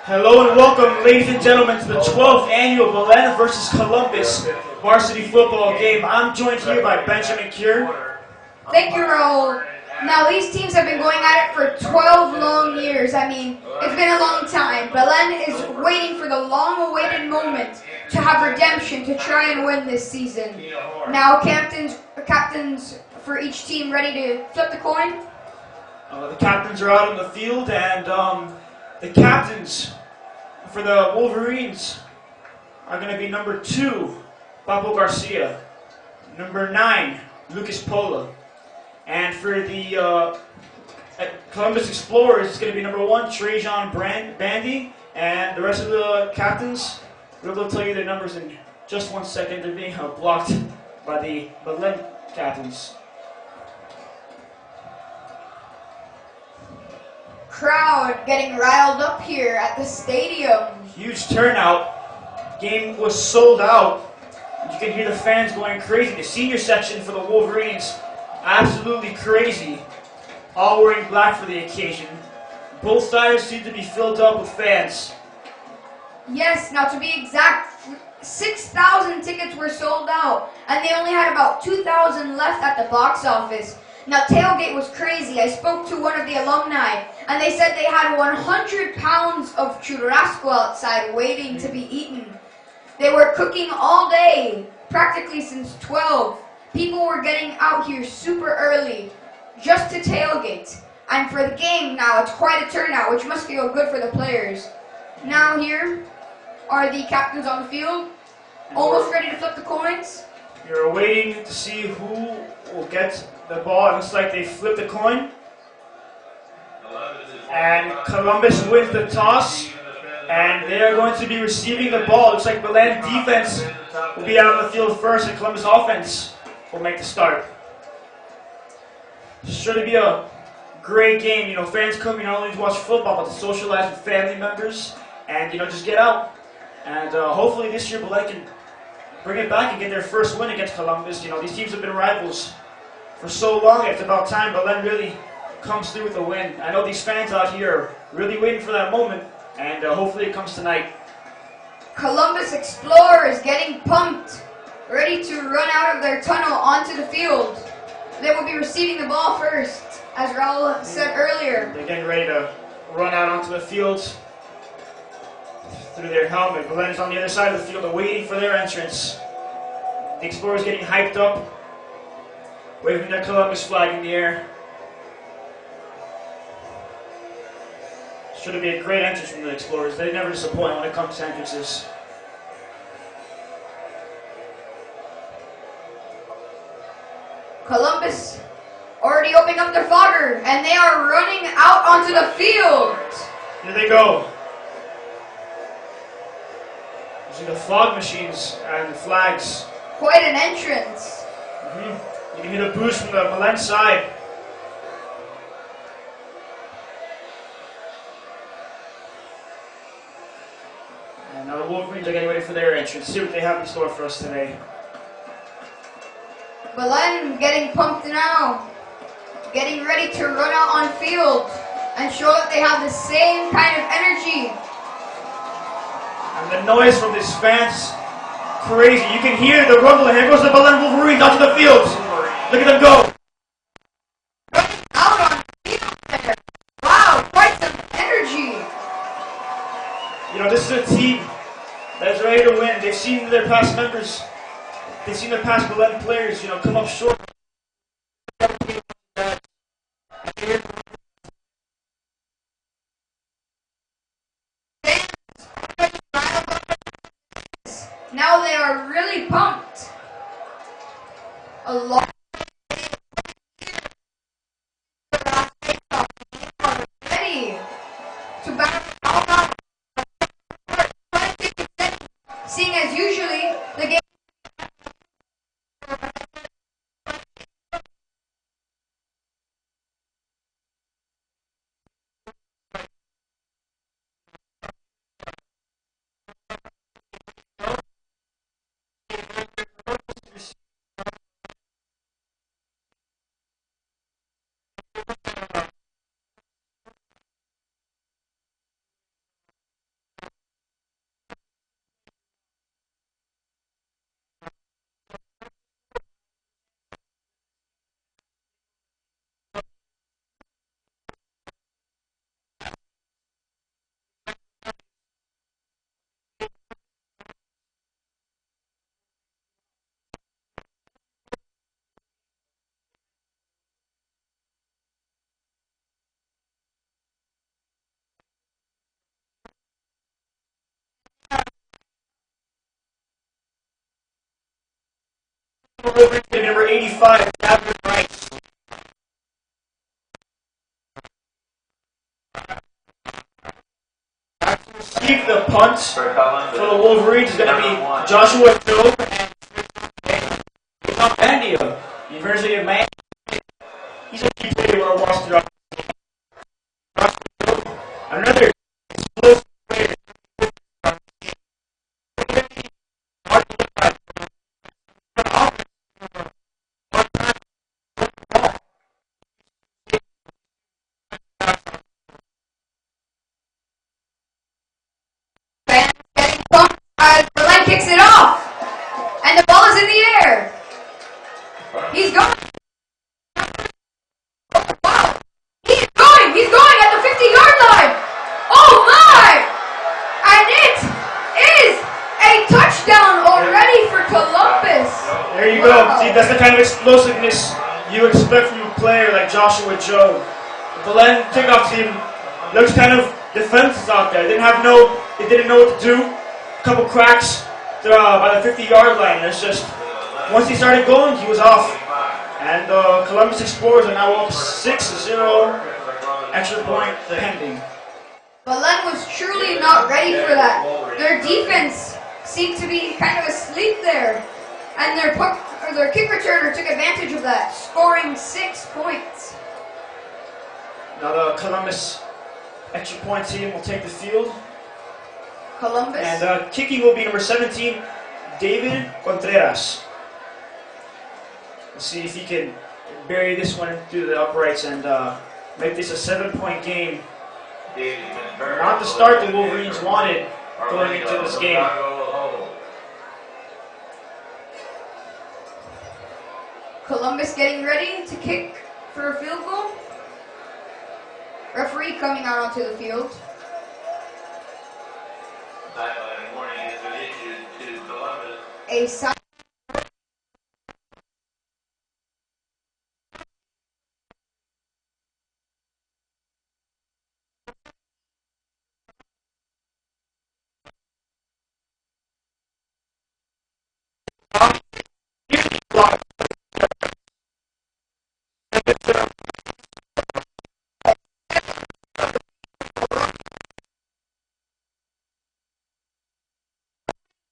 Hello and welcome, ladies and gentlemen, to the 12th annual Belen versus Columbus varsity football game. I'm joined here by Benjamin Cure. Thank you, Raul. Now, these teams have been going at it for 12 long years. I mean, it's been a long time. Belen is waiting for the long-awaited moment to have redemption to try and win this season. Now, captains for each team ready to flip the coin? The captains are out on the field, and the captains for the Wolverines are going to be number 2, Pablo Garcia, number 9, Lucas Pola, and for the Columbus Explorers, it's going to be number 1, Trajan Bandy, and the rest of the captains, we're going to tell you their numbers in just 1 second. They're being blocked by the Belen captains. Crowd getting riled up here at the stadium. Huge turnout. Game was sold out. You can hear the fans going crazy. The senior section for the Wolverines, absolutely crazy. All wearing black for the occasion. Both sides seem to be filled up with fans. Yes, now to be exact, 6,000 tickets were sold out, and they only had about 2,000 left at the box office. Now, tailgate was crazy. I spoke to one of the alumni, and they said they had 100 pounds of churrasco outside waiting to be eaten. They were cooking all day, practically since 12. People were getting out here super early just to tailgate. And for the game now, it's quite a turnout, which must feel good for the players. Now here are the captains on the field, almost ready to flip the coins. You're waiting to see who will get the ball. It looks like they flipped the coin. And Columbus wins the toss. And they are going to be receiving the ball. It looks like Belen defense will be out on the field first, and Columbus offense will make the start. It's sure to be a great game. You know, fans come not only to watch football, but to socialize with family members and, just get out. And hopefully this year Belen can bring it back and get their first win against Columbus. These teams have been rivals for so long. It's about time Belen really comes through with a win. I know these fans out here are really waiting for that moment, and hopefully it comes tonight. Columbus Explorers getting pumped, ready to run out of their tunnel onto the field. They will be receiving the ball first, as Raul said earlier. They're getting ready to run out onto the field through their helmet. Belen is on the other side of the field, waiting for their entrance. The Explorers getting hyped up, waving their Columbus flag in the air. Should be a great entrance from the Explorers. They never disappoint when it comes to entrances. Columbus already opening up their fogger, and they are running out onto the field. Here they go. You see the fog machines and the flags. Quite an entrance. You can hear the boost from the Belen side. And now the Wolverines are getting ready for their entrance. See what they have in store for us today. Belen getting pumped now, getting ready to run out on field and show that they have the same kind of energy. And the noise from these fans, crazy. You can hear the rumbling. Here goes the Belen Wolverines out to the field. Look at them go. Out on field there. Wow, quite some energy. This is a team that is ready to win. They've seen their past members, they've seen their past Belen players, come up short. Now they are really pumped. A lot. Ready to battle. Seeing as usually the game. Number 85, Gavin Rice. Receive the punt for the Wolverines is going to be Joshua Joe and Tom Bandia, University of Miami. He's a key player where I watched it. Another explosive player. Belen kicks it off, and the ball is in the air. He's going. Wow. He's going at the 50-yard line. Oh my! And it is a touchdown already for Columbus. There you go. See, that's the kind of explosiveness you expect from a player like Joshua Joe. The Belen kickoff team looks kind of defenseless out there. They didn't know what to do. A couple cracks by the 50-yard line. It's just once he started going, he was off. And Columbus Explorers are now up 6-0. Extra point pending. Belen was truly not ready for that. Their defense seemed to be kind of asleep there. And their kick returner took advantage of that, scoring 6 points. Now the Columbus extra point team will take the field. Columbus. And kicking will be number 17, David Contreras. Let's see if he can bury this one through the uprights and make this a 7-point game. Not the start the Wolverines wanted going into this game. Columbus getting ready to kick for a field goal. Referee coming out onto the field. A sign.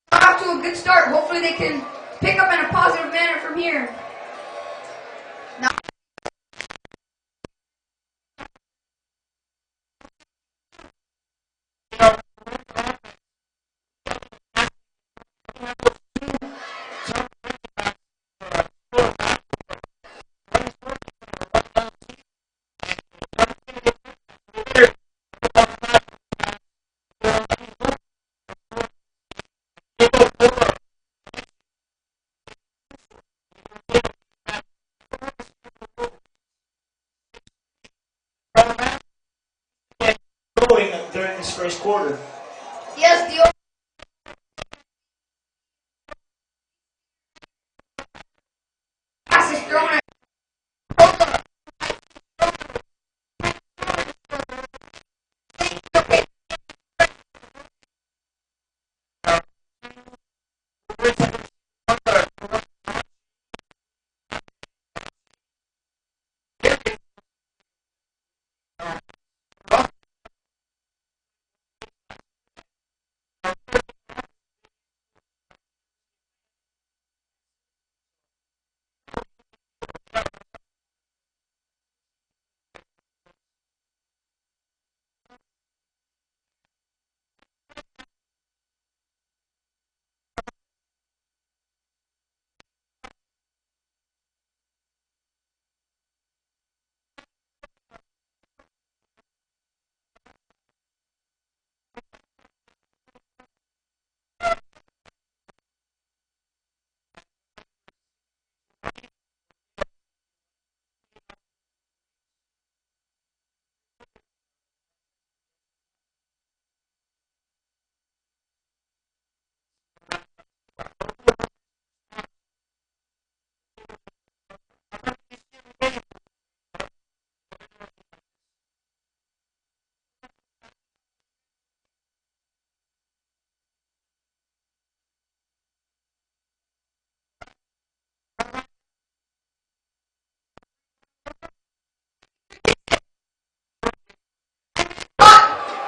Off to a good start. Hopefully they can pick up in a positive manner from here. Now, Going during this first quarter. yes, the pass is thrown at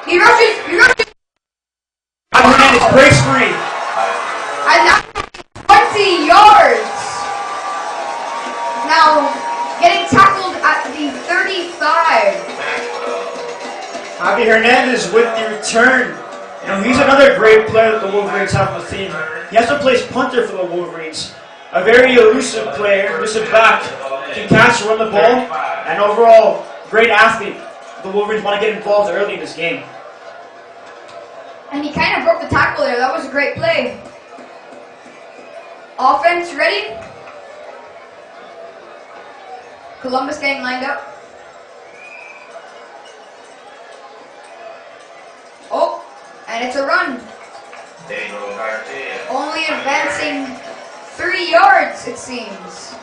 He rushes. Hernandez breaks free. And now 20 yards. Now getting tackled at the 35. Javi Hernandez with the return. You know, he's another great player that the Wolverines have on the team. He also plays punter for the Wolverines. A very elusive player, elusive back, can catch, run the ball, and overall, great athlete. The Wolverines want to get involved early in this game. And he kind of broke the tackle there. That was a great play. Offense ready. Columbus getting lined up. Oh, and it's a run. Only advancing 3 yards, it seems.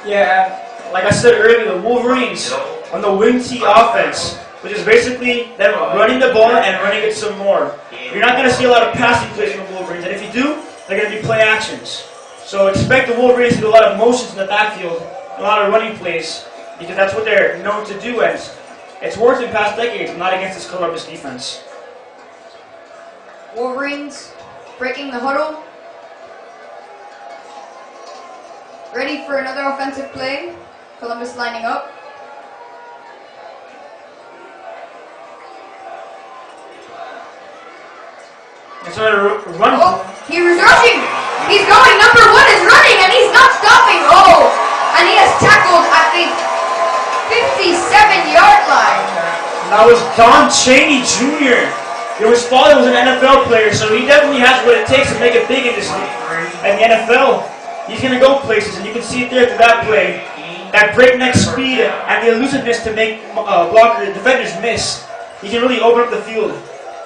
Yeah, like I said earlier, the Wolverines on the wing T offense, which is basically them running the ball and running it some more. You're not going to see a lot of passing plays from the Wolverines, and if you do, they're going to be play actions. So expect the Wolverines to do a lot of motions in the backfield, a lot of running plays, because that's what they're known to do, and it's worked in past decades, not against this Columbus defense. Wolverines breaking the huddle. Ready for another offensive play. Columbus lining up. It's a run. Oh, he was rushing. He's going. Number 1 is running, and he's not stopping. Oh, and he has tackled at the 57-yard line. That was Don Chaney Jr. His father was an NFL player, so he definitely has what it takes to make it big in this league. And the NFL, he's going to go places, and you can see it there through that play. That breakneck speed and the elusiveness to make defenders miss. He can really open up the field.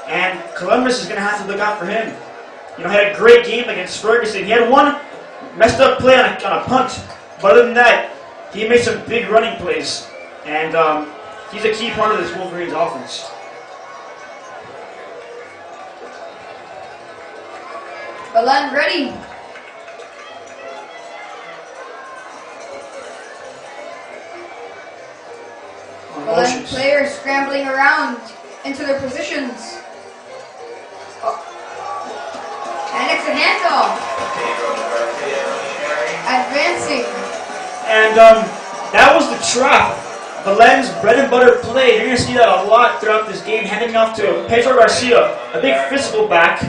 And Columbus is going to have to look out for him. You know, he had a great game against Ferguson. He had one messed up play on a punt. But other than that, he made some big running plays. And he's a key part of this Wolverines offense. Belen ready. Belen players scrambling around into their positions. Oh. And it's a handoff. Advancing. And that was the trap. Belen's bread and butter play. You're going to see that a lot throughout this game, handing off to Pedro Garcia, a big physical back.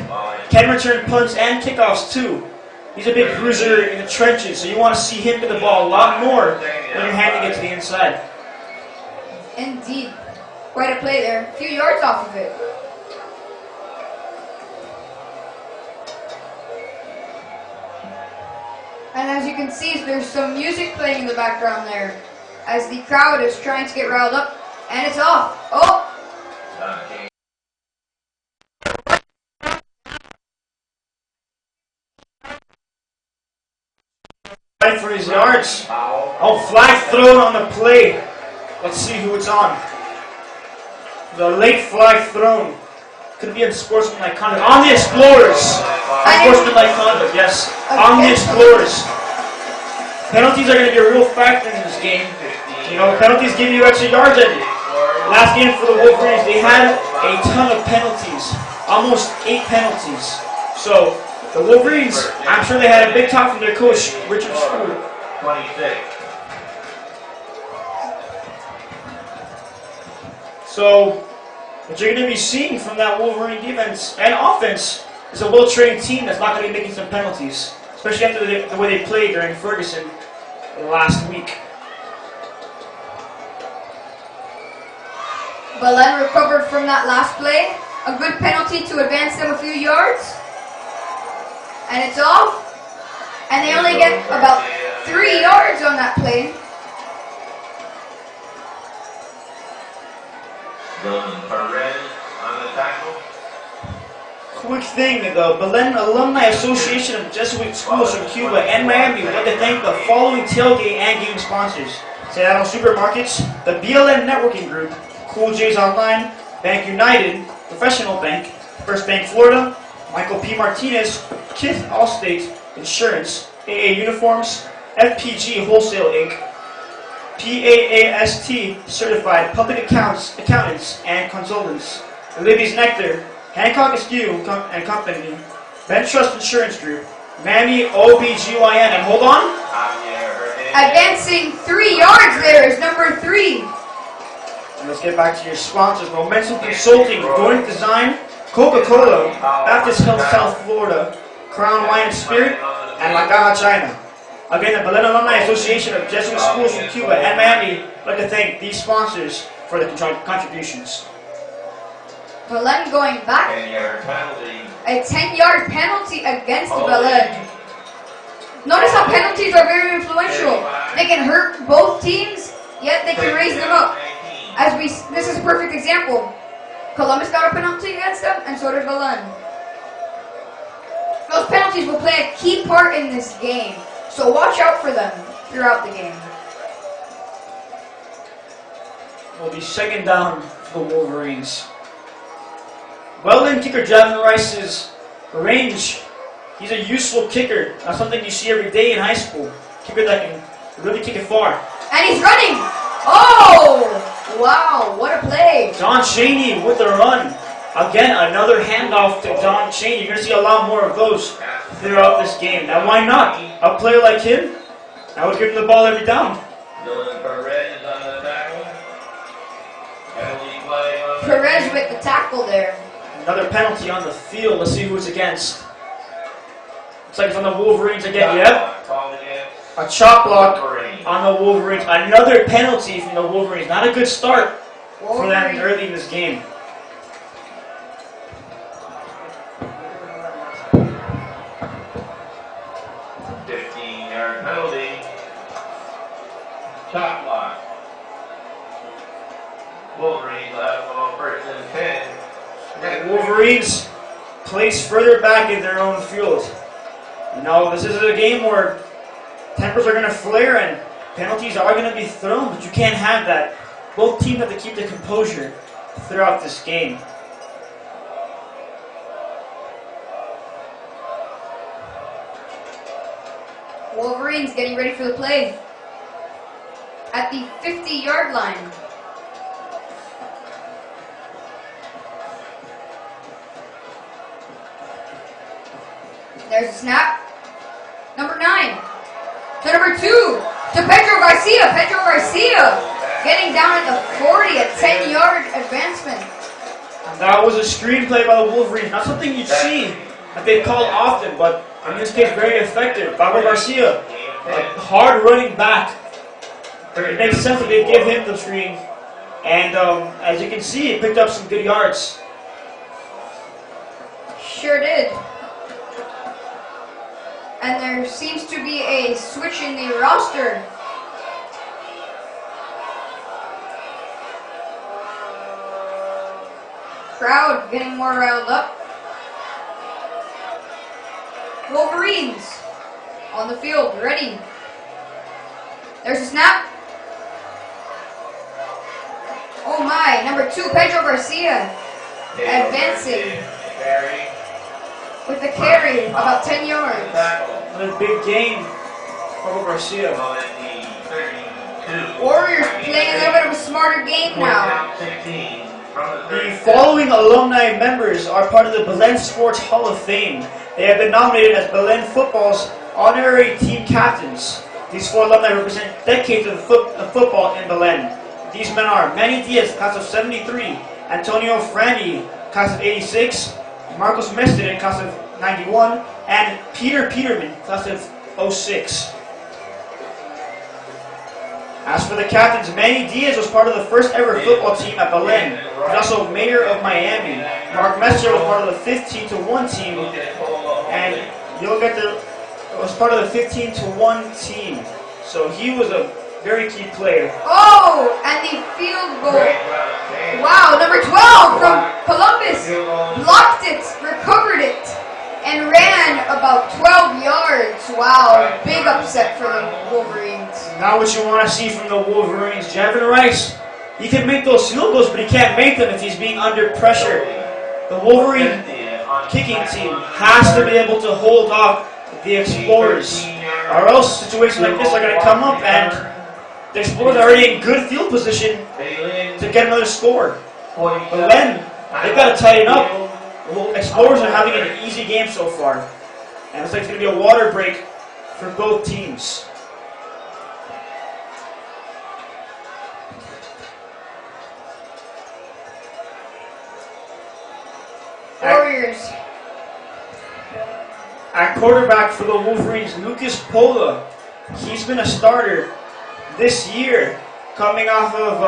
Can return punts and kickoffs too. He's a big bruiser in the trenches, so you want to see him get the ball a lot more when you're handing it to the inside. Indeed. Quite a play there. A few yards off of it. And as you can see, there's some music playing in the background there as the crowd is trying to get riled up. And it's off. Oh! Right for his yards. Oh, flag thrown on the play. Let's see who it's on. The late flag thrown. Could be unsportsmanlike conduct. On the Explorers. Unsportsmanlike conduct, yes. On the Explorers. Penalties are going to be a real factor in this game. You know, penalties give you extra yards. And last game for the Wolverines, they had a ton of penalties. Almost 8 penalties. So, the Wolverines, I'm sure they had a big talk from their coach, Richard Stewart. 26. So, what you're going to be seeing from that Wolverine defense and offense is a well-trained team that's not going to be making some penalties, especially after the way they played during Ferguson last week. Belen recovered from that last play. A good penalty to advance them a few yards. And it's off. And they only get about 3 yards on that play. On the tackle. Quick thing, the Belen Alumni Association of Jesuit Schools from Cuba and Miami would like to thank the following tailgate and game sponsors: Seattle Supermarkets, the BLN Networking Group, Cool J's Online, Bank United, Professional Bank, First Bank Florida, Michael P. Martinez, Kith Allstate Insurance, AA Uniforms, FPG Wholesale Inc., PAAST Certified Public Accountants and Consultants, Libby's Nectar, Hancock Askew and Company, Ben Trust Insurance Group, Mammy OBGYN, and hold on. Advancing 3 yards there is number 3. And let's get back to your sponsors. Momentum Consulting, Going Design, Coca-Cola, Baptist Health South Florida, Crown Wine and Spirit, and La Caja China. Again, the Belen Alumni Association of Jesuit Schools from Cuba and Miami would like to thank these sponsors for the contributions. Belen going back. A 10-yard penalty against Belen. Notice how penalties are very influential. They can hurt both teams, yet they can raise them up. This is a perfect example. Columbus got a penalty against them, and so did Belen. Those penalties will play a key part in this game, so watch out for them throughout the game. Will be second down for the Wolverines. Well-in kicker Javin Rice's range. He's a useful kicker. Not something you see every day in high school. Kicker that can really kick it far. And he's running. Oh! Wow, what a play. Don Cheney with the run. Again, another handoff to Don Cheney. You're going to see a lot more of those throughout this game. Now, why not? A player like him, I would give him the ball every down. Perez with the tackle there. Another penalty on the field. Let's see who it's against. Looks like it's on the Wolverines again. Yep. A chop block on the Wolverines. Another penalty from the Wolverines. Not a good start for them early in this game. Chop block. Wolverines have on first and 10. The Wolverines place further back in their own field. Now, this is a game where tempers are going to flare and penalties are going to be thrown, but you can't have that. Both teams have to keep the composure throughout this game. Wolverines getting ready for the play. At the 50-yard line. There's a snap. Number 9. To number 2. To Pedro Garcia. Pedro Garcia getting down at the 40. A 10-yard advancement. And that was a screenplay by the Wolverines. Not something you'd see that they called often, but in this case, very effective. Pedro Garcia, a hard running back. It makes sense that they give him the screen. And as you can see, he picked up some good yards. Sure did. And there seems to be a switch in the roster. Crowd getting more riled up. Wolverines on the field, ready. There's a snap. Oh my, number 2, Pedro Garcia, advancing with the carry, about 10 yards. Another big game for Garcia. Warriors playing a little bit of a smarter game now. The following alumni members are part of the Belen Sports Hall of Fame. They have been nominated as Belen football's honorary team captains. These 4 alumni represent decades of football in Belen. These men are Manny Diaz, class of 73, Antonio Franny, class of 86, Marcos Mestin, class of 91, and Peter Peterman, class of 06. As for the captains, Manny Diaz was part of the first ever football team at Belen. He's also mayor of Miami. Mark Messer was part of the 15-1 team, and was part of the 15-1 team. So he was a very key player. Oh, and the field goal. Wow, number 12 from Columbus blocked it, recovered it, and ran about 12 yards. Wow, big upset for the Wolverines. Not what you want to see from the Wolverines. Javin Rice, he can make those field goals, but he can't make them if he's being under pressure. The Wolverine kicking team has to be able to hold off the Explorers, or else situations like this are going to come up and the Explorers are already in good field position to get another score. Belen They've got to tighten up. The Explorers are having an easy game so far. And it looks like it's going to be a water break for both teams. Warriors. At quarterback for the Wolverines, Lucas Pola. He's been a starter this year, coming off of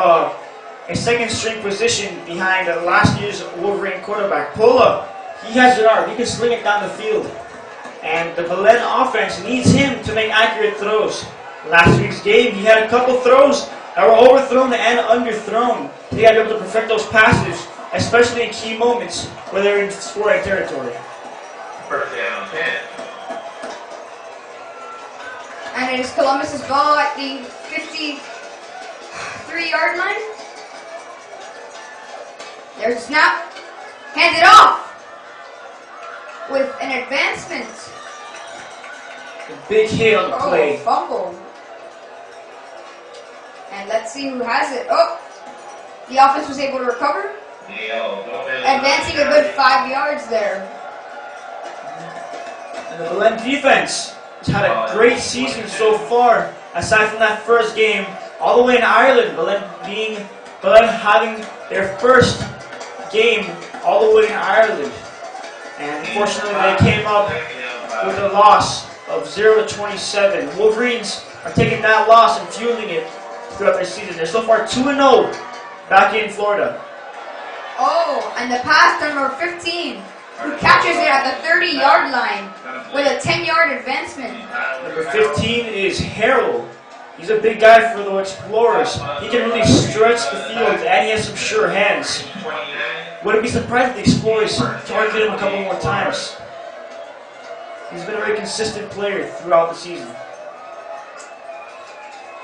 a second string position behind last year's Wolverine quarterback. Pola, he has an arm. He can sling it down the field. And the Belen offense needs him to make accurate throws. Last week's game, he had a couple throws that were overthrown and underthrown. He had to be able to perfect those passes, especially in key moments where they're in scoring territory. First down 10. And it is Columbus's ball at the 53-yard line. There's a snap. Hand it off with an advancement. A big hit on the play. Fumble. And let's see who has it. Oh, the offense was able to recover. Advancing a good 5 yards there. And the Belen defense has had a great season so far, aside from that first game, all the way in Ireland. Belen having their first game all the way in Ireland. And unfortunately, they came up with a loss of 0-27. Wolverines are taking that loss and fueling it throughout their season. They're so far 2-0 back in Florida. Oh, and the pass to number 15, who catches it at the 30-yard line with a 10-yard advancement. Number 15 is Harold. He's a big guy for the Explorers. He can really stretch the field, and he has some sure hands. Wouldn't be surprised if the Explorers targeted him a couple more times. He's been a very consistent player throughout the season.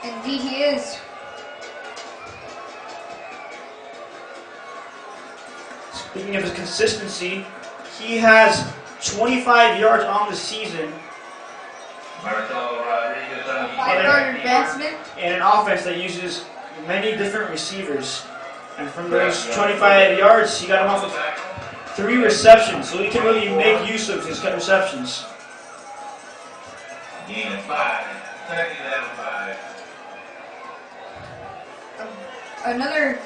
Indeed he is. Speaking of his consistency, he has 25 yards on the season. 5-yard advancement. In an offense that uses many different receivers. And from those 25 yards, he got him off with 3 receptions, so he can really make use of his receptions. Gain of 5. Second down 5. Another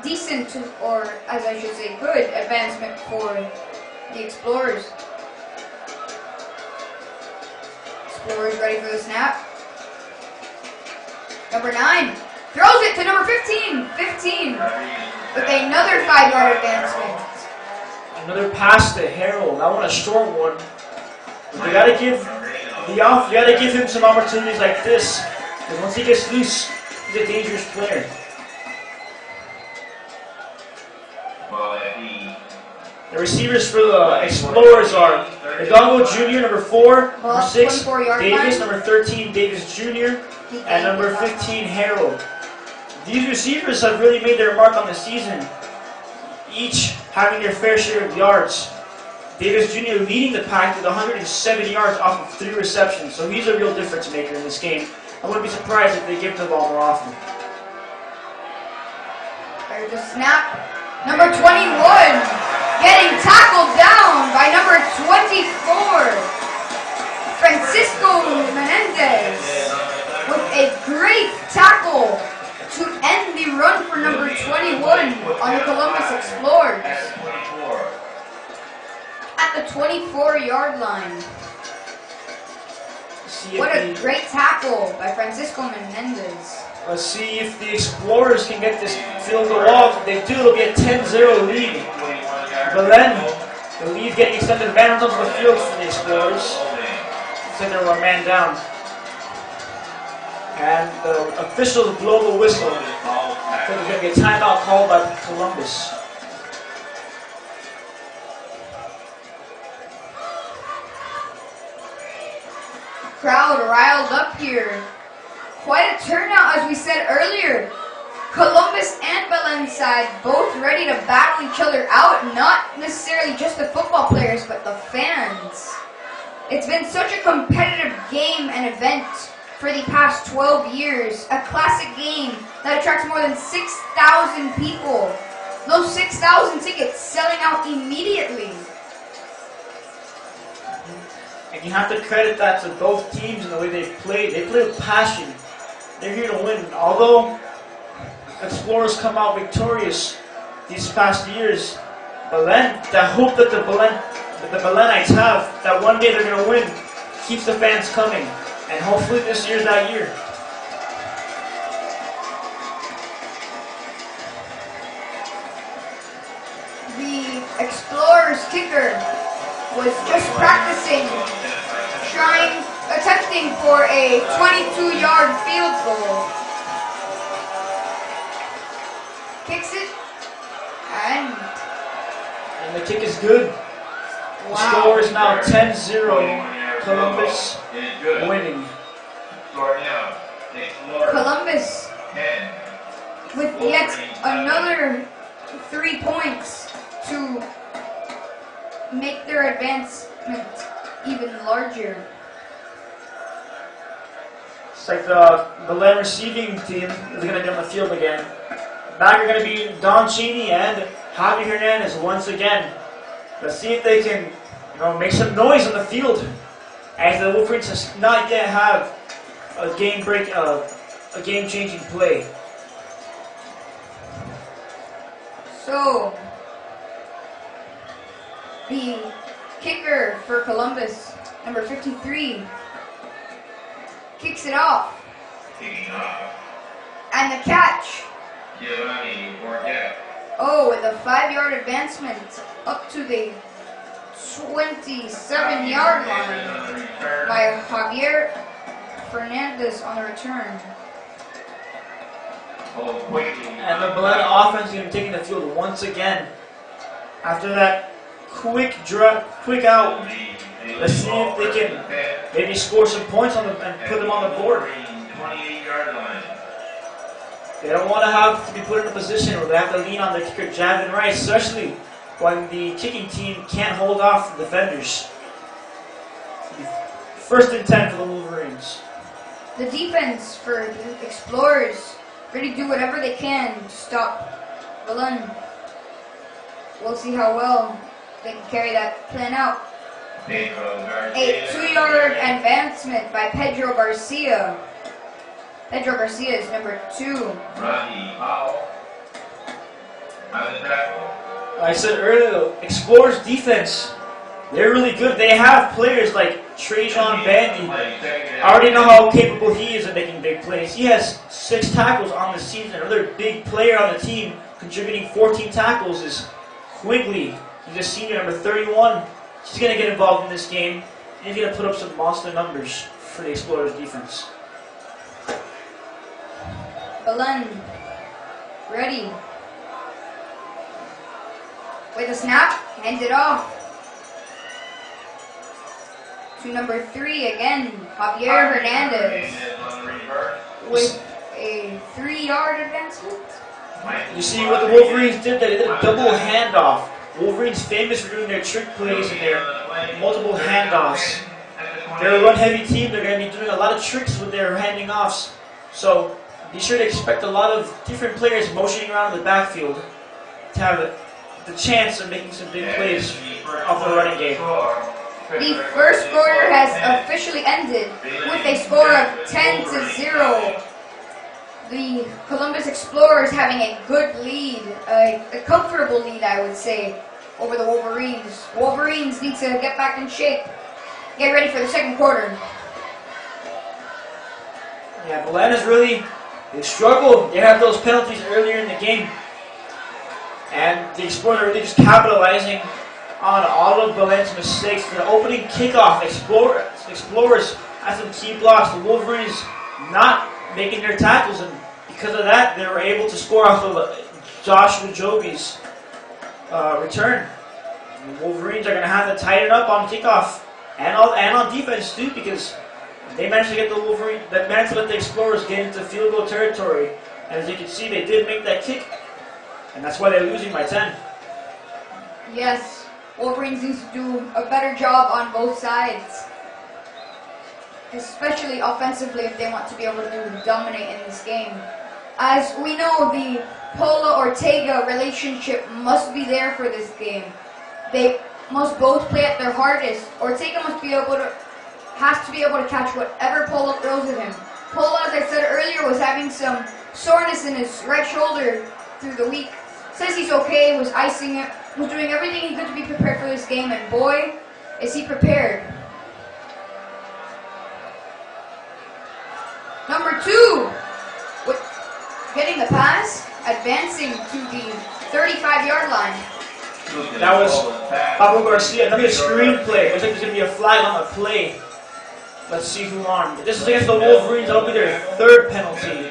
decent, or as I should say, good advancement for the Explorers. Explorers ready for the snap. Number 9 throws it to number 15. 15 with another 5-yard advancement. Another pass to Harold. That one a short one. But you gotta give him some opportunities like this. Because once he gets loose, he's a dangerous player. The receivers for the Explorers are Hidalgo Jr., number 4, number 6, Davis, number 13, Davis Jr., and number 15, Harold. These receivers have really made their mark on the season, each having their fair share of yards. Davis Jr. leading the pack with 107 yards off of 3 receptions, so he's a real difference maker in this game. I wouldn't be surprised if they give him the ball more often. There's a snap. Number 21 getting tackled down by number 24, Francisco Menendez, with a great tackle to end the run for number 21 on the Columbus Explorers at the 24-yard line. What a great tackle by Francisco Menendez. Let's see if the Explorers can get this field goal off. If they do, it'll be a 10-0 lead. But then, the lead getting extended. Man runs onto the field for the Explorers. Looks like they're a man down. And the officials blow the whistle. I think there's going to be a timeout called by Columbus. Crowd riled up here. Quite a turnout, as we said earlier. Columbus and Belen side both ready to battle each other out, not necessarily just the football players, but the fans. It's been such a competitive game and event for the past 12 years. A classic game that attracts more than 6,000 people Those 6,000 tickets selling out immediately. And you have to credit that to both teams and the way they play. They play with passion. They're here to win. Although Explorers come out victorious these past years, Belen, the hope that the Belenites have, that one day they're going to win, keeps the fans coming. And hopefully this year's that year. The Explorers kicker was just practicing, attempting for a 22-yard field goal. Kicks it, and the kick is good. The wow. score is now 10-0. Columbus winning. Columbus with yet another 3 points to make their advancement even larger. It's like the Belen receiving team is going to be on the field again. Back are going to be Don Cheney and Javi Hernandez once again. Let's see if they can, make some noise on the field, as the Wolverines does not yet have a game-changing play. So, the kicker for Columbus, number 53, kicks it off. And the catch. Oh, with a 5-yard advancement up to the 27-yard line by Javier Fernandez on the return. And the Belen offense is going to be taking the field once again. After that quick out, let's see if they can maybe score some points on them and put them on the board. They don't want to have to be put in a position where they have to lean on their kicker Javin Rice, especially when the kicking team can't hold off the defenders. 1st and 10 for the Wolverines. The defense for the Explorers really do whatever they can to stop Belen. We'll see how well they can carry that plan out. A 2-yard advancement by Pedro Garcia. Pedro Garcia is number 2. I said earlier, Explorers defense, they're really good. They have players like Trajan Bandy. I already know how capable he is of making big plays. He has 6 tackles on the season. Another big player on the team contributing 14 tackles is Quigley. He's a senior, number 31. He's going to get involved in this game, and he's going to put up some monster numbers for the Explorers defense. Belen, ready. With a snap, hands it off to number 3 again, Javier Hernandez, with a 3-yard advancement. You see what the Wolverines did? They did a double handoff. Wolverines famous for doing their trick plays and their multiple handoffs. They're a run-heavy team. They're going to be doing a lot of tricks with their handing offs. So be sure to expect a lot of different players motioning around in the backfield to have the chance of making some big plays off the running game. The first quarter has officially ended with a score of 10-0. The Columbus Explorers having a good lead, a comfortable lead, I would say, over the Wolverines. Wolverines need to get back in shape. Get ready for the second quarter. Yeah, Belen is really, they struggled. They had those penalties earlier in the game. And the Explorers are really just capitalizing on all of Belen's mistakes. The opening kickoff, Explorers had some key blocks. The Wolverines not making their tackles, and because of that, they were able to score off of Joshua Joby's return. The Wolverines are going to have to tighten up on kickoff and on defense too, because they managed to get the Wolverines, that managed to let the Explorers get into field goal territory. And as you can see, they did make that kick, and that's why they're losing by 10. Yes, Wolverines need to do a better job on both sides, especially offensively if they want to be able to dominate in this game. As we know, the Pola Ortega relationship must be there for this game. They must both play at their hardest. Ortega has to be able to catch whatever Pola throws at him. Pola, as I said earlier, was having some soreness in his right shoulder through the week. Says he's okay, was icing it, was doing everything he could to be prepared for this game, and boy, is he prepared. Number 2, getting the pass, advancing to the 35-yard line. That was Pablo Garcia. Another screenplay. Looks like there's going to be a flag on the play. Let's see who won. This is against the Wolverines. That'll be their 3rd penalty.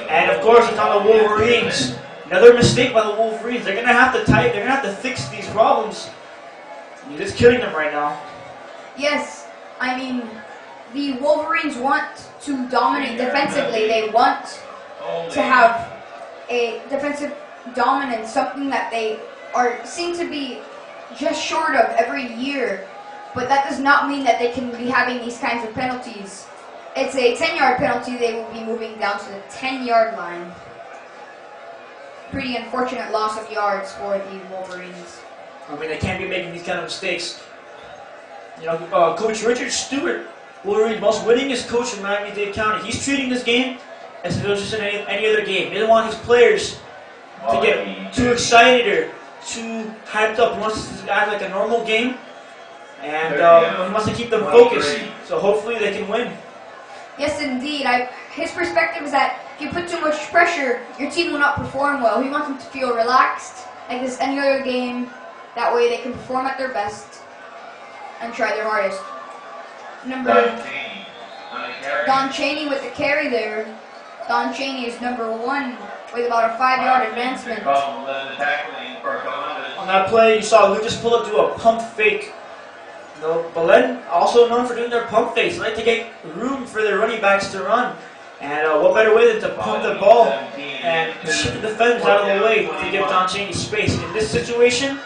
And of course, it's on the Wolverines. Another mistake by the Wolverines. They're going to have to They're going to have to fix these problems. It's killing them right now. Yes, I mean, the Wolverines want to dominate defensively. They want to have a defensive dominance, something that they seem to be just short of every year. But that does not mean that they can be having these kinds of penalties. It's a 10-yard penalty. They will be moving down to the 10-yard line. Pretty unfortunate loss of yards for the Wolverines. I mean, they can't be making these kind of mistakes. You know, Coach Richard Stewart, Wolverines' most winningest coach in Miami-Dade County, he's treating this game as if it was just any other game. He doesn't want his players to get too excited or too hyped up. He wants to act like a normal game, and he wants to keep them focused. So hopefully they can win. Yes, indeed. His perspective is that if you put too much pressure, your team will not perform well. He wants them to feel relaxed, like this any other game. That way they can perform at their best and try their hardest. Don Chaney with the carry there. Don Chaney is number 1 with about a 5-yard advancement. On that play, you saw Lucas pull up to a pump fake. You know, Belen, also known for doing their pump fakes. They like to get room for their running backs to run. And what better way than to pump the ball and shift the defenders out of the way to give Don Chaney space. In this situation,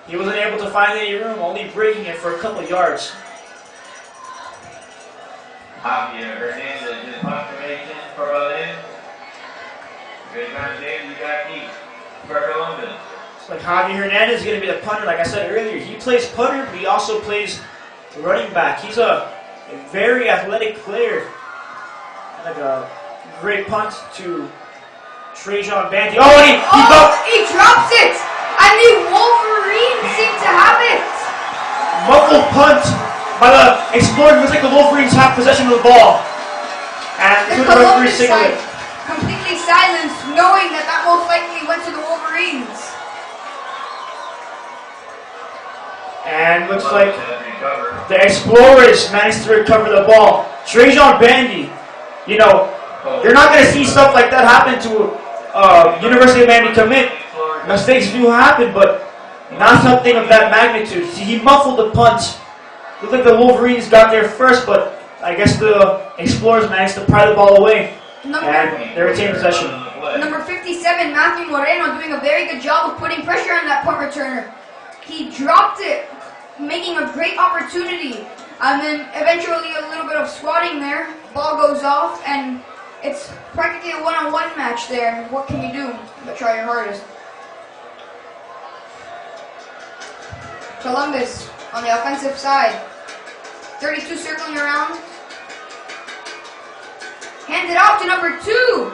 he wasn't able to find any room, only breaking it for a couple yards. Javier Hernandez in confirmation for Belen. James, you got me for Columbus. It's like Javier Hernandez is going to be the punter. Like I said earlier, he plays punter, but he also plays running back. He's a very athletic player. Like a great punt to Trajan Bandy. Oh, and he drops it! And the Wolverines seem to have it! Muffled punt by the Explorers. Looks like the Wolverines have possession of the ball. And the Columbus side completely silenced, knowing that most likely went to the Wolverines. And looks like the Explorers managed to recover the ball. Trajan Bandy. You know, you're not going to see stuff like that happen to University of Miami commit. Mistakes do happen, but not something of that magnitude. See, he muffled the punt. Looked like the Wolverines got there first, but I guess the Explorers managed to pry the ball away. And they retained possession. Number 57, Matthew Moreno, doing a very good job of putting pressure on that punt returner. He dropped it, making a great opportunity. And then eventually a little bit of swatting there. Ball goes off, and it's practically a one-on-one match there. What can you do but try your hardest? Columbus on the offensive side. 32 circling around. Hand it off to number 2.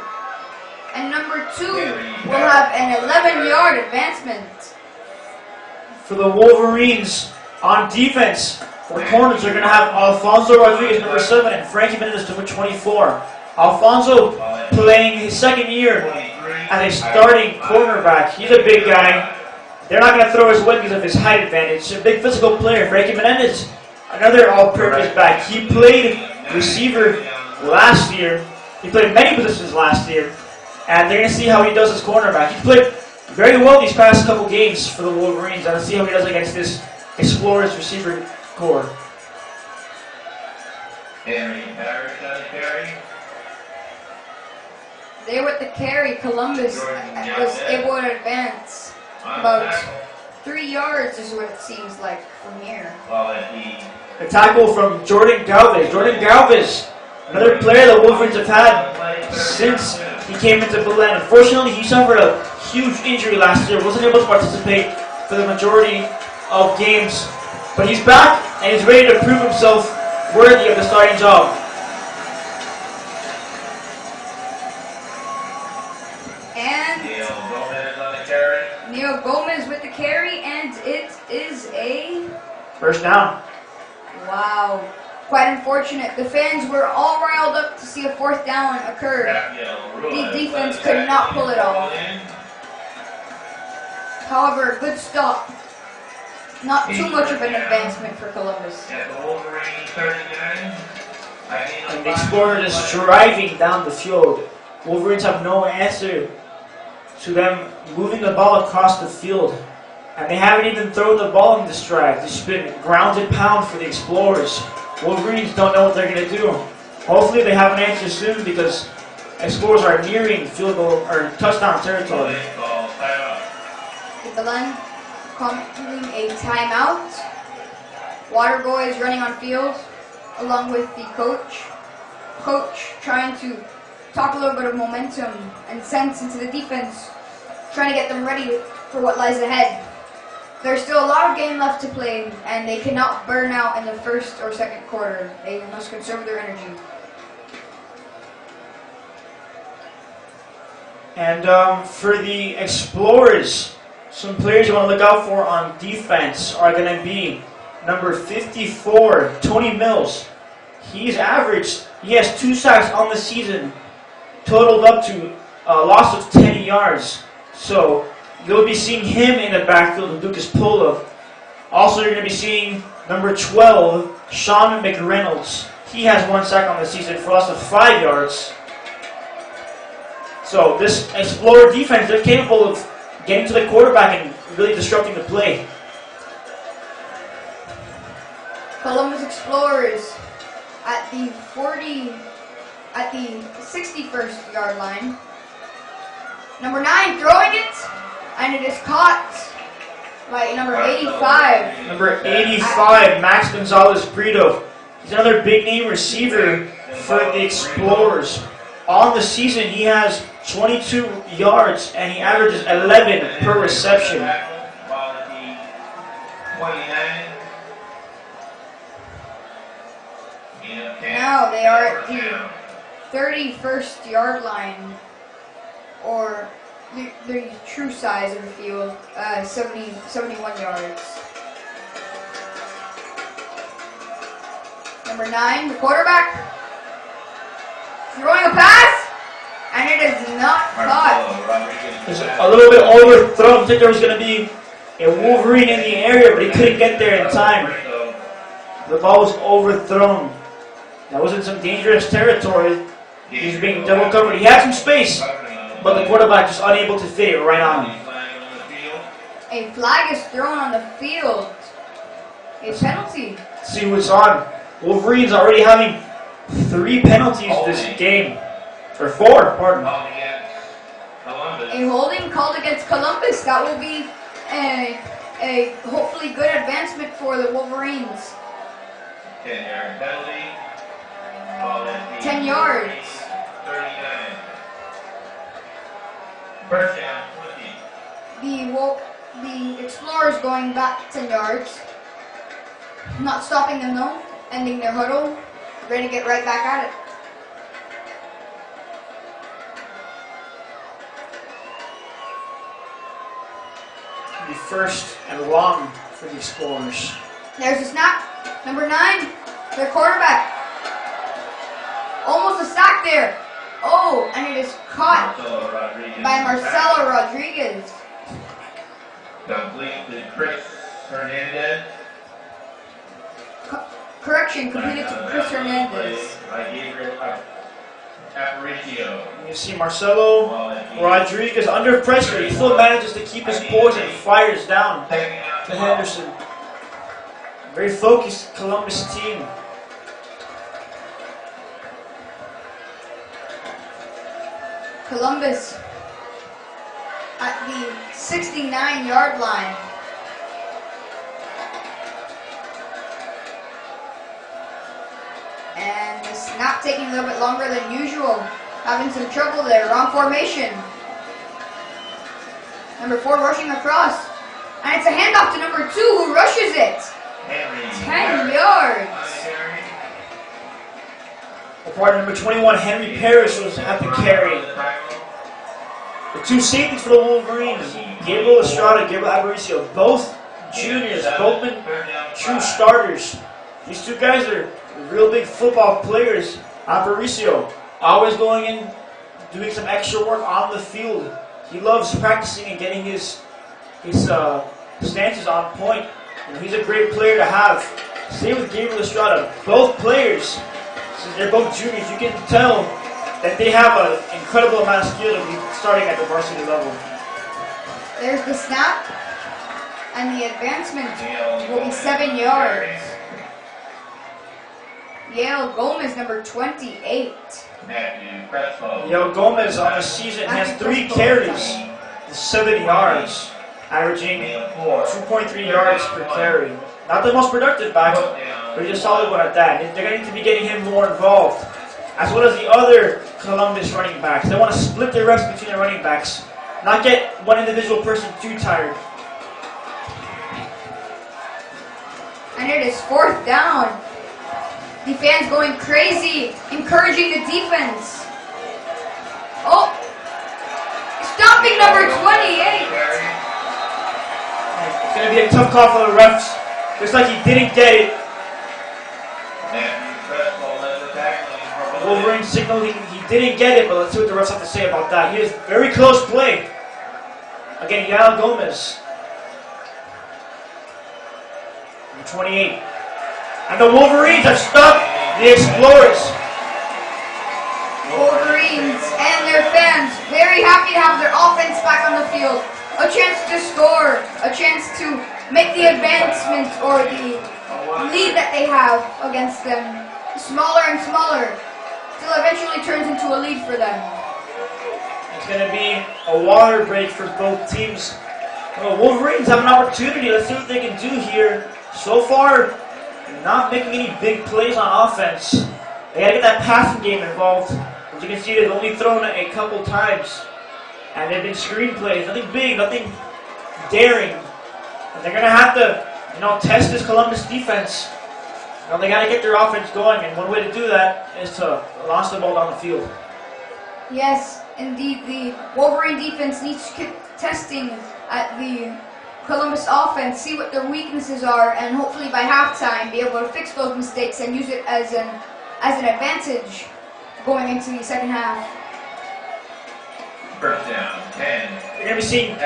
And number 2 will have an 11-yard advancement. For the Wolverines on defense, the corners are going to have Alfonso Rodriguez, number 7, and Frankie Menendez, number 24. Alfonso playing his 2nd year as a starting cornerback. He's a big guy. They're not going to throw his way because of his height advantage. A big physical player. Frankie Menendez, another all-purpose back. He played receiver last year. He played many positions last year. And they're going to see how he does as cornerback. He played very well these past couple games for the Wolverines. And see how he does against this Explorers receiver core. Henry Harris on the carry. There with the carry, Columbus was able to advance about 3 yards is what it seems like from here. A tackle from Jordan Galvez. Jordan Galvez, another player the Wolverines have had since He came into Belen. Unfortunately, he suffered a huge injury last year. Wasn't able to participate for the majority of games. But he's back and he's ready to prove himself worthy of the starting job. And Neil Gomez on the carry. Neil Gomez with the carry, and it is a... First down. Wow. Quite unfortunate. The fans were all riled up to see a fourth down occur. The defense could not pull it off. However, a good stop. Not too much of an advancement for Columbus. At the Wolverine 39. And the Explorers just driving down the field. Wolverines have no answer to them moving the ball across the field. And they haven't even thrown the ball in this drive. It's been grounded pound for the Explorers. Wolverines don't know what they're going to do. Hopefully they have an answer soon because Explorers are nearing field goal or touchdown territory. Belen calling a timeout. Water boy is running on field along with the coach. Coach trying to talk a little bit of momentum and sense into the defense, trying to get them ready for what lies ahead. There's still a lot of game left to play, and they cannot burn out in the first or second quarter. They must conserve their energy. And for the Explorers, some players you want to look out for on defense are going to be number 54, Tony Mills. He has 2 sacks on the season, totaled up to a loss of 10 yards. So you'll be seeing him in the backfield with Lucas Pula. Also, you're going to be seeing number 12, Sean McReynolds. He has 1 sack on the season for a loss of 5 yards. So this Explorer defense, they're capable of getting to the quarterback and really disrupting the play. Columbus Explorers at the 61st yard line. Number 9 throwing it, and it is caught by number 85. Number 85, Max Gonzalez-Brito. He's another big name receiver for the Explorers. On the season, he has 22 yards, and he averages 11 per reception. Now they are at the 31st yard line, or the true size of the field, 71 yards. Number 9, the quarterback, throwing a pass, and it is not caught. It's a little bit overthrown. I think there was going to be a Wolverine in the area, but he couldn't get there in time. The ball was overthrown. That was in some dangerous territory. He was being double covered. He had some space, but the quarterback just unable to fit it right on him. A flag is thrown on the field. A penalty. Let's see what's on. Wolverines already having 3 penalties this game. Or 4, pardon. A holding called against Columbus. That will be a hopefully good advancement for the Wolverines. 10-yard penalty. 10 yards. 39. First down, 20. The Explorers going back 10 yards. Not stopping them though. Ending their huddle. Ready to get right back at it. The first and long for the Explorers. There's a snap. Number 9, their quarterback. Almost a sack there. Oh, and it is caught by Marcelo Rodriguez. Complete to Chris Hernandez. Correction completed to Chris Hernandez. You see Marcelo Rodriguez under pressure. He still manages to keep his poise and fires down to Henderson. Very focused Columbus team. Columbus at the 69-yard line. And the snap taking a little bit longer than usual. Having some trouble there. Wrong formation. Number 4 rushing across. And it's a handoff to number 2 who rushes it. 10 yards. The partner number 21, Henry Parrish, was at the carry. The 2 safeties for the Wolverines, Gabriel Estrada, Gabriel Aparicio, both juniors, both been true starters. These 2 guys are real big football players. Aparicio, always going in, doing some extra work on the field. He loves practicing and getting his stances on point. He's a great player to have. Same with Gabriel Estrada. Both players, since they're both juniors, you can tell that they have an incredible amount of skill to be starting at the varsity level. There's the snap, and the advancement will be 7 yards. Yale Gomez, number 28. Yale Gomez on the season has 3 carries, 70 yards, averaging 2.3 yards per carry. Not the most productive back, but he's a solid one at that. They're going to be getting him more involved, as well as the other Columbus running backs. They want to split their reps between the running backs, not get one individual person too tired. And it is 4th down. The fans going crazy, encouraging the defense. Oh, stopping number 28. It's going to be a tough call for the refs. Looks like he didn't get it. Wolverine signaling he didn't get it, but let's see what the refs have to say about that. He is very close play. Again, Yale Gomez. Number 28. And the Wolverines have stopped the Explorers. Wolverines and their fans very happy to have their offense back on the field. A chance to score, a chance to make the advancement or the lead that they have against them smaller and smaller, till eventually turns into a lead for them. It's going to be a water break for both teams. The Wolverines have an opportunity. Let's see what they can do here. So far, not making any big plays on offense. They got to get that passing game involved. As you can see, they've only thrown it a couple times. And they've been screen plays. Nothing big, nothing daring. And they're going to have to, test this Columbus defense. They got to get their offense going. And one way to do that is to launch the ball down the field. Yes, indeed. The Wolverine defense needs to keep testing at the Columbus offense, see what their weaknesses are, and hopefully by halftime be able to fix those mistakes and use it as an advantage going into the second half. First down, 10. You're going to be seeing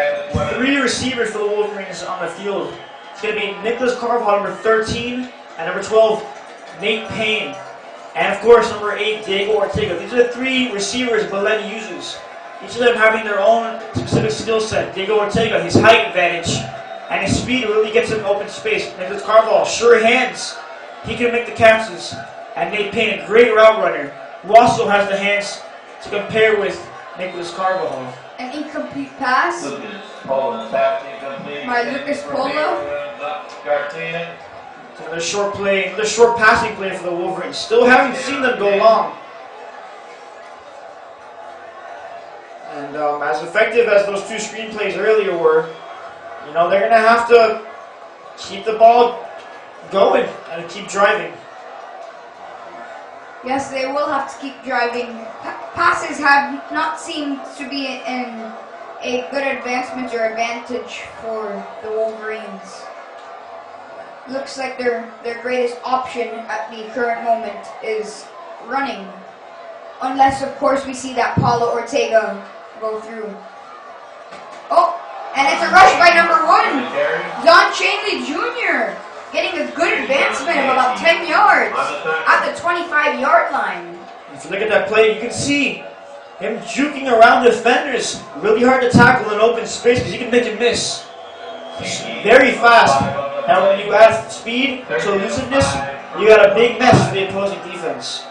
3 receivers for the Wolverines on the field. It's going to be Nicholas Carvajal, number 13, and number 12, Nate Payne. And of course, number 8, Diego Ortega. These are the 3 receivers Belen uses. Each of them having their own specific skill set. Diego Ortega, his height advantage, and his speed really gets him open space. Nicholas Carvajal, sure hands. He can make the catches. And Nate Payne, a great route runner, who also has the hands to compare with Nicholas Carvajal. An incomplete pass by Lucas Polo. Another short play, another short passing play for the Wolverines. Still haven't seen them go long. And as effective as those 2 screen plays earlier were, they're going to have to keep the ball going and keep driving. Yes, they will have to keep driving. Passes have not seemed to be in a good advancement or advantage for the Wolverines. Looks like their greatest option at the current moment is running. Unless, of course, we see that Paulo Ortega go through. Oh, and it's a rush by number 1, Don Chanley Jr., getting a good advancement of about 10 yards at the 25-yard line. If you look at that play, you can see him juking around defenders. Really hard to tackle in open space because he can make a miss. He's very fast. Now when you add speed to elusiveness, you got a big mess for the opposing defense.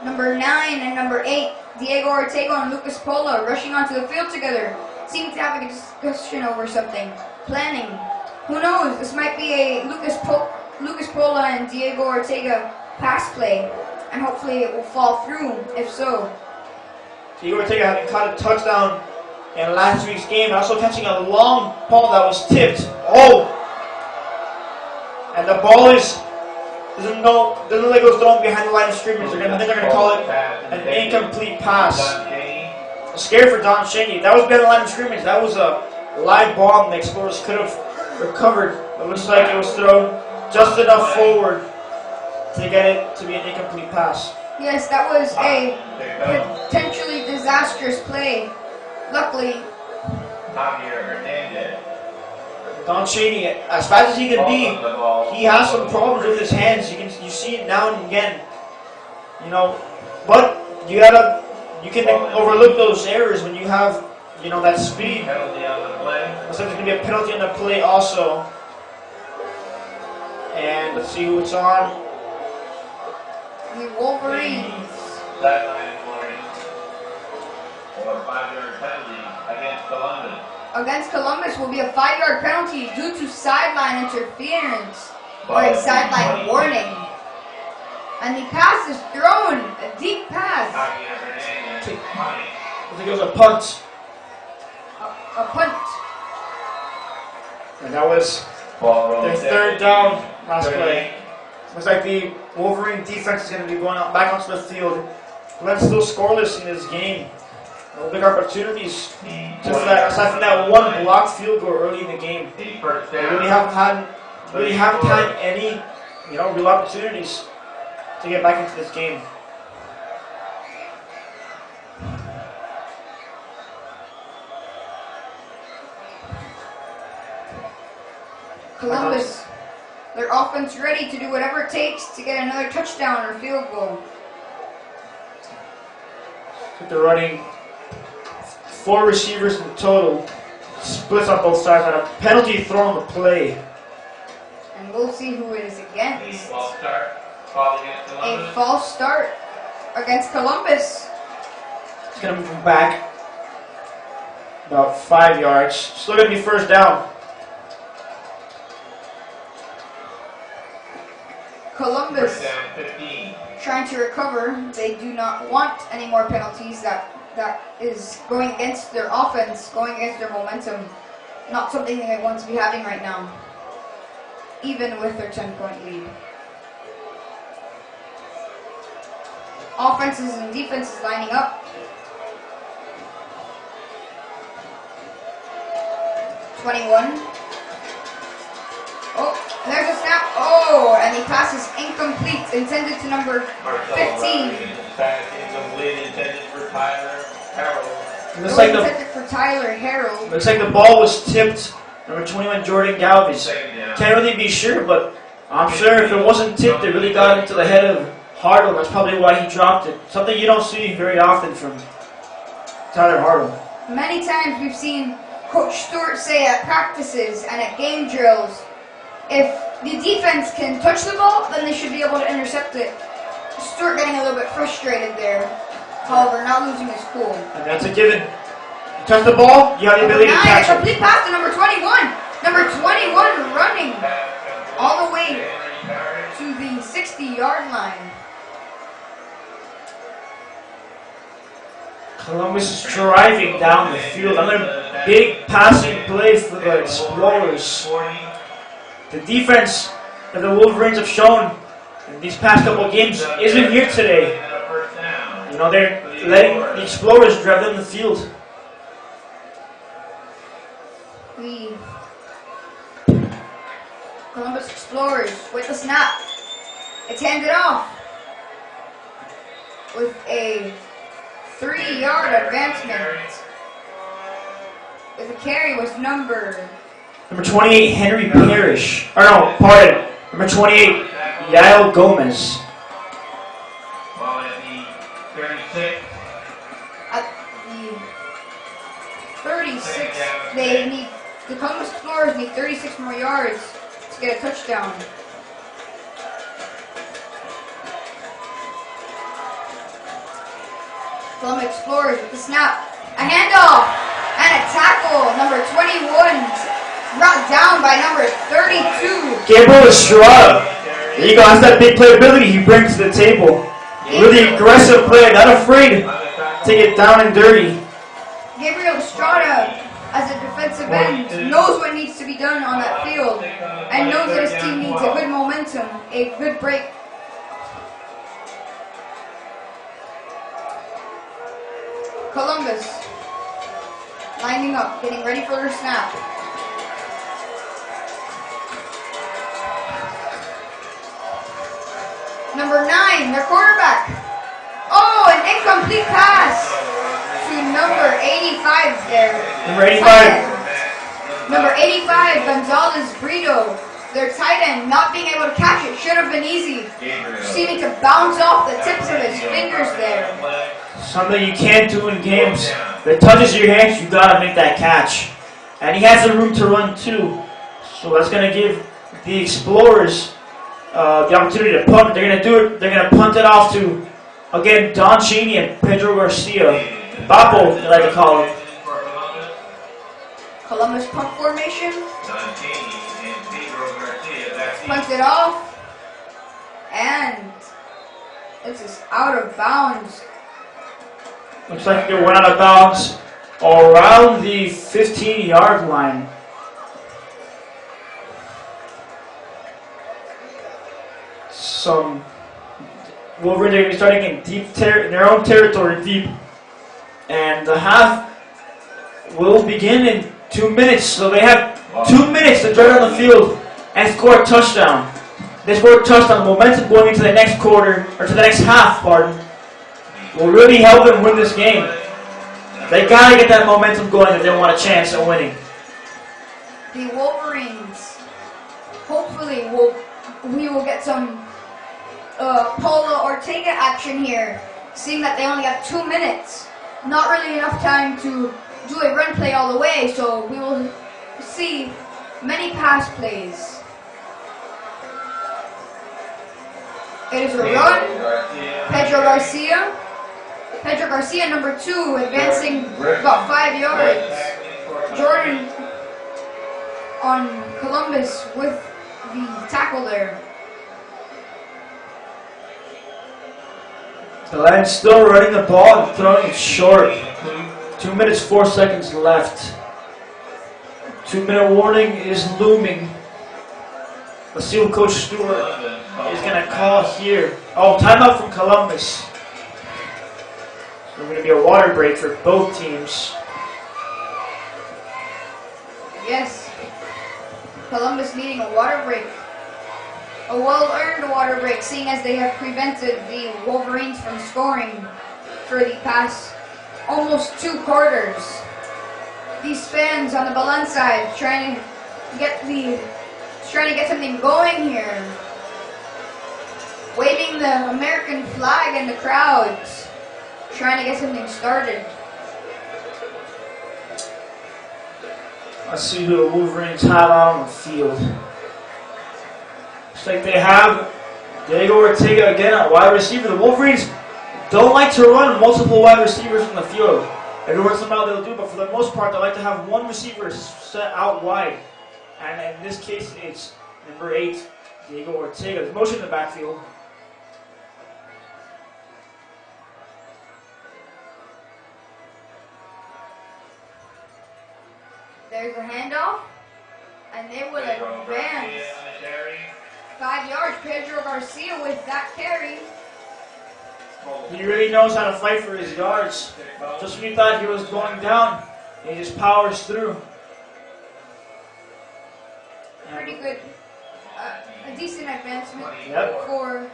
Number 9 and number 8, Diego Ortega and Lucas Pola rushing onto the field together. Seem to have a discussion over something. Planning. Who knows? This might be a Lucas Pola and Diego Ortega pass play, and hopefully it will fall through. If so, Igor Ortega having caught a touchdown in last week's game, also catching a long ball that was tipped. Oh! And the ball doesn't look like it was thrown behind the line of scrimmage. I think they're going to call it an incomplete pass. Scared for Don Shaney. That was behind the line of scrimmage. That was a live ball, and the Explorers could have recovered. It looks like it was thrown just enough forward to get it to be an incomplete pass. yes, that was a potentially disastrous play. Luckily, Don Shaney, as fast as he can be, he has some problems with his hands. You see it now and again. You know, but you can overlook those errors when you have, you know, that speed. Looks like there's gonna be a penalty on the play also. And let's see who it's on. the Wolverines. Or a 5-yard penalty against Columbus. Against Columbus will be a 5-yard penalty due to sideline interference or a sideline warning. And the pass is thrown, a deep pass, I think it was a punt. a punt. And that was their third down last play. Looks like the Wolverine defense is going to be going out back onto the field. Belen's still scoreless in this game. No big opportunities. Just that, aside from that one blocked field goal early in the game, they really haven't had any, you know, real opportunities to get back into this game. Columbus, their offense ready to do whatever it takes to get another touchdown or field goal. They're running 4 receivers in total, splits on both sides, and a penalty thrown on the play. And we'll see who it is against. False start. Fall against A Columbus. false start against Columbus. It's going to move him back about 5 yards. Still going to be first down. Columbus First down 15. trying to recover. They do not want any more penalties. That is going against their offense, going against their momentum. Not something they want to be having right now, even with their 10-point lead. Offenses and defenses lining up. 21. Oh, and there's a snap. Oh, and the pass is incomplete, intended to number 15. Pass incomplete, intended for Tyler Harrell. Looks like Intended for Tyler Harrell. Looks like the ball was tipped. Number 21, Jordan Galvis. Second down. Can't really be sure, but I'm sure if it wasn't tipped, it really got into the head of Hartle. That's probably why he dropped it. Something you don't see very often from Tyler Hartle. Many times we've seen Coach Stewart say at practices and at game drills, if the defense can touch the ball, then they should be able to intercept it. Stewart getting a little bit frustrated there. However, not losing his cool. And that's a given. You touch the ball, you have the ability to Nine, catch a it. complete pass to number 21. Number 21 running all the way to the 60-yard line. Columbus is driving down the field. Another big passing play for the Explorers. The defense that the Wolverines have shown in these past couple of games isn't here today. You know, they're letting the Explorers drive down the field. The Columbus Explorers with the snap. It's handed off with a 3-yard advancement. With a carry was number 28, Henry Parrish. Or no, pardon. Number 28, Yael Gomez. Ball at the 36. at the 36. They need, the Columbus Explorers need 36 more yards to get a touchdown. Columbus Explorers with the snap. A handoff and a tackle. Number 21 brought down by number 32. Gabriel Estrada. There you go. That's that big playability he brings to the table. Really aggressive player, not afraid to take it down and dirty. Gabriel Estrada, as a defensive end, knows what needs to be done on that field and knows that his team needs a good momentum, a good break. Columbus lining up, getting ready for their snap. Number 9, their quarterback. Oh, an incomplete pass to number 85 there. Number 85. Number 85, Gonzalez Brito. Their tight end not being able to catch it. Should have been easy. Seeming to bounce off the tips of his fingers there. Something you can't do in games. If it touches your hands, you gotta make that catch. And he has the room to run too. So that's gonna give the Explorers the opportunity to punt. They're gonna do it. They're gonna punt it off to, again, Don Cheney and Pedro Garcia. Bapo, they like to call him. Columbus punt formation. Punts it off. And this is out of bounds. Looks like they went out of bounds around the 15-yard line. Some Wolverines are going to be starting in deep in their own territory, deep. And the half will begin in 2 minutes. So they have 2 minutes to drive down the field and score a touchdown. They score a touchdown. Momentum going into the next quarter, or to the next half, pardon, will really help them win this game. They gotta get that momentum going if they want a chance at winning. The Wolverines, hopefully, we will get some Paulo Ortega action here, seeing that they only have 2 minutes. Not really enough time to do a run play all the way, so we will see many pass plays. It is a run. Pedro Garcia. Pedro Garcia, number 2, advancing about 5 yards. Jordan on Columbus with the tackle there. Belen still running the ball and throwing it short. 2 minutes, 4 seconds left. 2-minute warning is looming. Let's see what Coach Stewart is going to call here. Oh, timeout from Columbus. So going to be a water break for both teams. Yes, Columbus needing a water break. A well-earned water break, seeing as they have prevented the Wolverines from scoring for the past almost 2 quarters. These fans on the Belen side trying to get something going here. Waving the American flag in the crowds, trying to get something started. Let's see who the Wolverines have out on the field. Looks like they have Diego Ortega again at wide receiver. The Wolverines don't like to run multiple wide receivers in the field. Every once in a while they'll do, but for the most part they like to have one receiver set out wide. And in this case it's number 8, Diego Ortega. There's motion in the backfield. There's a handoff, and they will advance 5 yards. Pedro Garcia with that carry. He really knows how to fight for his yards. Just when you thought he was going down, he just powers through. Pretty good, a decent advancement for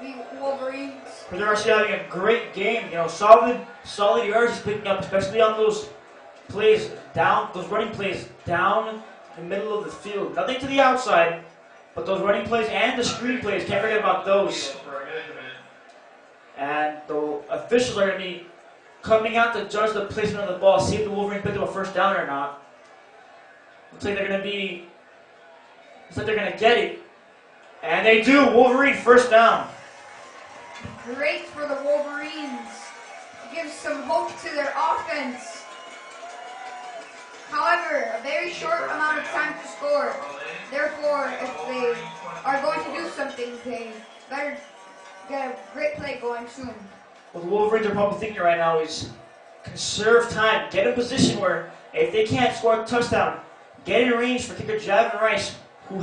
the Wolverines. Pedro Garcia having a great game. You know, solid yards he's picking up, especially on those plays down, those running plays down the middle of the field. Nothing to the outside, but those running plays and the screen plays, can't forget about those. And the officials are going to be coming out to judge the placement of the ball, see if the Wolverines picked up a first down or not. Looks like they're going to get it. And they do. Wolverine first down. Great for the Wolverines. Gives some hope to their offense. However, a very short amount of time to score. Therefore, if they are going to do something. They better get a great play going soon. What the Wolverines are probably thinking right now is conserve time, get in position where if they can't score a touchdown, get in range for kicker Javin Rice, who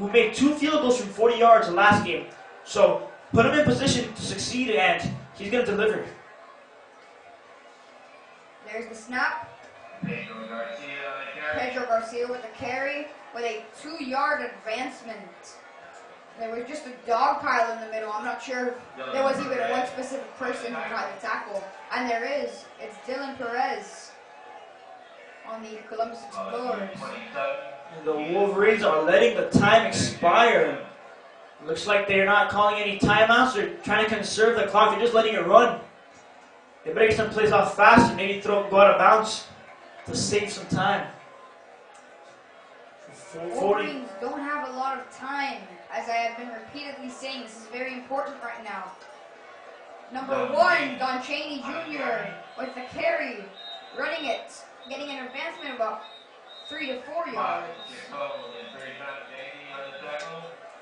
made 2 field goals from 40 yards the last game. So put him in position to succeed, and he's going to deliver. There's the snap. Pedro Garcia with the carry with a 2-yard advancement. There was just a dog pile in the middle. I'm not sure if there was even one specific person who had the tackle. And there is. It's Dylan Perez on the Columbus Explorers. And the Wolverines are letting the time expire. Looks like they're not calling any timeouts. They're trying to conserve the clock. They're just letting it run. They better get some plays off fast and maybe go out of bounds to save some time. Wolverines don't have a lot of time. As I have been repeatedly saying, this is very important right now. Number 1, Don Chaney Jr. with the carry, running it, getting an advancement of about 3 to 4 yards.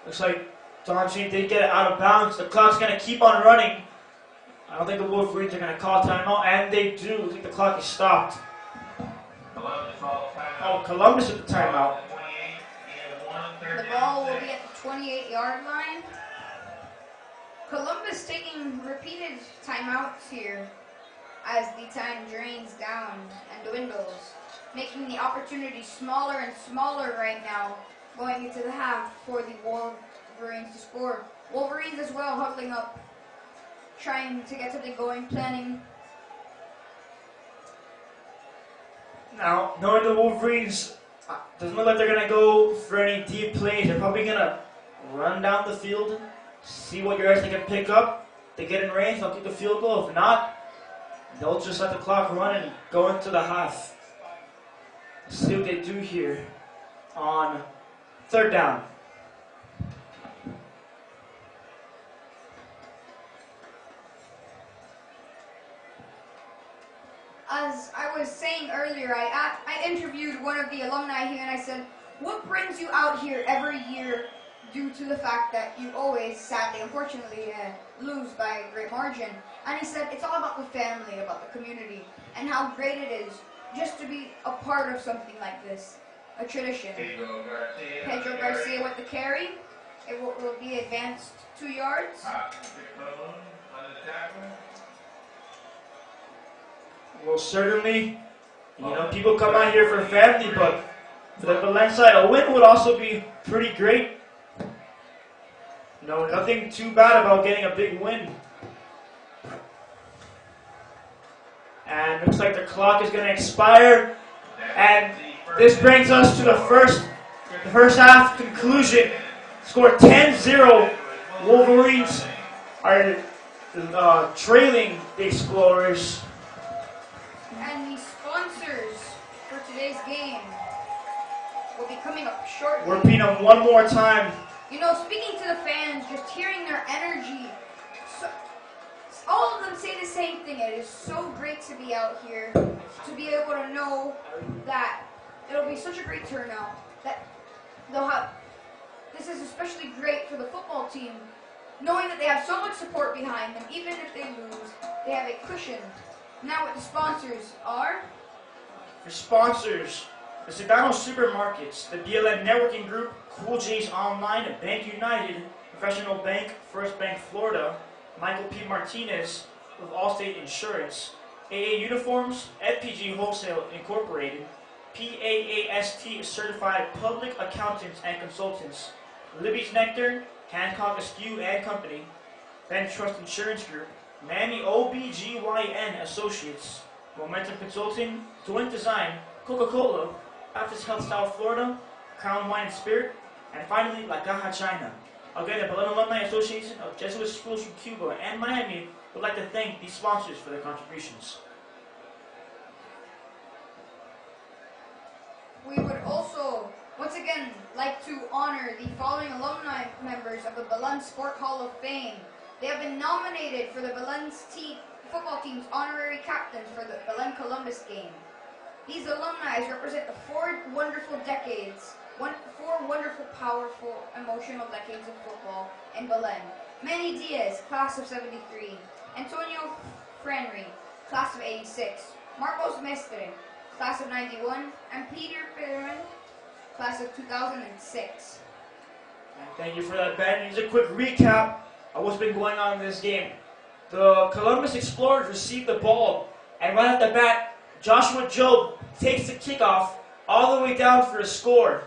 Looks like Don Chaney did get it out of bounds. The clock's going to keep on running. I don't think the Wolverines are going to call timeout, and they do. I think the clock is stopped. Oh, Columbus with the timeout. The ball will be at the 28-yard line. Columbus taking repeated timeouts here as the time drains down and dwindles, making the opportunity smaller and smaller right now going into the half for the Wolverines to score. Wolverines as well huddling up, trying to get something going, planning. Now, knowing the Wolverines, doesn't look like they're going to go for any deep plays. They're probably going to run down the field, see what yards they can pick up. They get in range, they'll kick the field goal. If not, they'll just let the clock run and go into the half. Let's see what they do here on 3rd down. As I was saying earlier, I interviewed one of the alumni here and I said, what brings you out here every year due to the fact that you always, sadly, unfortunately, lose by a great margin? And he said, it's all about the family, about the community, and how great it is just to be a part of something like this, a tradition. Pedro Garcia with the carry. It will be advanced 2 yards. Well, certainly, people come out here for family, but for the Belen side, a win would also be pretty great. Nothing too bad about getting a big win. And looks like the clock is going to expire. And this brings us to the first half conclusion. Score 10-0. Wolverines are trailing the Explorers. And the sponsors for today's game will be coming up shortly. We're repeating them one more time. Speaking to the fans, just hearing their energy, all of them say the same thing. It is so great to be out here, to be able to know that it'll be such a great turnout, that they'll have. This is especially great for the football team, knowing that they have so much support behind them. Even if they lose, they have a cushion. Now what the sponsors are? For sponsors, the Sedano Supermarkets, the Belen Networking Group, Cool J's Online, Bank United, Professional Bank, First Bank Florida, Michael P. Martinez with Allstate Insurance, AA Uniforms, FPG Wholesale Incorporated, PAAST Certified Public Accountants and Consultants, Libby's Nectar, Hancock Askew and Company, Ben Trust Insurance Group, Manny OBGYN Associates, Momentum Consulting, Twin Design, Coca-Cola, Baptist Health South Florida, Crown Wine and Spirit, and finally La Caja China. Again, the Belen Alumni Association of Jesuit Schools from Cuba and Miami would like to thank these sponsors for their contributions. We would also, once again, like to honor the following alumni members of the Belen Sport Hall of Fame. They have been nominated for the Belen football team's honorary captains for the Belen Columbus game. These alumni represent the 4 wonderful decades, 4 wonderful, powerful, emotional decades of football in Belen. Manny Diaz, class of 73. Antonio Franry, class of 86. Marcos Mestre, class of 91. And Peter Perrin, class of 2006. And thank you for that, Ben. Here's a quick recap of what's been going on in this game. The Columbus Explorers received the ball, and right at the bat, Joshua Job takes the kickoff all the way down for a score.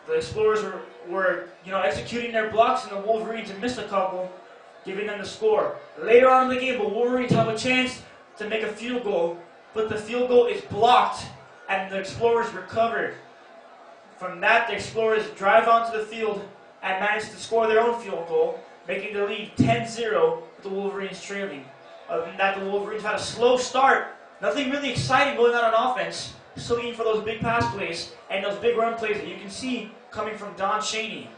The Explorers were executing their blocks, and the Wolverines missed a couple, giving them the score. Later on in the game, the Wolverines have a chance to make a field goal, but the field goal is blocked, and the Explorers recovered. From that, the Explorers drive onto the field and manage to score their own field goal, making the lead 10-0 with the Wolverines trailing. Other than that, the Wolverines had a slow start. Nothing really exciting going on offense. Still looking for those big pass plays and those big run plays that you can see coming from Don Chaney.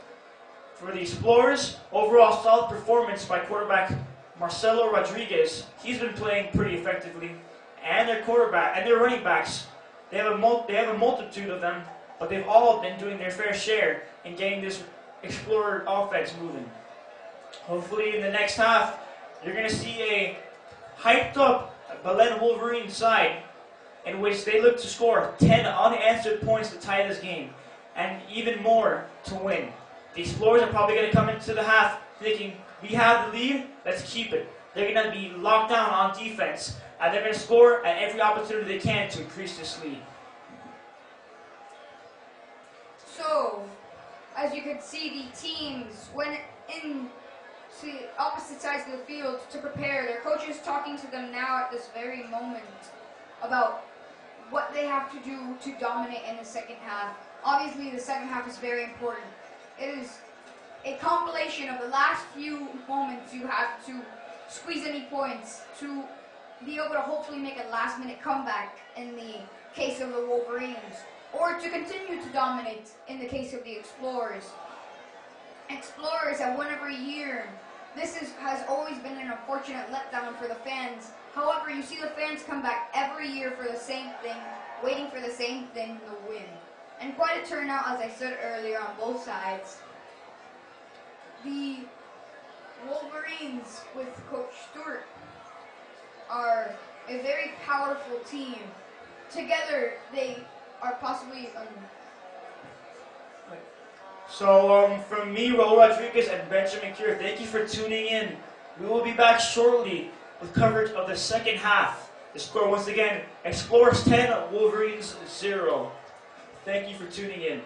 For the Explorers, overall solid performance by quarterback Marcelo Rodriguez. He's been playing pretty effectively. And their quarterback and their running backs, they have a multitude of them, but they've all been doing their fair share in getting this Explorer offense moving. Hopefully in the next half, you're going to see a hyped up Belen Wolverine side in which they look to score 10 unanswered points to tie this game, and even more to win. The Explorers are probably going to come into the half thinking, we have the lead, let's keep it. They're going to be locked down on defense, and they're going to score at every opportunity they can to increase this lead. So, as you can see, the teams went in to opposite sides of the field to prepare. Their coach is talking to them now at this very moment about what they have to do to dominate in the second half. Obviously, the second half is very important. It is a compilation of the last few moments you have to squeeze any points to be able to hopefully make a last-minute comeback in the case of the Wolverines, or to continue to dominate in the case of the Explorers. Explorers have won every year. This has always been an unfortunate letdown for the fans. However, you see the fans come back every year for the same thing, waiting for the same thing, the win. And quite a turnout, as I said earlier, on both sides. The Wolverines with Coach Stewart are a very powerful team. Together, they are possibly So from me, Raul Rodriguez, and Benjamin Cure, thank you for tuning in. We will be back shortly with coverage of the second half. The score, once again, Explorers 10, Wolverines 0. Thank you for tuning in.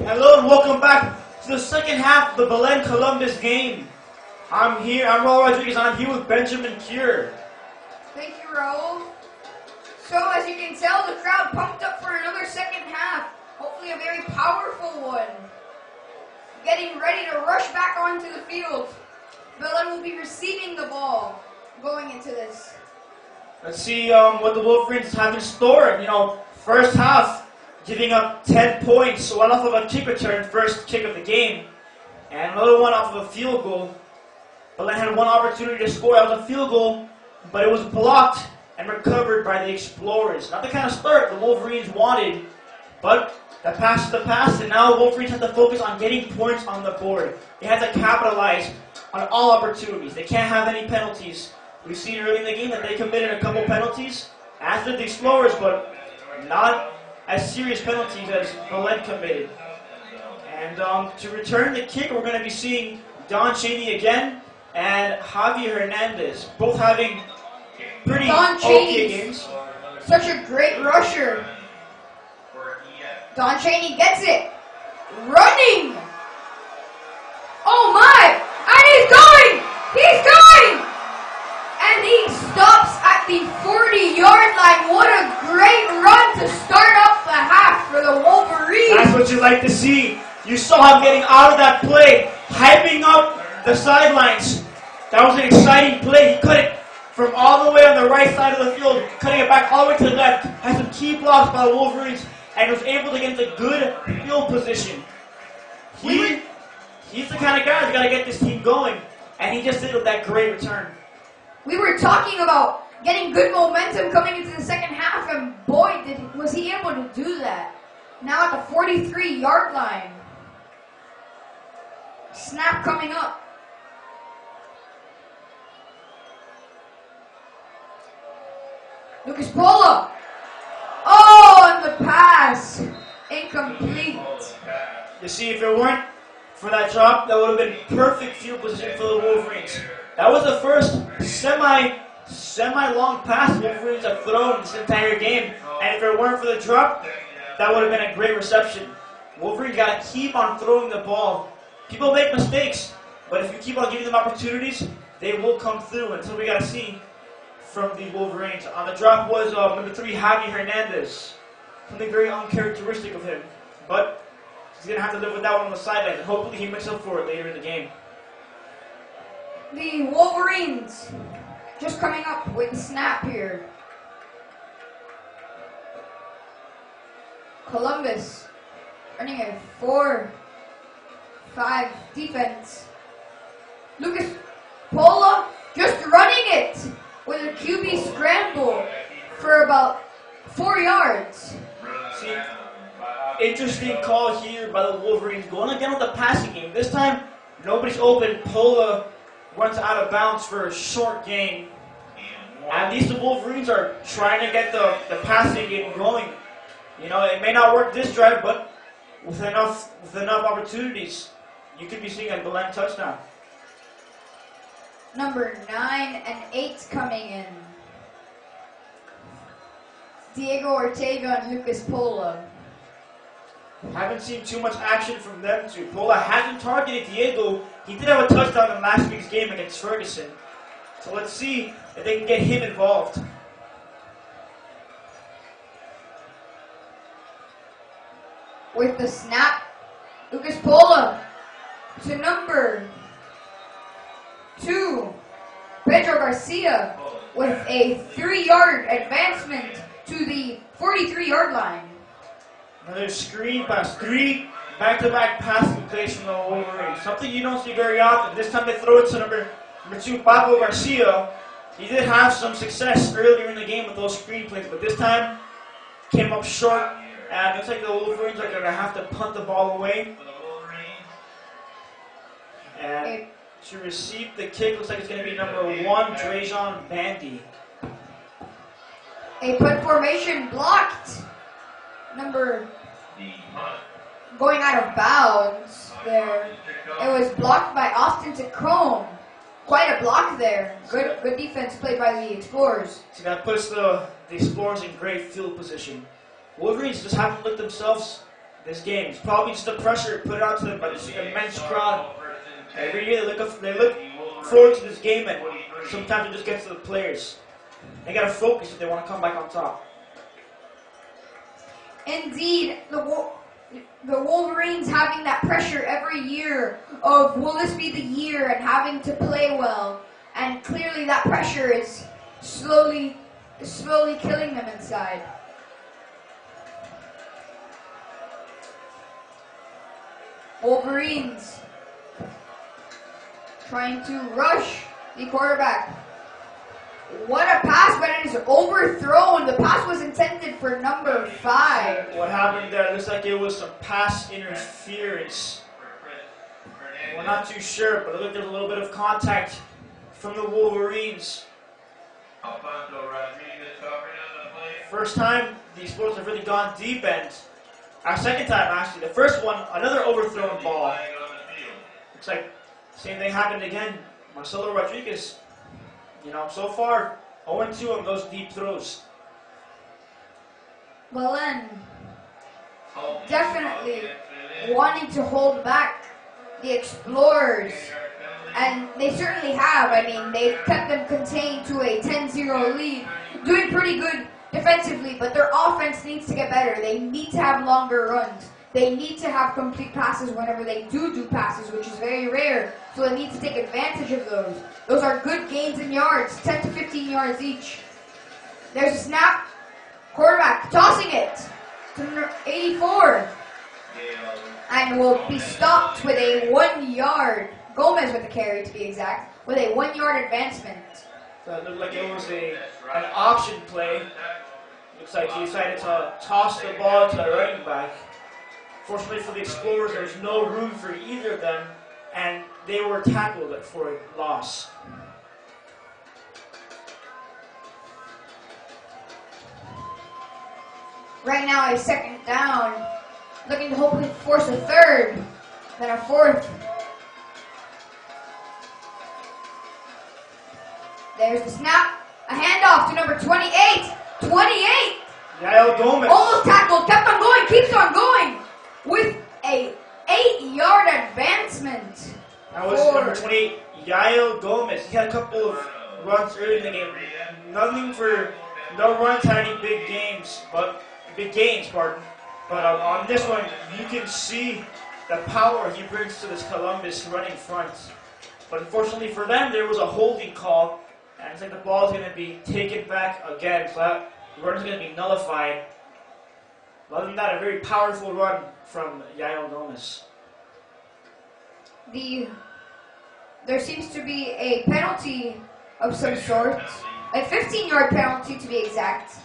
Hello and welcome back to the second half of the Belen Columbus game. I'm Raul Rodriguez, and I'm here with Benjamin Cure. Thank you, Raul. So, as you can tell, the crowd pumped up for another second half. Hopefully a very powerful one. Getting ready to rush back onto the field. Belen will be receiving the ball going into this. Let's see what the Wolverines have in store. First half, giving up 10 points, one off of a kick return, first kick of the game, and another one off of a field goal. Belen had one opportunity to score. That was a field goal, but it was blocked and recovered by the Explorers. Not the kind of start the Wolverines wanted, but the pass is the pass, and now the Wolverines have to focus on getting points on the board. They have to capitalize on all opportunities. They can't have any penalties. We've seen early in the game that they committed a couple penalties, as did the Explorers, but not as serious penalties as Belen committed. And to return the kick, we're going to be seeing Don Cheney again and Javier Hernandez, both having pretty okay games. Such a great rusher. Don Cheney gets it. Running. Oh my! And he's going! He's going! And he stops at the 40-yard line. What a great run to start off the half for the Wolverines. That's what you like to see. You saw him getting out of that play, hyping up the sidelines. That was an exciting play. He cut it from all the way on the right side of the field, cutting it back all the way to the left. Had some key blocks by the Wolverines, and was able to get into good field position. He's the kind of guy who's got to get this team going, and he just did with that great return. We were talking about getting good momentum coming into the second half, and boy, was he able to do that. Now at the 43-yard line. Snap coming up. Lucas Pola. Oh, and the pass. Incomplete. You see, if it weren't for that drop, that would have been perfect field position for the Wolverines. That was the first semi-long pass the Wolverines have thrown this entire game. And if it weren't for the drop, that would have been a great reception. Wolverines got to keep on throwing the ball. People make mistakes, but if you keep on giving them opportunities, they will come through. And so we got to see from the Wolverines. On the drop was number 3, Javier Hernandez. Something very uncharacteristic of him. But he's going to have to live with that one on the sidelines, and hopefully he makes up for it later in the game. The Wolverines just coming up with the snap here. Columbus running a 4-5 defense. Lucas Pola just running it with a QB scramble for about 4 yards. See, interesting call here by the Wolverines. Going again with the passing game. This time, nobody's open. Pola runs out of bounds for a short gain. At least the Wolverines are trying to get the passing game going. It may not work this drive, but with enough opportunities, you could be seeing a Belen touchdown. Number 9 and 8 coming in. Diego Ortega and Lucas Pola. Haven't seen too much action from them two. Pola hasn't targeted Diego. He did have a touchdown in last week's game against Ferguson. So let's see if they can get him involved. With the snap, Lucas Pola to number 2, Pedro Garcia, with a 3-yard advancement to the 43-yard line. Another screen pass. 3 back-to-back passing plays from the Wolverines. Something you don't see very often. This time they throw it to number 2, Pablo Garcia. He did have some success earlier in the game with those screen plays, but this time came up short. And it looks like the Wolverines are going to have to punt the ball away. And to receive the kick, looks like it's going to be number 1, Drejon Bandy. A punt formation blocked. Number going out of bounds there. It was blocked by Austin Tacombe. Quite a block there. Good defense played by the Explorers. So that puts the Explorers in great field position. Wolverines just haven't looked themselves this game. It's probably just the pressure put out to them by this immense crowd. Every year they look forward to this game, and sometimes it just gets to the players. They gotta focus if they want to come back on top. Indeed, the Wolverines having that pressure every year of will this be the year and having to play well, and clearly that pressure is slowly killing them inside. Wolverines trying to rush the quarterback. What a pass, but it is overthrown. The pass was intended for number 5. What happened there? Looks like it was some pass interference. We're not too sure, but it looked like there's a little bit of contact from the Wolverines. First time the Explorers have really gone deep, and our second time actually. The first one, another overthrown ball. Looks like same thing happened again. Marcelo Rodriguez, so far 0-2 on those deep throws. Belen definitely wanting to hold back the Explorers, and they certainly have. I mean, they've kept them contained to a 10-0 lead, doing pretty good defensively, but their offense needs to get better. They need to have longer runs. They need to have complete passes whenever they do passes, which is very rare, so they need to take advantage of those. Those are good gains in yards, 10 to 15 yards each. There's a snap. Quarterback tossing it to number 84. And will be stopped with a 1 yard. Gomez with the carry, to be exact, with a 1 yard advancement. So it looked like it was an option play. Looks like he decided to toss the ball to the running back. Fortunately for the Explorers, there's no room for either of them, and they were tackled for a loss. Right now, a second down, looking to hopefully force a third, then a fourth. There's the snap, a handoff to number 28. 28! Yael Gomez. Almost tackled, kept on going, keeps on going, with a 8-yard advancement. That was number 28, Yael Gomez. He had a couple of runs early in the game. No runs had any big gains, But on this one, you can see the power he brings to this Columbus running front. But unfortunately for them, there was a holding call, and it's like the ball's going to be taken back again, so that run is going to be nullified. Other than that, a very powerful run from Yael Gomez. There seems to be a penalty of some sort, a 15-yard penalty to be exact.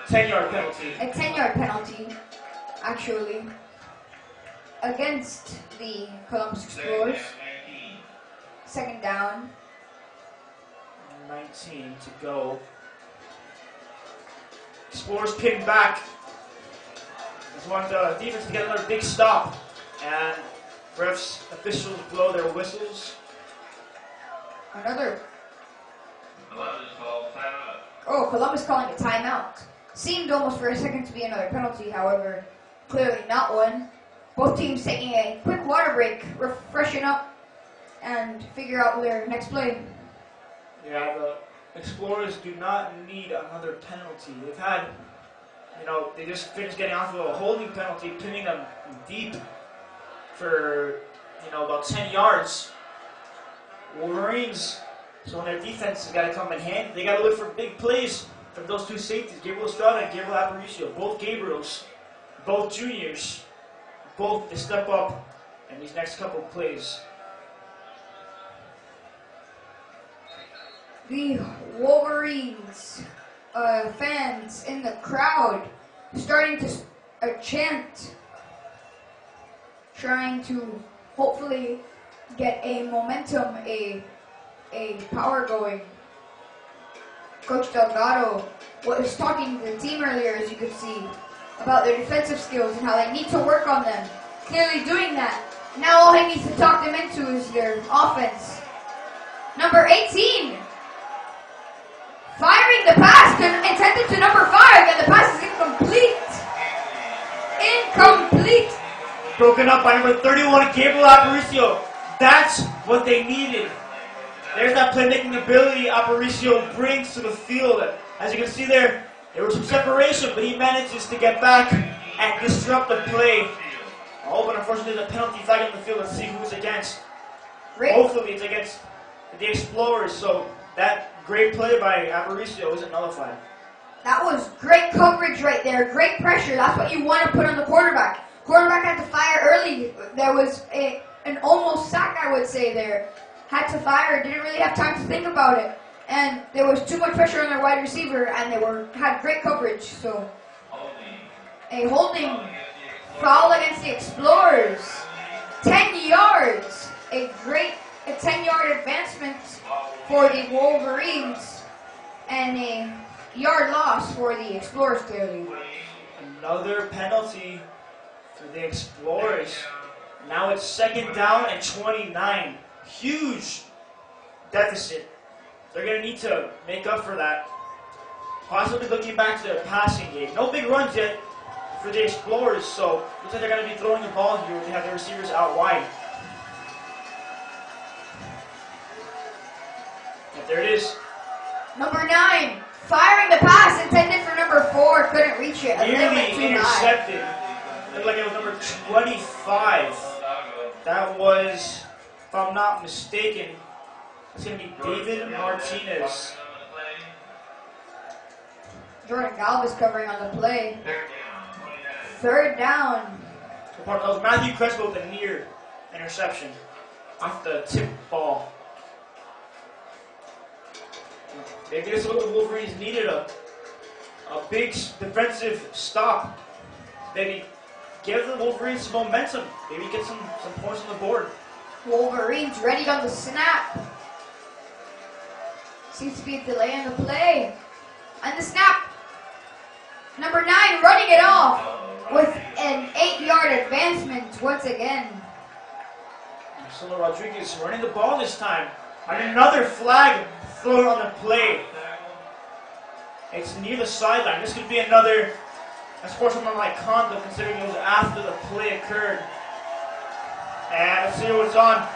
10-yard penalty. A 10-yard penalty, actually, against the Columbus Explorers. Second down. 19 to go. Explorers pinned back. Just want the defense to get another big stop. And refs, officials blow their whistles. Another. Columbus Columbus calling a timeout. Seemed almost for a second to be another penalty, however, clearly not one. Both teams taking a quick water break, freshen up, and figure out their next play. Yeah, the Explorers do not need another penalty. They've had, they just finished getting off of a holding penalty, pinning them deep for, about 10 yards. Wolverines, so when their defense has got to come in handy, they got to look for big plays from those two safeties, Gabriel Estrada and Gabriel Aparicio. Both Gabriels, both juniors, both to step up in these next couple of plays. The Wolverines fans in the crowd starting to chant, trying to hopefully get a momentum, a power going. Coach Delgado was talking to the team earlier, as you could see, about their defensive skills and how they need to work on them. Clearly doing that. Now all he needs to talk them into is their offense. Number 18. Firing the pass intended to number 5, and the pass is incomplete. Incomplete. Broken up by number 31, Gabriel Aparicio. That's what they needed. There's that playmaking ability Aparicio brings to the field. As you can see there was some separation, but he manages to get back and disrupt the play. Oh, but unfortunately there's a penalty flag in the field. Let's see who it's against. Great. Hopefully it's against the Explorers, so that great play by Aparicio isn't nullified. That was great coverage right there. Great pressure. That's what you want to put on the quarterback. Quarterback had to fire early. There was an almost sack, I would say there. Had to fire. Didn't really have time to think about it. And there was too much pressure on their wide receiver, and they had great coverage. So a holding foul against the Explorers. 10 yards. A 10-yard advancement for the Wolverines, and a yard loss for the Explorers, clearly. Another penalty for the Explorers. Now it's 2nd down and 29. Huge deficit. They're going to need to make up for that. Possibly looking back to their passing game. No big runs yet for the Explorers, so looks like they're going to be throwing the ball here when they have their receivers out wide. And there it is. Number 9, firing the pass intended for number 4, couldn't reach it. A little bit Nearly too high. intercepted. Looked like it was number 25. That was, if I'm not mistaken, it's going to be David Martinez. Jordan Galvez covering on the play. 3rd down. That was Matthew Crespo with a near interception off the tip ball. Maybe this is what the Wolverines needed, a big defensive stop. Maybe give the Wolverines some momentum. Maybe get some points on the board. Wolverines ready on the snap. Seems to be a delay in the play. And the snap. Number 9 running it off with an 8-yard advancement once again. Marcelo Rodriguez running the ball this time. And another flag thrown on the play. It's near the sideline. This could be another sportsmanlike conduct considering it was after the play occurred. And let's see what's on.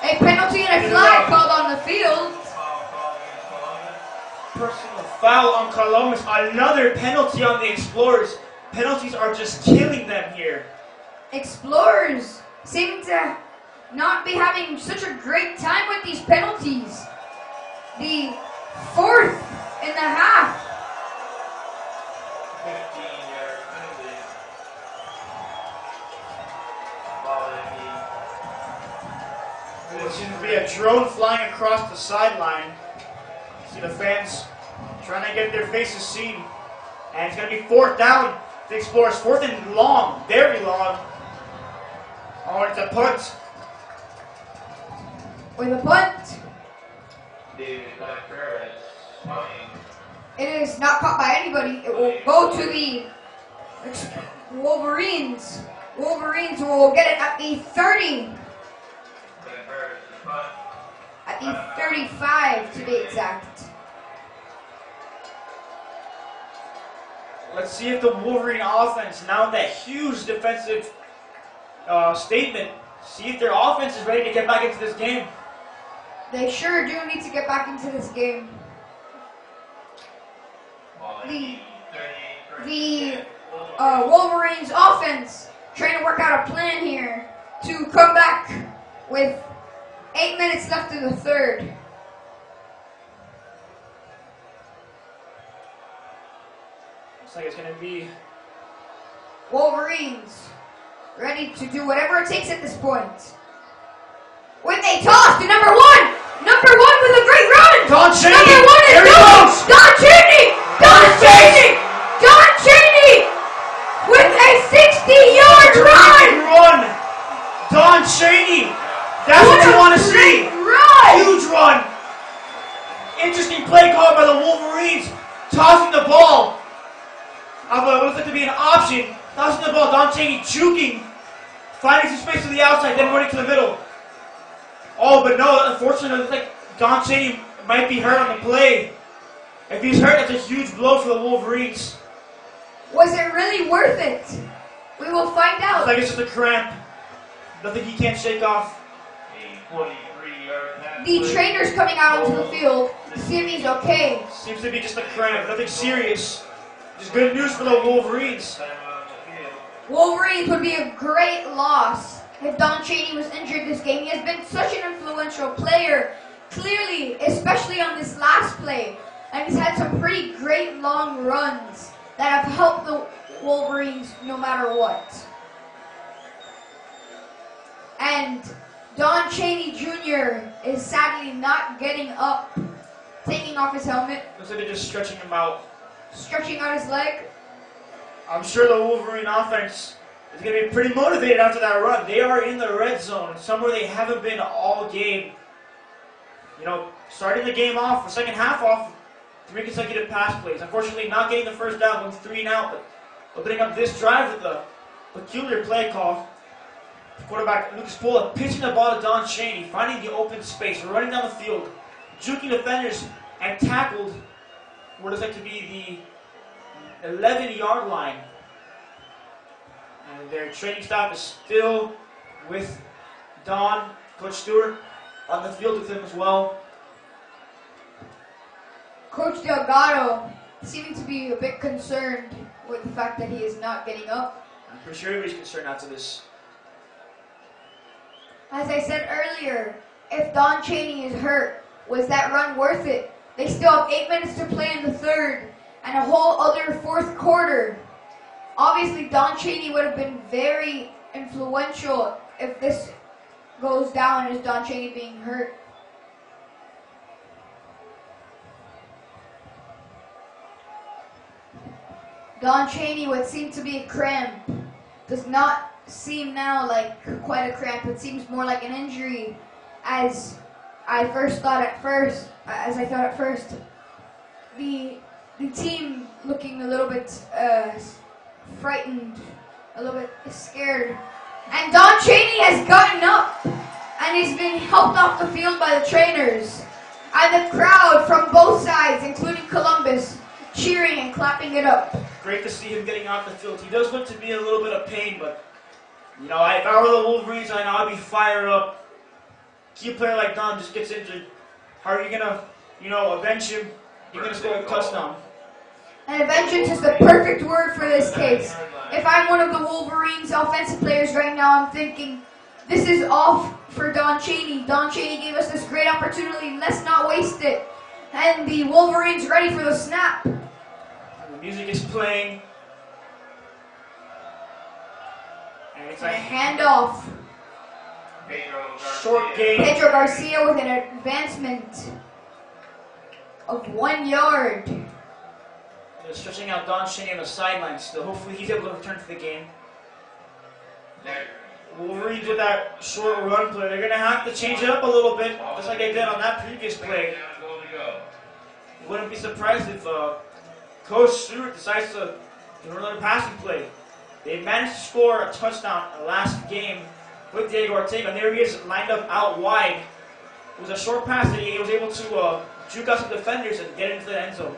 A penalty and a flag called on the field. Personal foul on Columbus. Another penalty on the Explorers. Penalties are just killing them here. Explorers seem to not be having such a great time with these penalties. The 4th in the half. 15-yard penalty. There seems to be a drone flying across the sideline. See the fans trying to get their faces seen. And it's going to be 4th down. The Explorers 4th and long, very long. Oh, it's a punt. With a punt. David Perez punting. It is not caught by anybody. It will go to the Wolverines. Wolverines will get it at the 30. At the 35 to be exact. Let's see if the Wolverine offense, now that huge defensive statement, see if their offense is ready to get back into this game. They sure do need to get back into this game. The Wolverines offense trying to work out a plan here to come back with 8 minutes left in the 3rd. Looks like it's going to be Wolverines ready to do whatever it takes at this point. With a toss to number 1. Number 1 with a great run. Don Cheney. Number 1 is There he Don. goes. Don Cheney. Don Cheney. Don Cheney with a 60-yard run. Run. Don Cheney. That's what you want to see. Run. Huge run. Interesting play called by the Wolverines. Tossing the ball. What looks like to be an option. Tossing the ball. Don Cheney juking. Finding some space to the outside, then running to the middle. Oh, but no, unfortunately, it looks like Don Cheney might be hurt on the play. If he's hurt, that's a huge blow for the Wolverines. Was it really worth it? We will find Looks out. like it's just a cramp. Nothing he can't shake off. A 43-yard pass. The trainer's coming out onto the field to see if he's okay. Seems to be just a cramp. Nothing serious. Just good news for the Wolverines. Time out on the field. Wolverines would be a great loss if Don Chaney was injured this game. He has been such an influential player, clearly, especially on this last play. And he's had some pretty great long runs that have helped the Wolverines no matter what. And Don Chaney Jr. is sadly not getting up, taking off his helmet, Looks like they're just stretching him out. stretching out his leg. I'm sure the Wolverine offense is going to be pretty motivated after that run. They are in the red zone, somewhere they haven't been all game. You know, starting the game off, the second half off, 3 consecutive pass plays. Unfortunately, not getting the first down, going 3 and out, but opening up this drive with a peculiar play call. Quarterback Lucas Pola pitching the ball to Don Chaney, finding the open space, running down the field, juking defenders, and tackled what is like to be the 11-yard line. And their training staff is still with Don, Coach Stewart, on the field with him as well. Coach Delgado seeming to be a bit concerned with the fact that he is not getting up. I'm pretty sure everybody's concerned after this. As I said earlier, if Don Chaney is hurt, was that run worth it? They still have 8 minutes to play in the third and a whole other fourth quarter. Obviously, Don Chaney would have been very influential if this goes down as Don Chaney being hurt. Don Chaney, what seemed to be a cramp, does not seem now like quite a cramp. It seems more like an injury, as I thought at first. The team looking a little bit frightened, a little bit scared, and Don Chaney has gotten up and he's been helped off the field by the trainers, and the crowd from both sides, including Columbus, cheering and clapping it up. Great to see him getting off the field. He does look to be in a little bit of pain, but you know, if I were the Wolverines, I know I'd be fired up. Key player like Don just gets injured. How are you gonna, avenge him? You're gonna score a touchdown. And vengeance is the perfect word for this case. If I'm one of the Wolverines' offensive players right now, I'm thinking, this is off for Don Chaney. Don Chaney gave us this great opportunity. Let's not waste it. And the Wolverines ready for the snap. The music is playing. And it's And a a handoff. short game. Pedro Garcia with an advancement of 1 yard. They're stretching out Don Chaney on the sideline still. Hopefully he's able to return to the game. Wolverines with that short run play. They're going to have to change it up a little bit, just like they did on that previous play. Wouldn't be surprised if Coach Stewart decides to run another passing play. They managed to score a touchdown last game with Diego Ortega, and there he is lined up out wide. It was a short pass that he was able to juke out some defenders and get into the end zone.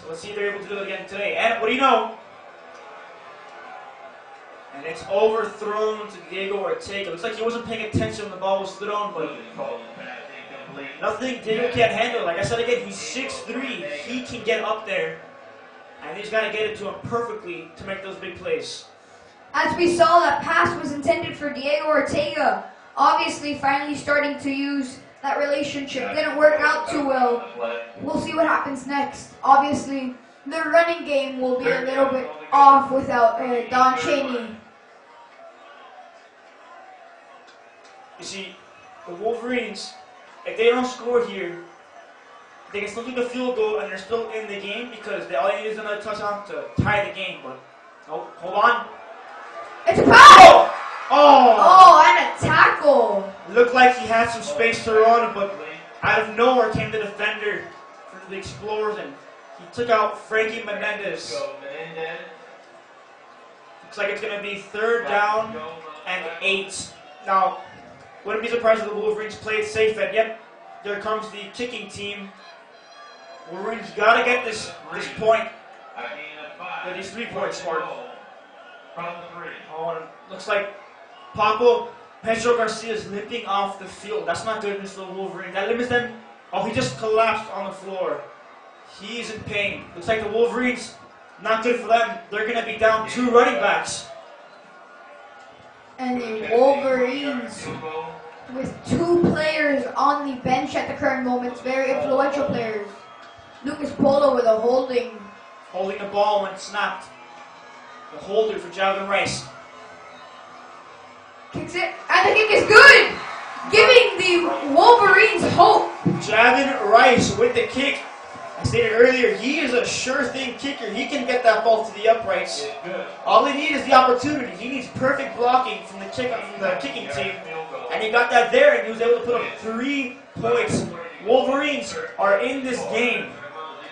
So let's see if they're able to do it again today. And what do you know? And it's overthrown to Diego Ortega. Looks like he wasn't paying attention when the ball was thrown, but nothing Diego can't handle. Like I said again, he's 6'3". He can get up there. And he's got to get it to him perfectly to make those big plays. As we saw, that pass was intended for Diego Ortega. Obviously, finally starting to use that relationship. Didn't work out too well. We'll see what happens next. Obviously, the running game will be a little bit off without Don Chaney. You see, the Wolverines, if they don't score here, they can still kick a field goal and they're still in the game because all they need is another touchdown to tie the game. But no, hold on. It's a foul! Oh! And a tackle. Looked like he had some space to run, but out of nowhere came the defender for the Explorers, and he took out Frankie Menendez. Looks like it's going to be 3rd down and 8. Now, wouldn't be surprised if the Wolverines played safe, and yep, there comes the kicking team. Wolverines got to get this point. A gain of 5. Yeah, these 3 points scored. From 3. Oh, and it looks like Pedro Garcia is limping off the field. That's not good for the Wolverines. That limits them. Oh, he just collapsed on the floor. He's in pain. Looks like the Wolverines, not good for them. They're going to be down 2 running backs. And the Wolverines, with 2 players on the bench at the current moment, very influential players. Lucas Polo with a holding the ball when snapped. The holder for Javin Rice. kicks it, and the kick is good, giving the Wolverines hope. Javin Rice with the kick. I stated earlier, he is a sure thing kicker. He can get that ball to the uprights. All he needs is the opportunity. He needs perfect blocking from the kicking team. And he got that there, and he was able to put up 3 points. Wolverines are in this game.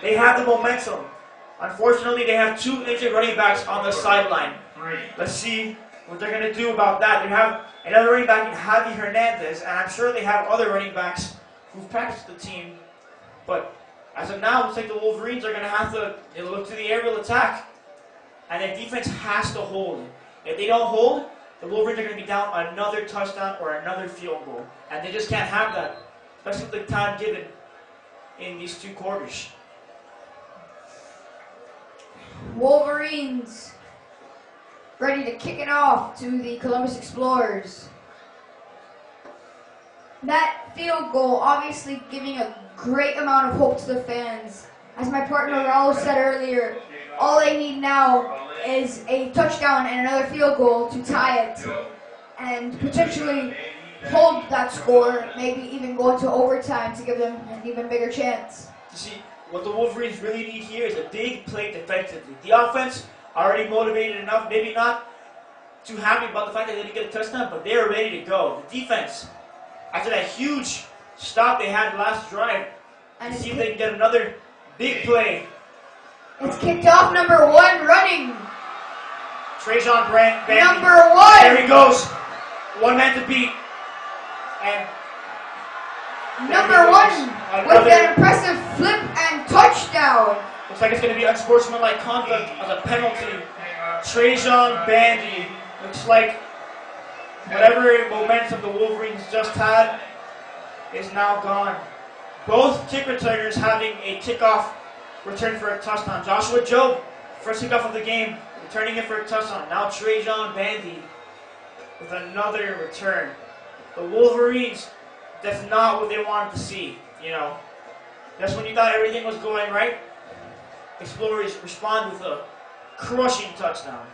They have the momentum. Unfortunately, they have 2 injured running backs on the sideline. Let's see what they're going to do about that. They have another running back in Javi Hernandez, and I'm sure they have other running backs who've practiced the team. But as of now, it looks like the Wolverines are going to have to look to the aerial attack. And their defense has to hold. If they don't hold, the Wolverines are going to be down another touchdown or another field goal. And they just can't have that, especially with the time given in these 2 quarters. Wolverines ready to kick it off to the Columbus Explorers. That field goal obviously giving a great amount of hope to the fans. As my partner Raul said earlier, all they need now is a touchdown and another field goal to tie it and potentially hold that score, maybe even go into overtime to give them an even bigger chance. You see, what the Wolverines really need here is a big play defensively. The offense already motivated enough, maybe not too happy about the fact that they didn't get a touchdown, but they're ready to go. The defense, after that huge stop they had last drive, and see if they can get another big play. It's kicked off, number 1 running. Trajan Bandy. Number 1. There he goes. 1 man to beat. And number 1 with an impressive flip and touchdown. Looks like it's going to be unsportsmanlike conduct as a penalty. Trajan Bandy. Looks like whatever momentum the Wolverines just had is now gone. Both kick returners having a kickoff return for a touchdown. Joshua Jobe, first kickoff of the game, returning it for a touchdown. Now Trajan Bandy with another return. The Wolverines, that's not what they wanted to see, you know. Just when you thought everything was going right, Explorers respond with a crushing touchdown.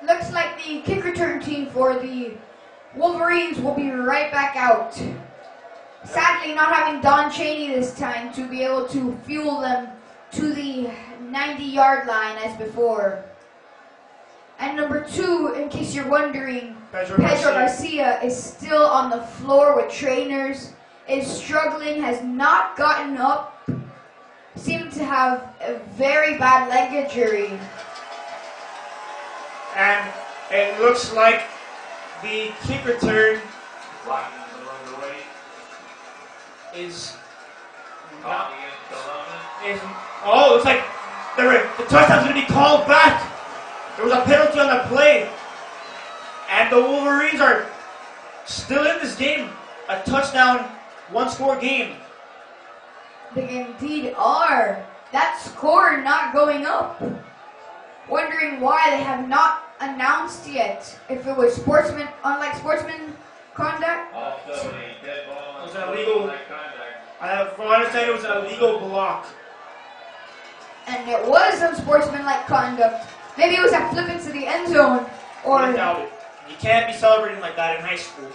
Looks like the kick return team for the Wolverines will be right back out. Sadly, not having Don Chaney this time to be able to fuel them to the 90-yard line as before. And number 2, in case you're wondering, Pedro Garcia is still on the floor with trainers, is struggling, has not gotten up, seemed to have a very bad leg injury. And it looks like the kick return is oh, it looks like the touchdown's going to be called back. There was a penalty on the play. And the Wolverines are still in this game. A touchdown, 1-score game. They indeed are. That score not going up. Wondering why they have not announced yet. If it was unlike sportsman conduct. Also, a dead ball. It was an illegal. From what I understand, it was an illegal block. And it was unsportsmanlike conduct. Maybe it was a flip into the end zone. Or I doubt it. You can't be celebrating like that in high school.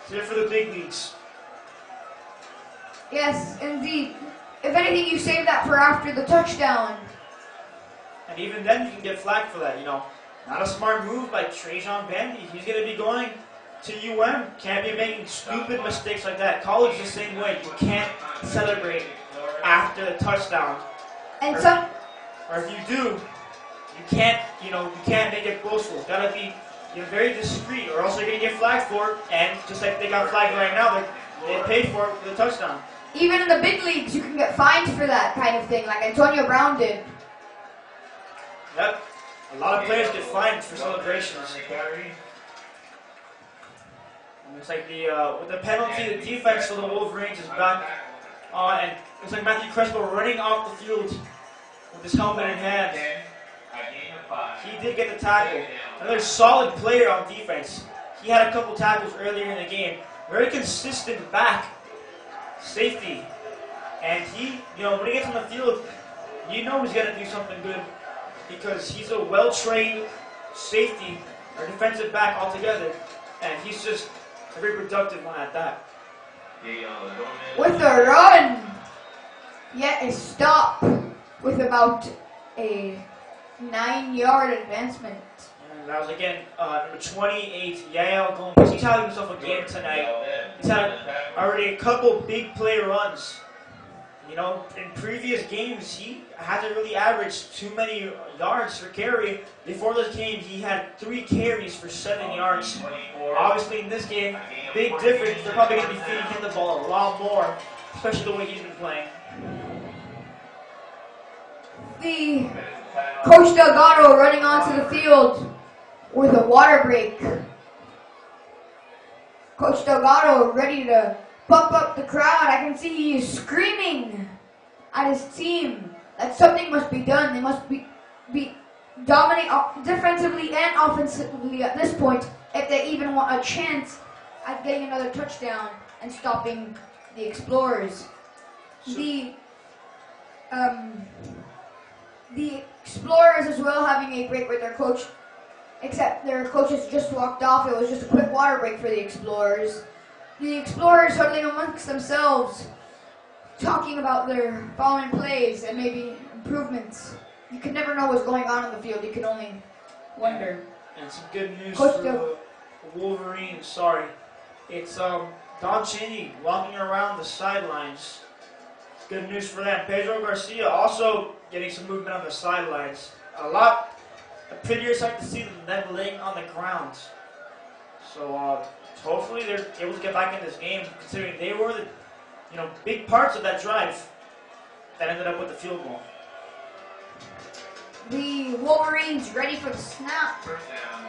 It's here for the big leagues. yes, indeed. If anything, you save that for after the touchdown. And even then, you can get flagged for that, you know. Not a smart move by Trajan Bandy. He's going to be going to UM. Can't be making stupid mistakes like that. College the same way. You can't celebrate after the touchdown. And or if you do, you can't make it boastful. It's got to be very discreet, or else you're going to get flagged for it. And just like they got flagged right now, they paid for it for the touchdown. Even in the big leagues, you can get fined for that kind of thing, like Antonio Brown did. Yep. A lot of players get fined for celebrations. It's like with the penalty, the defense for the Wolverines is back on, and it's like Matthew Crespo running off the field with his helmet in hand. He did get the tackle. Another solid player on defense. He had a couple tackles earlier in the game. Very consistent back safety, and he, when he gets on the field, you know he's gonna do something good because he's a well-trained safety or defensive back altogether, and he's just a very productive one at that. With a run, yet a stop with about a 9-yard advancement. And that was again number 28, Yael Gomez. He's having himself a game tonight. He's had already a couple big play runs. In previous games, he hasn't really averaged too many yards per carry. Before this game, he had 3 carries for 7 yards. Obviously, in this game, big difference. They're probably going to be feeding him the ball a lot more, especially the way he's been playing. The Coach Delgado running onto the field with a water break. Coach Delgado ready to pump up the crowd. I can see he is screaming at his team that something must be done. They must be dominate defensively and offensively at this point if they even want a chance at getting another touchdown and stopping the Explorers. The Explorers as well having a break with their coach, except their coaches just walked off. It was just a quick water break for the Explorers. The Explorers huddling amongst themselves, talking about their following plays and maybe improvements. You can never know what's going on the field. You can only wonder. And some good news Coach for the Wolverines. Sorry. It's Don Cheney walking around the sidelines. Good news for them. Pedro Garcia also getting some movement on the sidelines. A prettier sight to see than them laying on the ground. So hopefully they're able to get back in this game, considering they were the big parts of that drive that ended up with the field goal. The Wolverines ready for the snap. First down,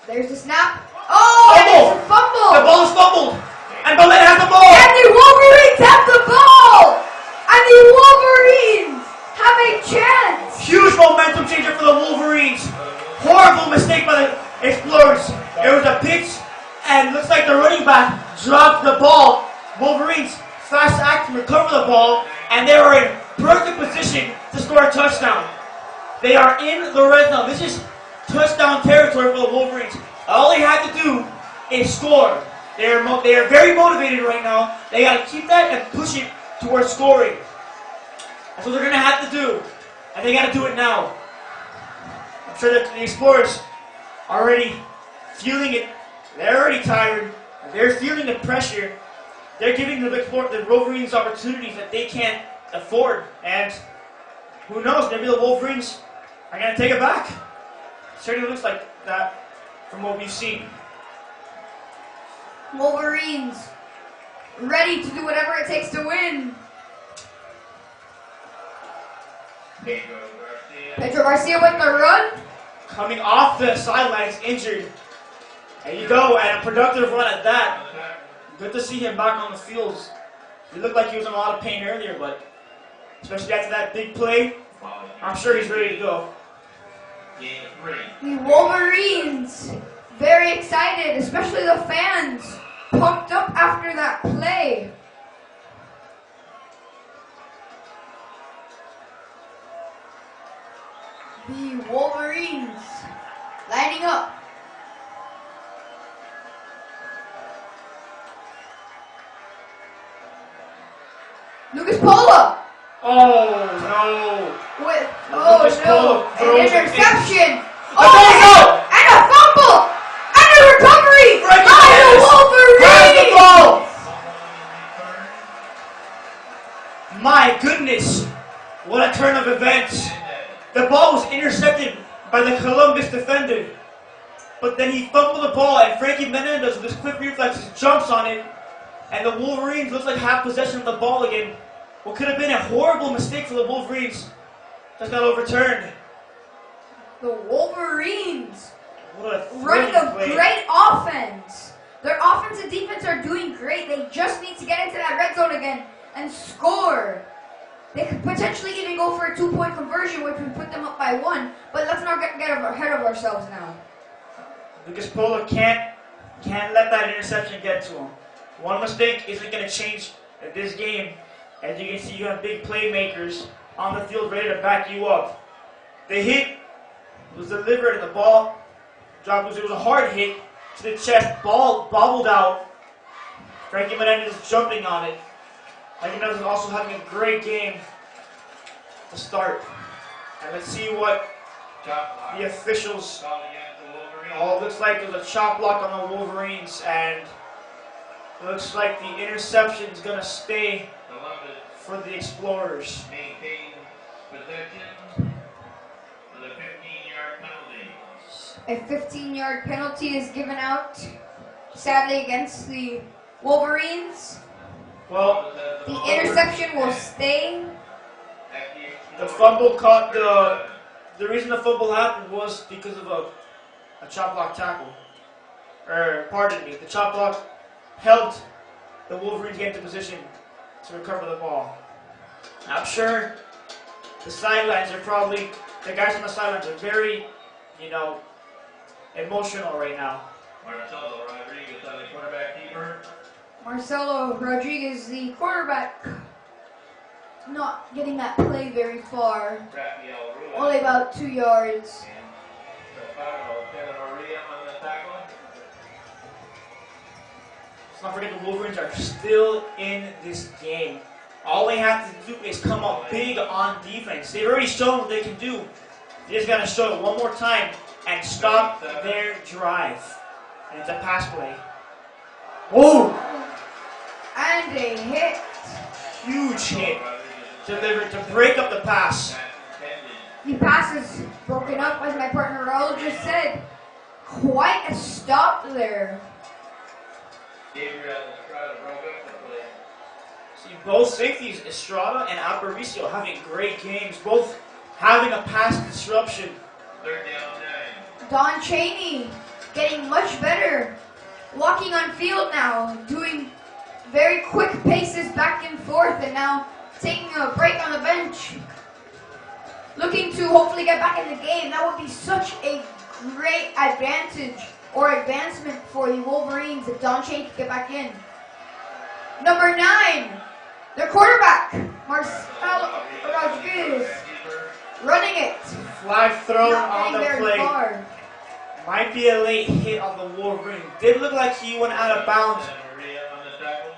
10. There's the snap. Oh, and it's a fumble. The ball is fumbled, and Belen has the ball. And the Wolverines have the ball. And the Wolverines have a chance. Huge momentum changer for the Wolverines. Horrible mistake by the Explorers. It was a pitch, and looks like the running back dropped the ball. Wolverines fast act to recover the ball, and they are in perfect position to score a touchdown. They are in the red zone. This is touchdown territory for the Wolverines. All they have to do is score. They are very motivated right now. They got to keep that and push it towards scoring. That's what they're going to have to do, and they got to do it now. I'm sure that the Explorers are already feeling it. They're already tired. They're feeling the pressure. They're giving the Wolverines opportunities that they can't afford. And who knows, maybe the Wolverines are going to take it back. Certainly looks like that from what we've seen. Wolverines ready to do whatever it takes to win. Pedro Garcia with the run. Coming off the sidelines, injured. There you go, and a productive run at that. Good to see him back on the fields. He looked like he was in a lot of pain earlier, but especially after that big play, I'm sure he's ready to go. The Wolverines very excited, especially the fans, pumped up after that play. The Wolverines lining up. Lucas Pola. Oh no! With Lucas Pola an throws it interception. Oh, and a fumble and a recovery by the Wolverines. My goodness, what a turn of events! The ball was intercepted by the Columbus defender. but then he fumbled the ball, and Frankie Menendez, with his quick reflexes, jumps on it, and the Wolverines looks like have possession of the ball again. What could have been a horrible mistake for the Wolverines just got overturned. The Wolverines What a running a play. great offense. Their offense and defense are doing great. They just need to get into that red zone again and score. They could potentially even go for a 2-point conversion, which would put them up by 1. But let's not get ahead of ourselves now. Lucas Pola can't let that interception get to him. One mistake isn't going to change this game. As you can see, you have big playmakers on the field ready to back you up. The hit was delivered and the ball dropped. It was a hard hit to the chest. Ball bobbled out. Frankie Menendez jumping on it. Frankie Menendez is also having a great game to start. And let's see what the officials. Oh, looks like there's a chop block on the Wolverines, and looks like the interception is going to stay for the Explorers. Maintain possession with a 15-yard penalty. A 15-yard penalty is given out, sadly, against the Wolverines. Well, The interception will stay. the fumble caught the reason the fumble happened was because of a chop block tackle. Pardon me, the chop block helped the Wolverines get into position to recover the ball. I'm sure the sidelines are probably, the guys on the sidelines are very, emotional right now. Marcelo Rodriguez on the quarterback keeper. Marcelo Rodriguez, the quarterback, not getting that play very far. Rafael Ruiz. Only about 2 yards. Let's not forget the Wolverines are still in this game. All they have to do is come up big on defense. They've already shown what they can do. They just got to show it one more time and stop their drive. And it's a pass play. Whoa! And a hit. Huge hit delivered to break up the pass. The pass is broken up, as my partner Raul just said. Quite a stop there. Gabriel Estrada broke up the play. See, both safeties, Estrada and Aparicio, having great games. Both having a pass disruption. Third down 9. Don Chaney getting much better. Walking on field now, doing very quick paces back and forth, and now taking a break on the bench. Looking to hopefully get back in the game. That would be such a great advantage or advancement for the Wolverines if Don Chaney could get back in. Number 9, their quarterback, Marcelo Rodriguez, running it. Flag thrown Not on getting the very play. far. Might be a late hit on the Wolverine. Did look like he went out of bounds, Maria on the tackle.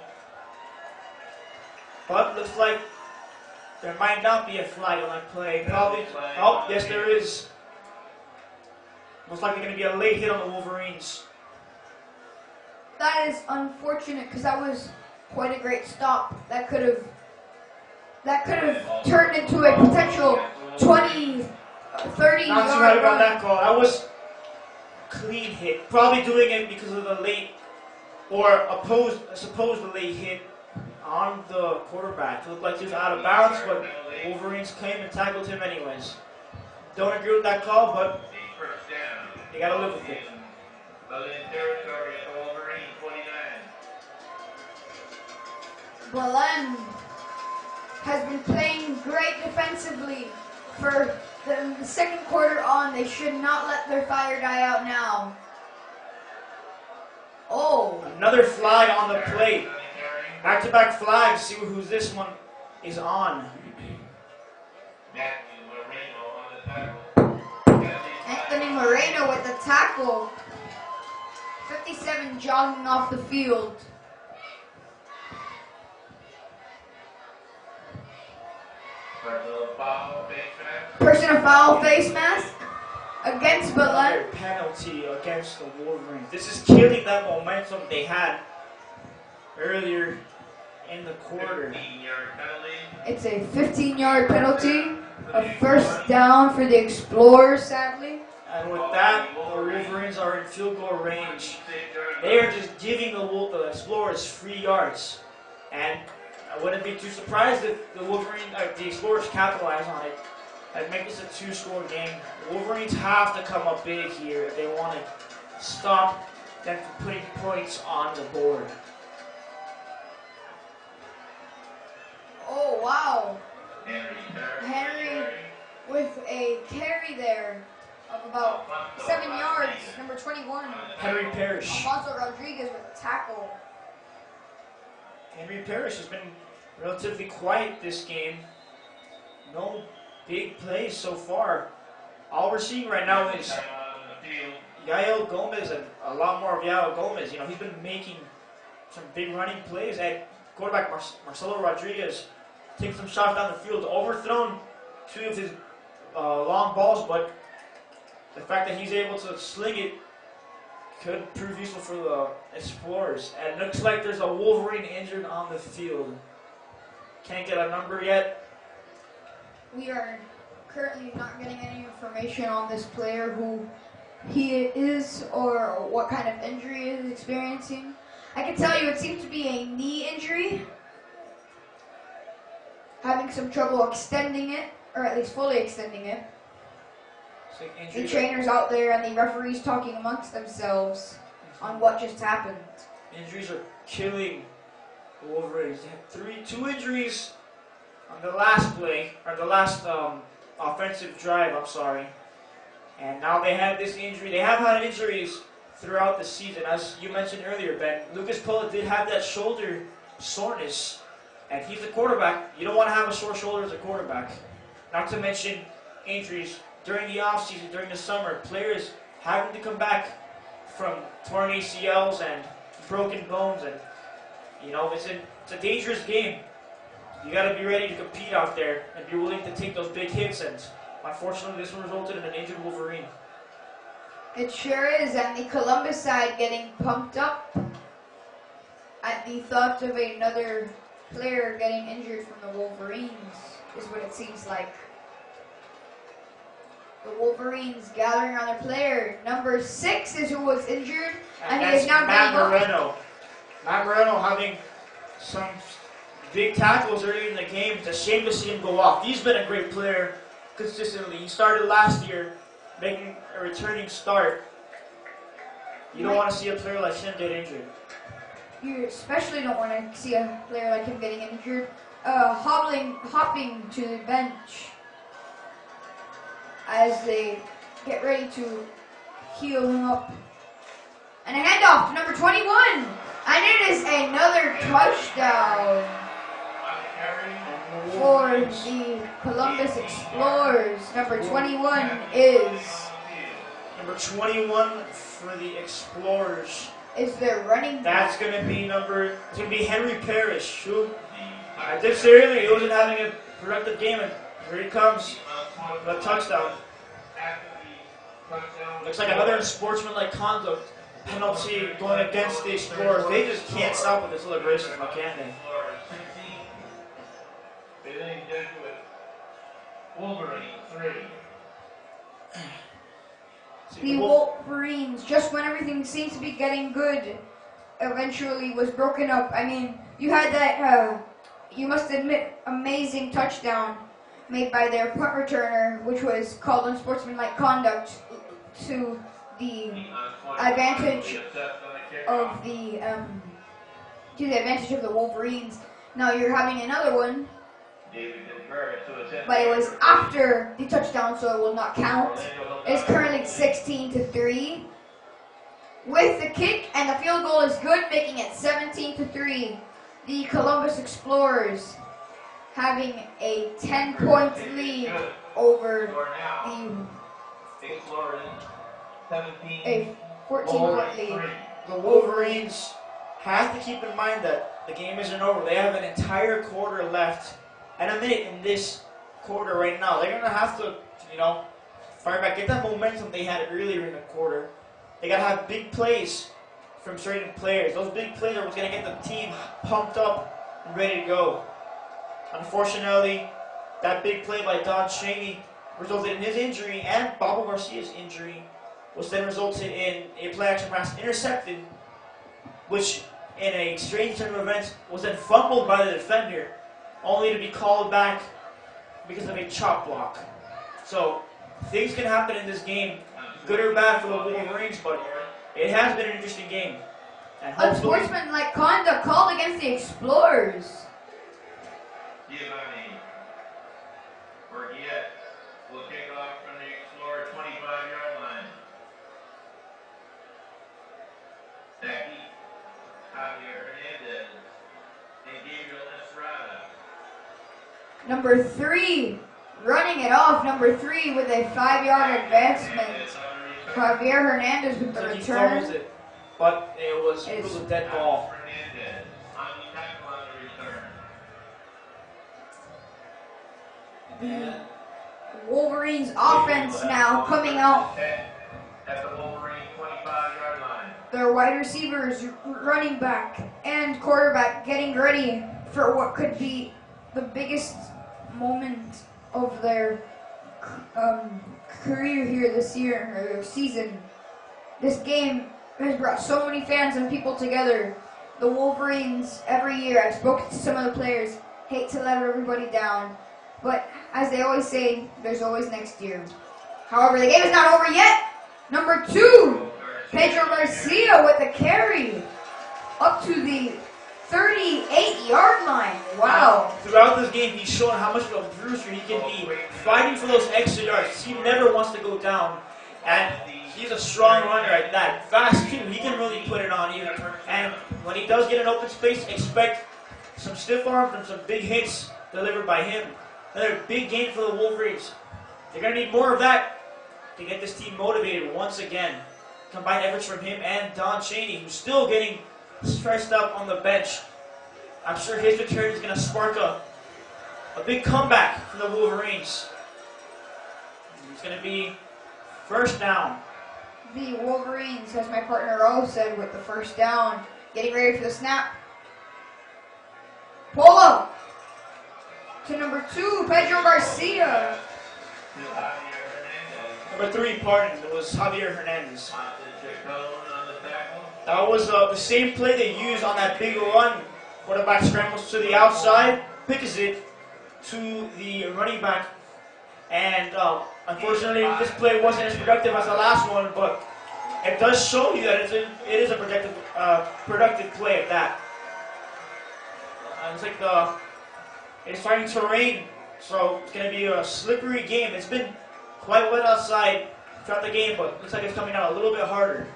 but looks like there might not be a flag on that play. Probably. Oh, yes, there is. Most likely going to be a late hit on the Wolverines. That is unfortunate because that was quite a great stop. That could have turned into a potential 20, 30 Not too yard right about run. that call. That was clean hit. Probably doing it because of the late, or supposed late hit on the quarterback. It looked like he was out of bounds, but Wolverines came and tackled him anyways. Don't agree with that call, but First down. you gotta live with it. Belen territory at the Wolverine 29. Belen has been playing great defensively for the second quarter on. They should not let their fire die out now. Oh, Another flag on the plate. Back-to-back flags. See who's this one is on. Matthew Moreno on the tackle. Anthony Moreno with the tackle. 57 jogging off the field. Personal foul face mask against Belen. Another penalty against the Wolverines. This is killing that momentum they had earlier in the quarter. 15-yard penalty. It's a 15-yard penalty. A first down for the Explorers, sadly. And with that, the Wolverines are in field goal range. They are just giving the Explorers free yards. And I wouldn't be too surprised if the Explorers capitalize on it and make this a 2-score game. The Wolverines have to come up big here if they want to stop them from putting points on the board. Oh, wow. Henry with a carry there of about 7 yards, number 21. Henry Parrish. Alfonso Rodriguez with a tackle. Henry Parrish has been relatively quiet this game. No big plays so far. All we're seeing right now is Yael Gomez and a lot more of Yael Gomez. You know, he's been making some big running plays. And quarterback Marcelo Rodriguez taking some shots down the field, overthrown 2 of his long balls, but the fact that he's able to sling it could prove useful for the Explorers. And it looks like there's a Wolverine injured on the field. Can't get a number yet. We are currently not getting any information on this player, who he is or what kind of injury he is experiencing. I can tell you it seems to be a knee injury. Having some trouble extending it, or at least fully extending it. The trainers out there and the referees talking amongst themselves on what just happened. Injuries are killing the Wolverines. They had 2 injuries on the last play, or the last offensive drive, I'm sorry. And now they have this injury. They have had injuries throughout the season. As you mentioned earlier, Ben, Lucas Pola did have that shoulder soreness. And he's a quarterback. You don't want to have a sore shoulder as a quarterback. Not to mention injuries during the offseason, during the summer. Players having to come back from torn ACLs and broken bones. And, you know, it's a dangerous game. You got to be ready to compete out there and be willing to take those big hits. And unfortunately, this one resulted in an injured Wolverine. It sure is. And the Columbus side getting pumped up at the thought of another player getting injured from the Wolverines is what it seems like. The Wolverines gathering on their player. Number 6 is who was injured, and he is now Matt getting Moreno. up. Matt Moreno having some big tackles early in the game. It's a shame to see him go off. He's been a great player consistently. He started last year, making a returning start. You don't want to see a player like him get injured. You especially don't want to see a player like him getting injured. Hopping to the bench as they get ready to heal him up. And a handoff to number 21. And it is another touchdown for the Columbus Explorers. Number 21 is... Number 21 for the Explorers. Is their running That's going to be Henry Parrish, who I did say earlier he wasn't having a productive game, and here he comes with a touchdown. Looks like another unsportsmanlike conduct penalty going against the Explorers. They just can't stop with this celebration, now can they? Belen, Jesuit. Wolverine, 3. The Wolverines, just when everything seems to be getting good, eventually was broken up. I mean, you had that, you must admit, amazing touchdown made by their punt returner, which was called unsportsmanlike conduct to the advantage of the Wolverines. Now you're having another one, but it was after the touchdown, so it will not count. It's currently 16-3. With the kick and the field goal is good, making it 17-3. The Columbus Explorers having a 10-point lead over a 14-point lead. The Wolverines have to keep in mind that the game isn't over. They have an entire quarter left and a minute in this quarter right now. They're going to have to, fire back, get that momentum they had earlier in the quarter. They got to have big plays from certain players. Those big plays are what's going to get the team pumped up and ready to go. Unfortunately, that big play by Don Cheney resulted in his injury and Pablo Garcia's injury, which then resulted in a play action pass intercepted, which in a strange turn of events was then fumbled by the defender, only to be called back because of a chop block. So things can happen in this game, good or bad for the Wolverines, but it has been an interesting game. And hopefully, Unsportsmanlike conduct called against the Explorers. Giovanni. Borghiet will kick off from the Explorer 25-yard line. Becky, Javier Hernandez, and Gabriel Estrada. Number 3, running it off. Number 3 with a 5-yard advancement. Javier Hernandez with the so he fumbles return. it, but it was a dead ball. Hernandez on the tackle on the return. The Wolverines offense now coming out. At the Wolverine 25-yard line. Their wide receivers, running back, and quarterback getting ready for what could be the biggest moment of their career here this year, or season. This game has brought so many fans and people together. The Wolverines, every year, I've spoken to some of the players, hate to let everybody down, but as they always say, there's always next year. However, the game is not over yet. Number 2, Pedro Garcia with the carry up to the 38-yard line. Wow. Throughout this game, he's shown how much of a bruiser he can be, fighting for those extra yards. He never wants to go down, and he's a strong runner at that. Fast too, he can really put it on you. And when he does get an open space, expect some stiff arms and some big hits delivered by him. Another big game for the Wolverines. They're going to need more of that to get this team motivated once again. Combined efforts from him and Don Chaney, who's still getting stressed up on the bench. I'm sure his return is going to spark a big comeback for the Wolverines. It's going to be first down. The Wolverines, as my partner Raul said, with the first down, getting ready for the snap. Polo to number 2, Pedro Garcia. Number 3, pardon, it was Javier Hernandez. That was the same play they used on that big run. Quarterback scrambles to the outside, pitches it to the running back, and unfortunately this play wasn't as productive as the last one, but it does show you that it is a productive play at that. It's like it's starting to rain, so it's going to be a slippery game. It's been quite wet outside throughout the game, but it looks like it's coming out a little bit harder.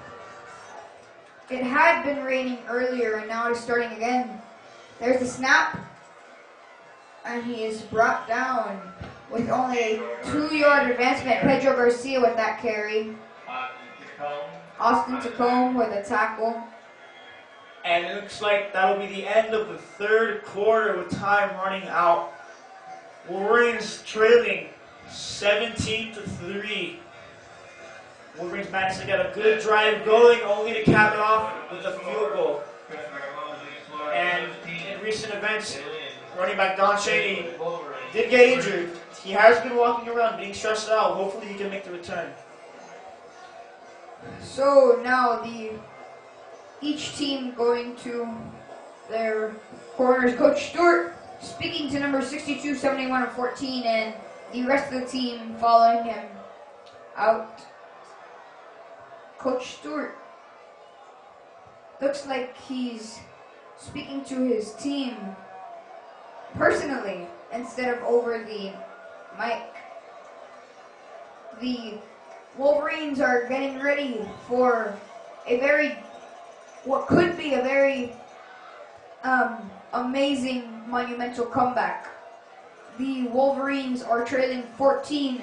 It had been raining earlier, and now it's starting again. There's the snap, and he is brought down with only a 2-yard advancement. Pedro Garcia with that carry. Austin Tacombe with a tackle. And it looks like that will be the end of the third quarter with time running out. Wolverines trailing 17-3. Wolverines managed to get a good drive going, only to cap it off with a field goal. And in recent events, running back Don Chaney did get injured. He has been walking around being stressed out. Hopefully he can make the return. So now each team going to their corners. Coach Stewart speaking to number 62, 71, and 14, and the rest of the team following him out. Coach Stewart looks like he's speaking to his team personally instead of over the mic. The Wolverines are getting ready for what could be a very amazing, monumental comeback. The Wolverines are trailing 14.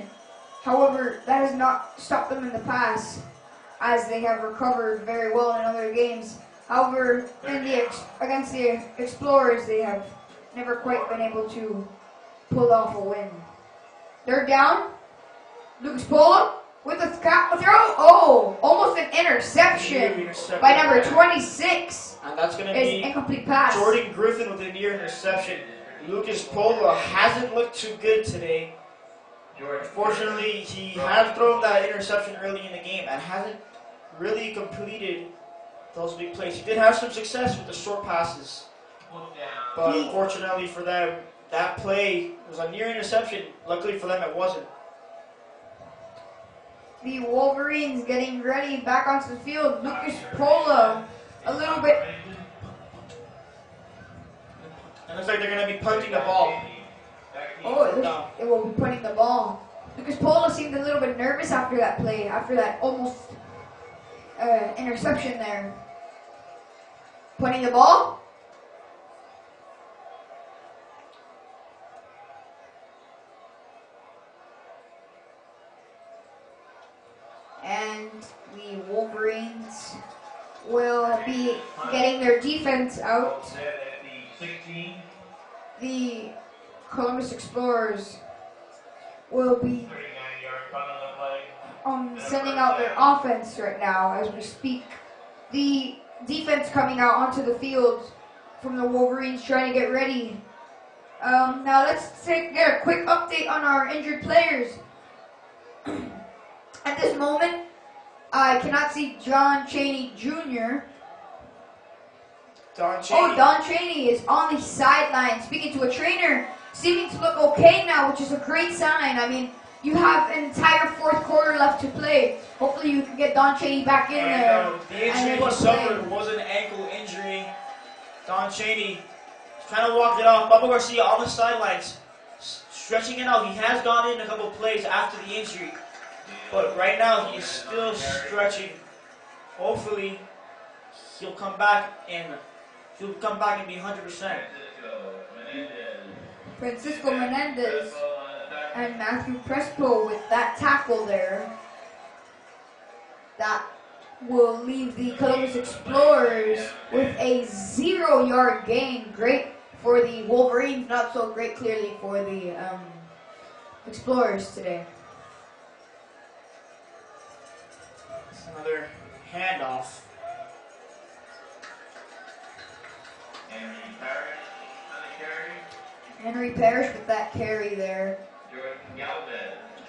However, that has not stopped them in the past, as they have recovered very well in other games. However, against the Explorers, they have never quite been able to pull off a win. They're down. Lucas Polo with a throw. Oh, almost an interception by number 26. And that's going to It's be incomplete pass. Jordan Griffin with a near interception. Lucas Polo hasn't looked too good today. Unfortunately, he had thrown that interception early in the game and hasn't really completed those big plays. He did have some success with the short passes, but unfortunately for them, that play was a near interception. Luckily for them, it wasn't. The Wolverines getting ready back onto the field. Lucas Pola, a little bit. It looks like they're going to be punting the ball. Oh, it will be punting the ball. Lucas Pola seemed a little bit nervous after that play, after that almost interception there. Punting the ball. And the Wolverines will be getting their defense out. The Columbus Explorers will be sending out their offense right now as we speak. The defense coming out onto the field from the Wolverines trying to get ready. Now let's get a quick update on our injured players. At this moment, I cannot see John Chaney Jr. Don Chaney is on the sideline speaking to a trainer, seeming to look okay now, which is a great sign. I mean, you have an entire fourth quarter left to play. Hopefully you can get Don Chaney back in there. The injury he suffered was an ankle injury. Don Chaney is trying to walk it off. Bubba Garcia on the sidelines, stretching it out. He has gone in a couple of plays after the injury, but right now he's still stretching. Hopefully he'll come back and be 100%. Francisco Menendez and Matthew Prespo with that tackle there. That will leave the Columbus Explorers with a 0-yard gain. Great for the Wolverines, not so great clearly for the Explorers today. It's another handoff. Henry Parrish with that carry there.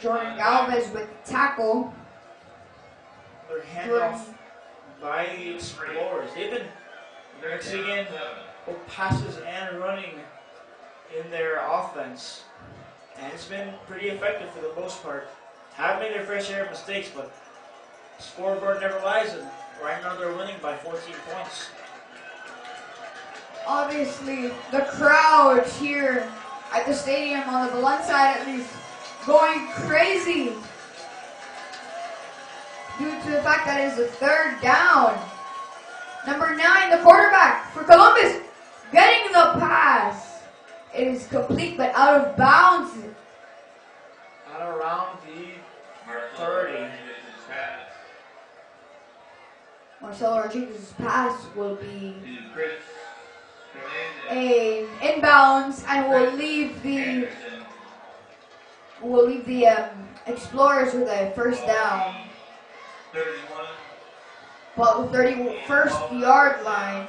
Jordan Galvez with the tackle. Another handoff by the Explorers. They've been mixing in both passes and running in their offense, and it's been pretty effective for the most part. Have made their fair share of mistakes, but scoreboard never lies, and right now they're winning by 14 points. Obviously, the crowd here at the stadium, on the Belen side at least, going crazy due to the fact that it is a third down. Number 9, the quarterback for Columbus, getting the pass. It is complete but out of bounds. At around the 30. Marcelo Rodriguez's pass will be a inbounds and will leave the Explorers with a first down. But the 31st yard line,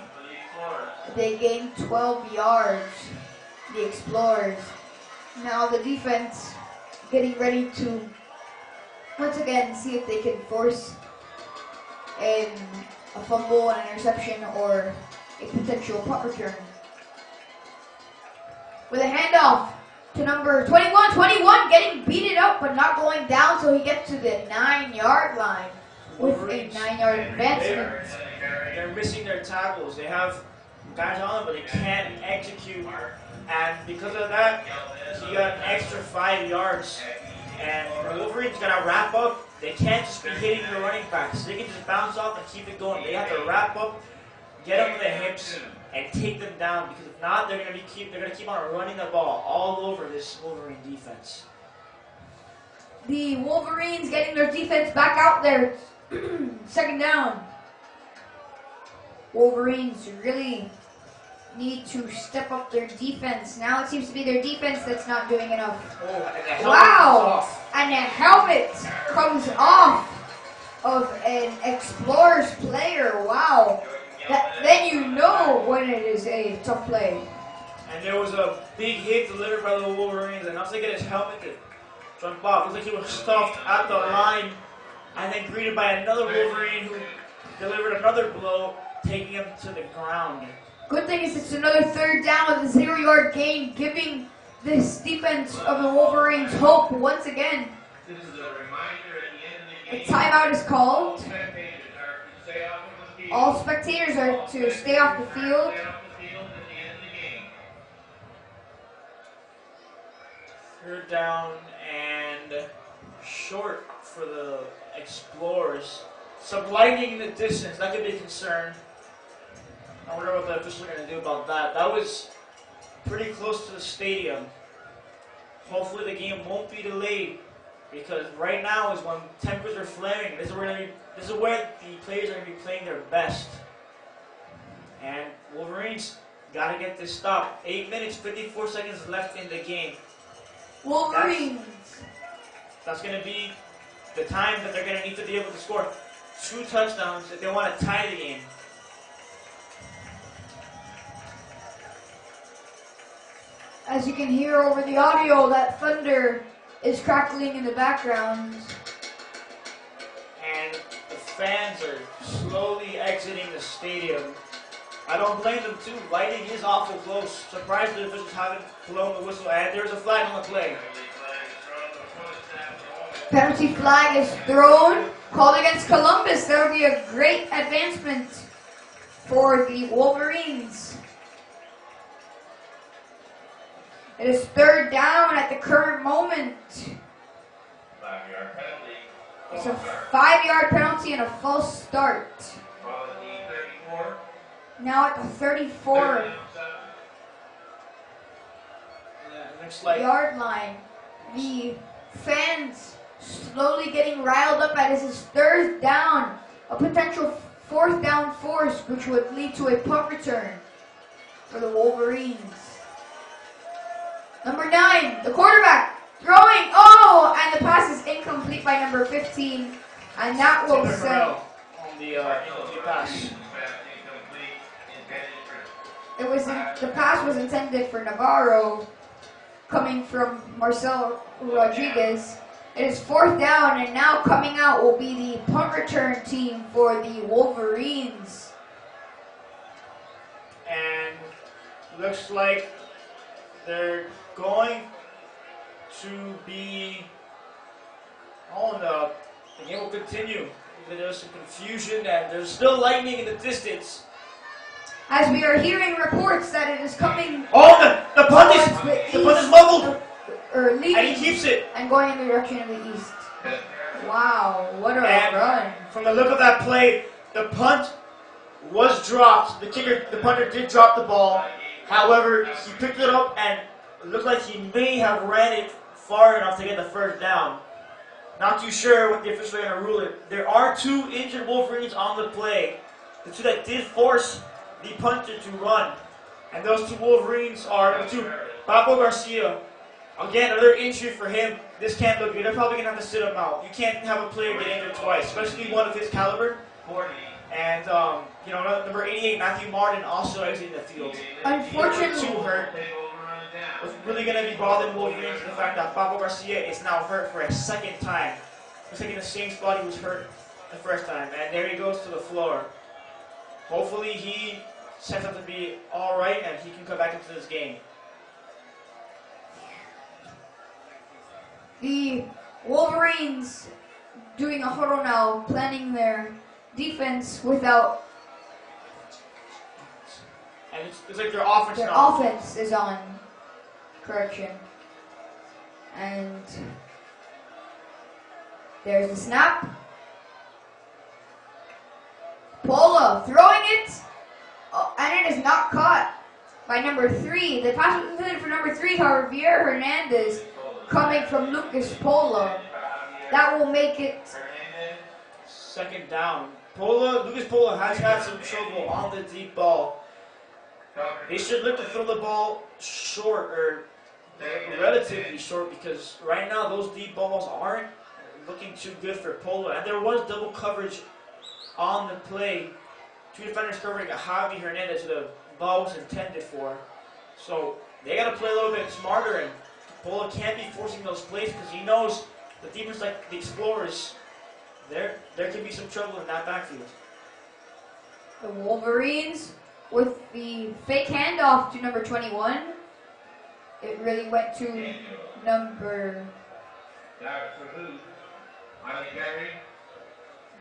they gain 12 yards, the Explorers. Now the defense getting ready to once again see if they can force a fumble, an interception, or a potential punt return. With a handoff to number 21 getting beaten up but not going down, so he gets to the 9-yard line with a 9-yard advancement. They're missing their tackles. They have guys on them, but they can't execute. And because of that, he got an extra 5 yards. And the Wolverines got to wrap up. They can't just be hitting the running backs. They can just bounce off and keep it going. They have to wrap up, get them with the hips, and take them down. Because if not, they're going to keep on running the ball all over this Wolverine defense. The Wolverines getting their defense back out there. Second down. Wolverines really need to step up their defense. Now it seems to be their defense that's not doing enough. Wow! And the helmet comes off of an Explorers player. Wow. Then you know when it is a tough play. And there was a big hit delivered by the Wolverines, and once they get his helmet, they jump off. Looks like he was stuffed at the line and then greeted by another Wolverine who delivered another blow, taking him to the ground. Good thing is it's another third down with a 0-yard gain, giving this defense of the Wolverines hope once again. This is a reminder at the end of the A game. timeout is called. All spectators are to stay off the field. All spectators are to stay off the field. Stay off the field at the end of the game. Third down and short for the Explorers. Some lightning in the distance, that could be a concern. I wonder what the officials are going to do about that. That was pretty close to the stadium. Hopefully the game won't be delayed, because right now is when temperatures are flaring. This is where the players are going to be playing their best. And Wolverines got to get this stop. 8 minutes, 54 seconds left in the game. Wolverines. That's going to be the time that they're going to need to be able to score 2 touchdowns if they want to tie the game. As you can hear over the audio, that thunder is crackling in the background. And the fans are slowly exiting the stadium. I don't blame them too. Lightning is awful close. Surprised the officials haven't blown the whistle, and there's a flag on the play. Penalty flag is thrown, called against Columbus. That would be a great advancement for the Wolverines. It is third down at the current moment. 5-yard penalty. It's a 5-yard penalty and a false start. Ball at the 34. Now at the 34 Looks like yard line. The fans slowly getting riled up as this is third down. A potential fourth down force, which would lead to a punt return for the Wolverines. Number 9, the quarterback, throwing, and the pass is incomplete by number 15, and that will Taylor send. Morrell on the incomplete pass. The pass was intended for Navarro, coming from Marcel Rodriguez. It is fourth down, and now coming out will be the punt return team for the Wolverines. And looks like they're going to be the game will continue. There's some confusion and there's still lightning in the distance. As we are hearing reports that it is coming. The punt is mumbled, Or leaving and he keeps it. and going in the direction of the east. Wow, what a And run. from the look of that play, the punt was dropped. The punter did drop the ball. However, he picked it up and it looked like he may have ran it far enough to get the first down. Not too sure what the officials are going to rule it. There are 2 injured Wolverines on the play. The 2 that did force the punter to run. And those 2 Wolverines are the 2. Pablo Garcia. Again, another injury for him. This can't look good. They're probably going to have to sit him out. You can't have a player get injured twice, especially one of his caliber. 40. And, number 88, Matthew Martin, also exiting the field. Unfortunately, 2 hurt. What's really going to be bothering Wolverines is the fact that Pablo Garcia is now hurt for a second time. Looks like in the same spot he was hurt the first time. And there he goes to the floor. Hopefully he sets up to be alright and he can come back into this game. the Wolverines doing a huddle now, planning their defense without. And it's like their offense Their now. offense is on. Correction. And there's the snap. Pola throwing it. And it is not caught by number 3. The pass was intended for number 3, Javier Hernandez, coming from Lucas Pola. That will make it. Second down. Lucas Pola has had some trouble on the deep ball. They should look to throw the ball short, or relatively short, because right now those deep balls aren't looking too good for Pola. And there was double coverage on the play. 2 defenders covering Javi Hernandez, who the ball was intended for. So they got to play a little bit smarter and Polo can't be forcing those plays because he knows the defense like the Explorers, there can be some trouble in that backfield. The Wolverines with the fake handoff to number 21. It really went to number That's for who? Miley Gary?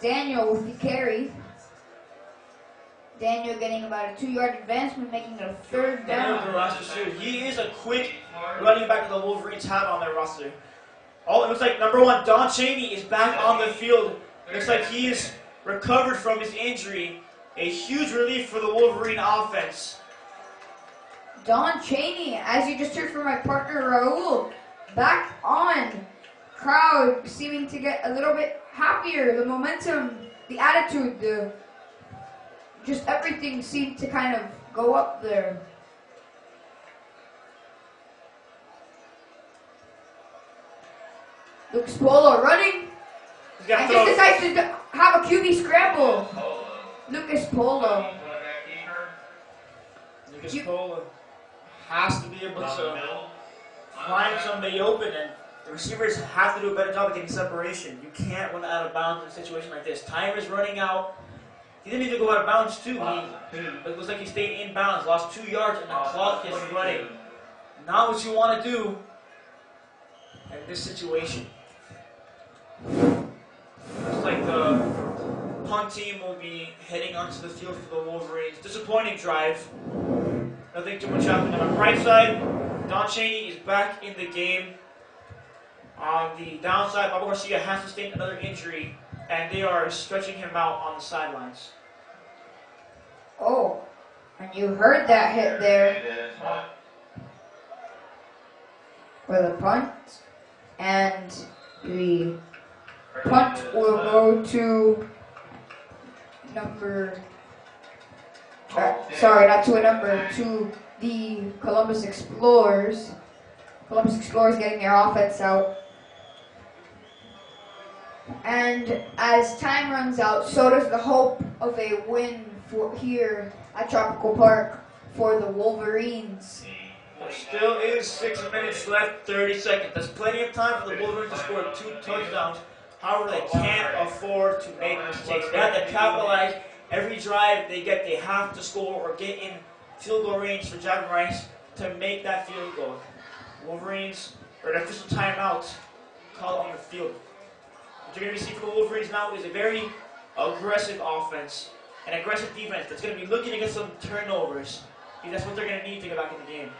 Daniel with the carry. Daniel getting about a 2-yard advancement, making it a third Daniel down. Garasha, he is a quick running back that the Wolverines have on their roster. Oh, it looks like number 1, Don Chaney, is back on the field. Looks like he is recovered from his injury. A huge relief for the Wolverine offense. Don Chaney, as you just heard from my partner Raul, back on. Crowd seeming to get a little bit happier. The momentum, the attitude, just everything seemed to kind of go up there. Lucas Polo running. He's got And to throw. just decides to have a QB scramble. Lucas Polo. Lucas Polo has to be able to find somebody open, and the receivers have to do a better job of getting separation. You can't run out of bounds in a situation like this. Time is running out. He didn't even go out of bounds too. It looks like he stayed in bounds, lost 2 yards, and the clock is running. Not what you want to do in this situation. Looks like the punt team will be heading onto the field for the Wolverines. Disappointing drive. Nothing too much happening on the right side. Don Chaney is back in the game. On the downside, Pablo Garcia has sustained another injury, and they are stretching him out on the sidelines. Oh, and you heard that hit there for the punt. And the punt will go to number, sorry, not to a number, to the Columbus Explorers. Columbus Explorers getting their offense out. And as time runs out, so does the hope of a win for here at Tropical Park for the Wolverines. There still is 6 minutes left, 30 seconds. There's plenty of time for the Wolverines to score 2 touchdowns. However, they can't afford to make mistakes. They have to capitalize. Every drive they get, they have to score or get in field goal range for Javon Rice to make that field goal. Wolverines, or the official timeout, called on the field. What you're going to be seeing from the Wolverines now is a very aggressive offense, an aggressive defense that's going to be looking to get some turnovers. Because that's what they're going to need to get back in the game.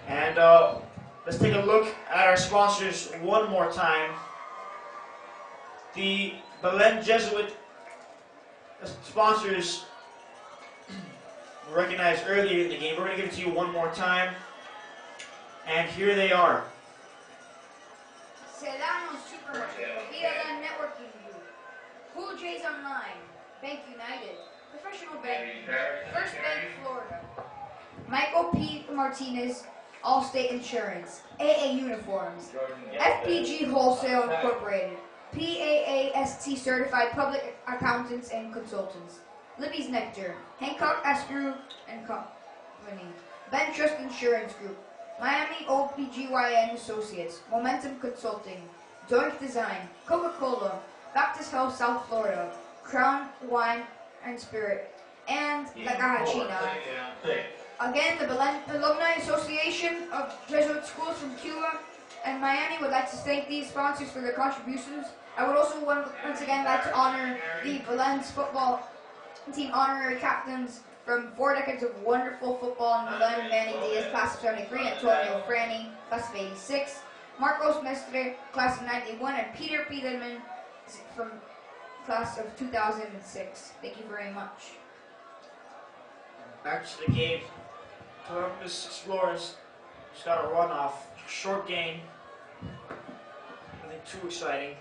And let's take a look at our sponsors one more time. The Belen Jesuit sponsors were recognized earlier in the game. We're going to give it to you one more time. And here they are. Sedano Supermarket, Belen Networking Group, Cool J's Online, Bank United, Professional Bank, First Bank Florida, Michael P. Martinez, Allstate Insurance, AA Uniforms, FPG Wholesale Incorporated, PAAST Certified Public Accountants and Consultants, Libby's Nectar, Hancock Askew and Company, Ben Trust Insurance Group, Miami OBGYN Associates, Momentum Consulting, Doink Design, Coca-Cola, Baptist Health South Florida, Crown Wine and Spirit, and La Cajachina. Again, the Belen Alumni Association of Jesuit Schools from Cuba and Miami would like to thank these sponsors for their contributions. I would also once again like to honor the Belen's football team honorary captains from 4 decades of wonderful football in Belen: Manny Diaz, class of 73, Antonio Franny, class of 86, Marcos Mestre, class of 91, and Peter Peterman from class of 2006. Thank you very much. Back to the game. Columbus Explorers just got a runoff. Short gain. Nothing too exciting.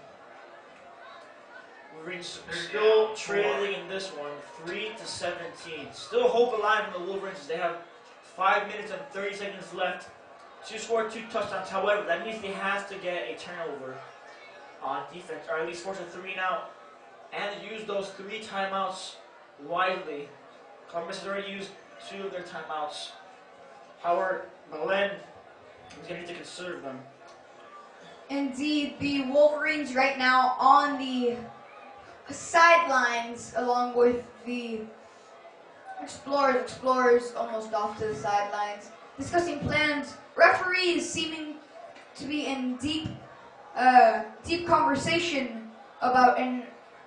Wolverines still trailing in this one, 3-17. Still hope alive in the Wolverines. They have 5 minutes and 30 seconds left to score 2 touchdowns. However, that means they have to get a turnover on defense, or at least force a 3 and out, and use those 3 timeouts wisely. Columbus has already used 2 of their timeouts. Howard, Belen, he's going to need to conserve them. Indeed, the Wolverines right now on the sidelines along with the Explorers almost off to the sidelines, discussing plans. Referees seeming to be in deep conversation about an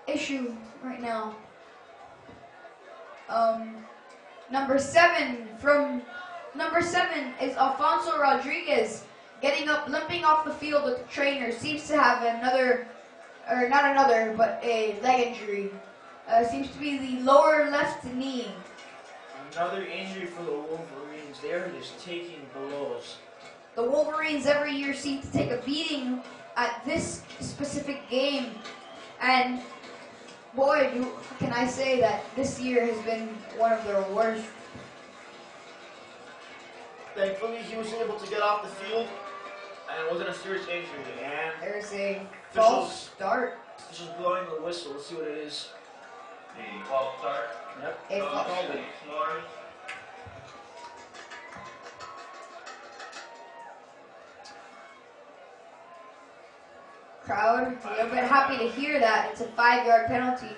issue right now. Number seven is Alfonso Rodriguez, getting up, limping off the field with the trainer. Seems to have but a leg injury. Seems to be the lower left knee. Another injury for the Wolverines. They're just taking blows. The Wolverines every year seem to take a beating at this specific game. And boy, can I say that this year has been one of their worst. Thankfully, he was able to get off the field, and it wasn't a serious injury. And there's a false start. Just blowing the whistle. Let's see what it is. A false start. Yep. A false Goes to start. the Explorers. Crowd, a little bit happy to hear that. It's a 5-yard penalty.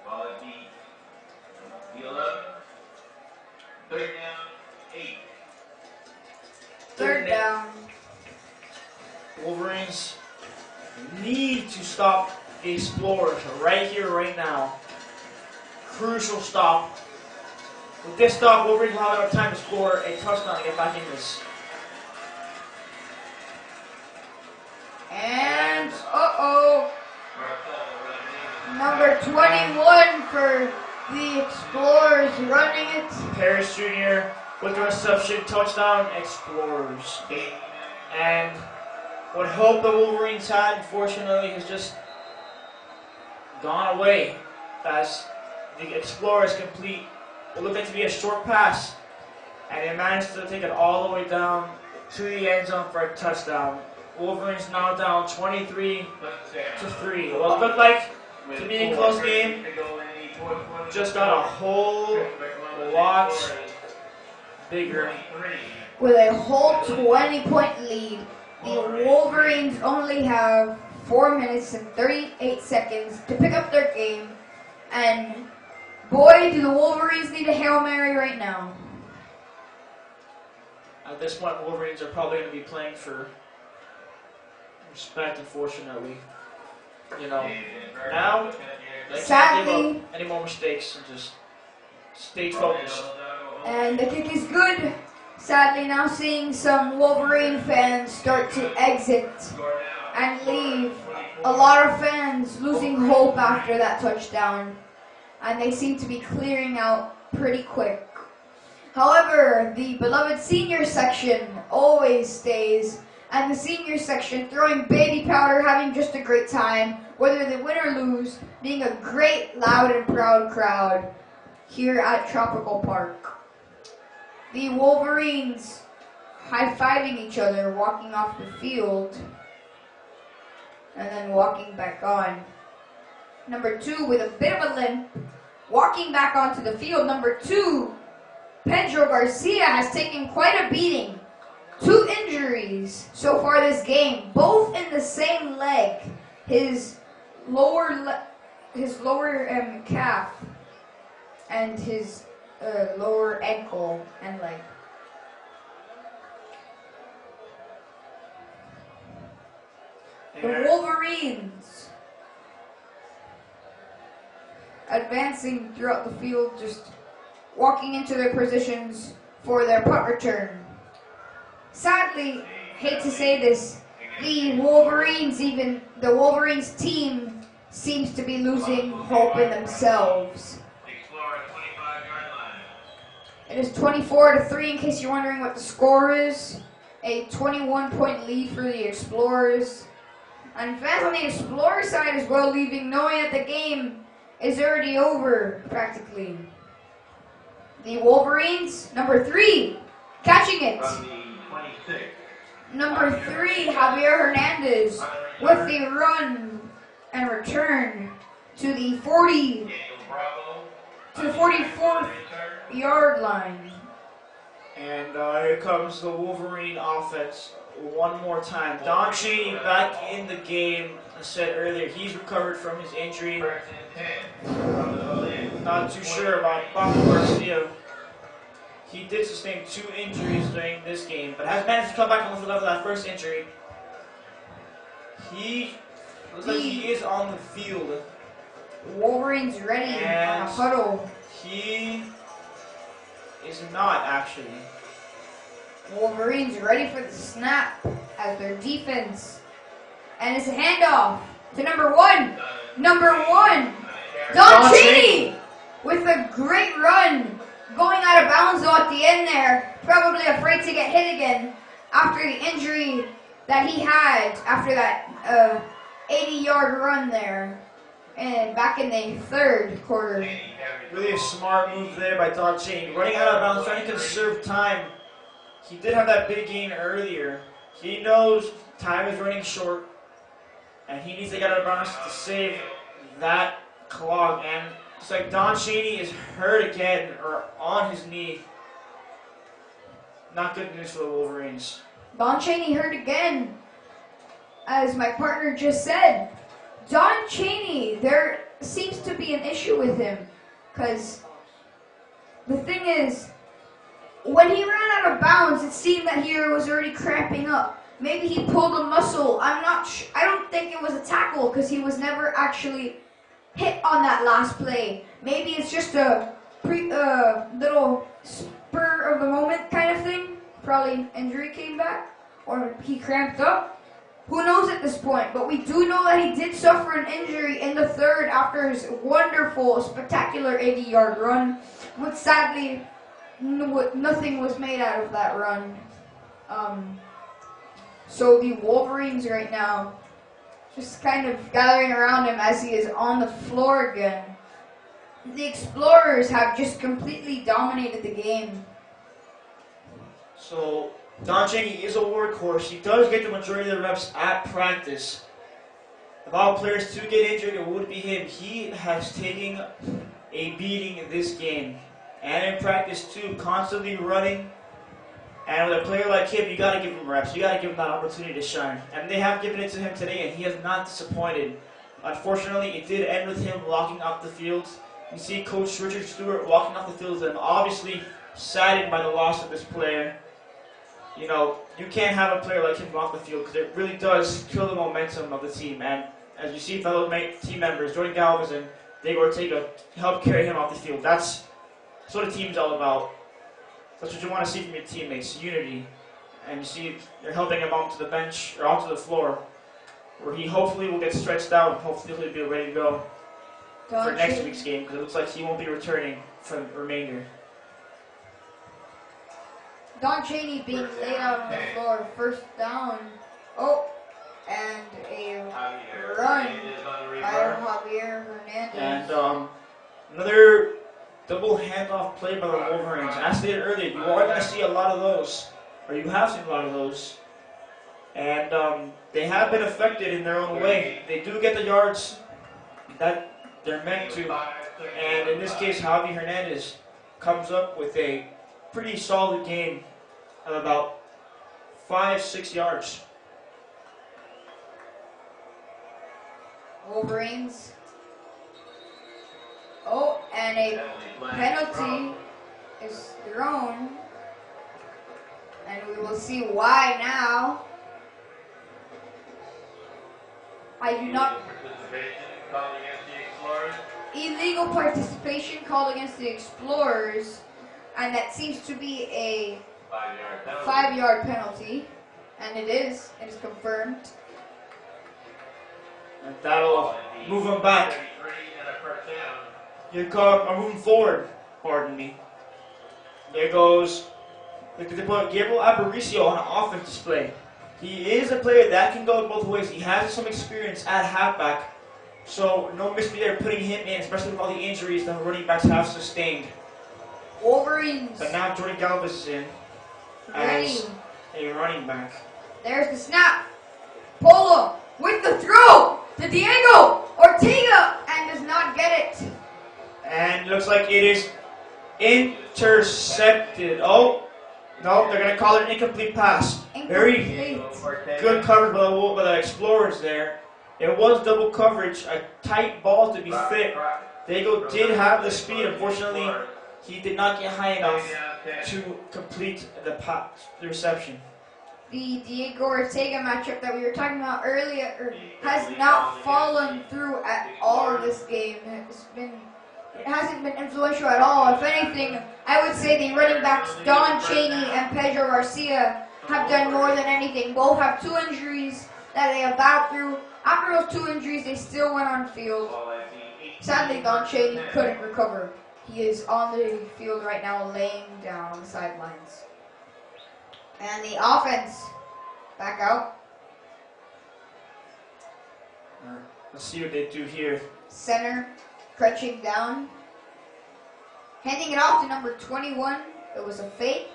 Ball at the 11. Third down, 8. Third down. Wolverines need to stop the Explorers right here, right now. Crucial stop. With this stop, Wolverines will have enough time to score a touchdown and get back in this. And, Marcelo number 21 for the Explorers running it. Paris Jr. with the reception, touchdown, Explorers. And what hope the Wolverines had, unfortunately, has just gone away as the Explorers complete what looked like to be a short pass. And they managed to take it all the way down to the end zone for a touchdown. Wolverines now down 23-3. Well, it looked like to be a close game. Just got a whole lot bigger. With a whole 20-point lead, the Wolverines only have 4 minutes and 38 seconds to pick up their game. And boy, do the Wolverines need a Hail Mary right now. At this point, Wolverines are probably going to be playing for respect, unfortunately. You know, now they can't give up any more mistakes and just stay focused. And the kick is good. Sadly, now seeing some Wolverine fans start to exit and leave. A lot of fans losing hope after that touchdown. And they seem to be clearing out pretty quick. However, the beloved senior section always stays. And the senior section throwing baby powder, having just a great time. Whether they win or lose, being a great, loud, and proud crowd here at Tropical Park. The Wolverines high-fiving each other, walking off the field, and then walking back on. Number 2 with a bit of a limp, walking back onto the field. Number 2, Pedro Garcia has taken quite a beating. 2 injuries so far this game, both in the same leg. His lower calf and his lower ankle and leg. The Wolverines advancing throughout the field, just walking into their positions for their punt return. Sadly, hate to say this, the Wolverines team seems to be losing hope in themselves. It is 24-3 in case you're wondering what the score is. A 21-point lead for the Explorers. And fans on the Explorer side as well leaving, knowing that the game is already over, practically. The Wolverines, number 3, catching it. Number 3, Javier Hernandez with the run and return to the 44th yard line. And here comes the Wolverine offense one more time. Don Cheney back in the game. I said earlier, he's recovered from his injury. Not too sure about Pablo Garcia. He did sustain 2 injuries during this game, but has managed to come back on the level of that first injury. He looks like he is on the field. Wolverine's ready on a huddle. He is not, actually. Wolverine's ready for the snap as their defense. And it's a handoff to number 1. Number 1, Don Cheney with a great run. Going out of bounds though at the end there. Probably afraid to get hit again after the injury that he had after that 80-yard run there. And back in the third quarter. Really a smart move there by Don Cheney. Running out of bounds, trying to conserve time. He did have that big gain earlier. He knows time is running short. And he needs to get out of bounds to save that clock. And it's like Don Cheney is hurt again, or on his knee. Not good news for the Wolverines. Don Cheney hurt again. As my partner just said, Don Cheney, there seems to be an issue with him. Because the thing is, when he ran out of bounds, it seemed that he was already cramping up. Maybe he pulled a muscle. I'm not sure. I don't think it was a tackle because he was never actually hit on that last play. Maybe it's just a little spur of the moment kind of thing. Probably injury came back or he cramped up. Who knows at this point? But we do know that he did suffer an injury in the third after his wonderful, spectacular 80-yard run. But sadly, nothing was made out of that run. So the Wolverines right now just kind of gathering around him as he is on the floor again. The Explorers have just completely dominated the game. So Don Cheney is a workhorse. He does get the majority of the reps at practice. If all players to get injured, it would be him. He has taken a beating in this game. And in practice too, constantly running. And with a player like him, you got to give him reps. You got to give him that opportunity to shine. And they have given it to him today, and he has not disappointed. Unfortunately, it did end with him walking off the field. You see Coach Richard Stewart walking off the field, and obviously saddened by the loss of this player. You know, you can't have a player like him off the field because it really does kill the momentum of the team. And as you see fellow team members, Jordan Galvez and Diego Ortega help carry him off the field. That's what a team's all about. That's what you want to see from your teammates, unity. And you see they're helping him onto the bench, or onto the floor, where he hopefully will get stretched out and hopefully he'll be ready to go for next week's game, because it looks like he won't be returning for the remainder. Don Cheney being laid out on the floor, first down. Oh, and a run by Javier Hernandez. And another double handoff play by the Wolverines. As stated earlier, you are going to see a lot of those, or you have seen a lot of those. And they have been effective in their own way. They do get the yards that they're meant to. And in this case, Javi Hernandez comes up with a pretty solid gain of about 5-6 yards. Wolverines. Oh, and a penalty is thrown. And we will see why now. I do not... Illegal participation called against the Explorers. And that seems to be a 5-yard penalty. And it is confirmed. And that'll move them back. Here comes, moving forward, pardon me. There goes, they put Gabriel Aparicio on an offense display. He is a player that can go both ways. He has some experience at halfback. So no mystery there putting him in, especially with all the injuries the running backs have sustained. Wolverines. But now Jordan Galvez is in as a running back. There's the snap. Polo with the throw to Diego Ortega and does not get it. And looks like it is intercepted. Oh, Nope, they're going to call it an incomplete pass. Very Incomplete. good coverage by the Explorers there. It was double coverage, a tight ball to be fit. Dago did have the speed. Unfortunately, he did not get high enough to complete the reception. The Diego Ortega matchup that we were talking about earlier has not fallen through at all this game. It hasn't been influential at all. If anything, I would say the running backs Don Chaney and Pedro Garcia have done more than anything. Both have 2 injuries that they have battled through. After those 2 injuries, they still went on field. Sadly, Don Chaney couldn't recover. He is on the field right now, laying down on the sidelines. And the offense back out. Let's see what they do here. Center crunching down. Handing it off to number 21. It was a fake.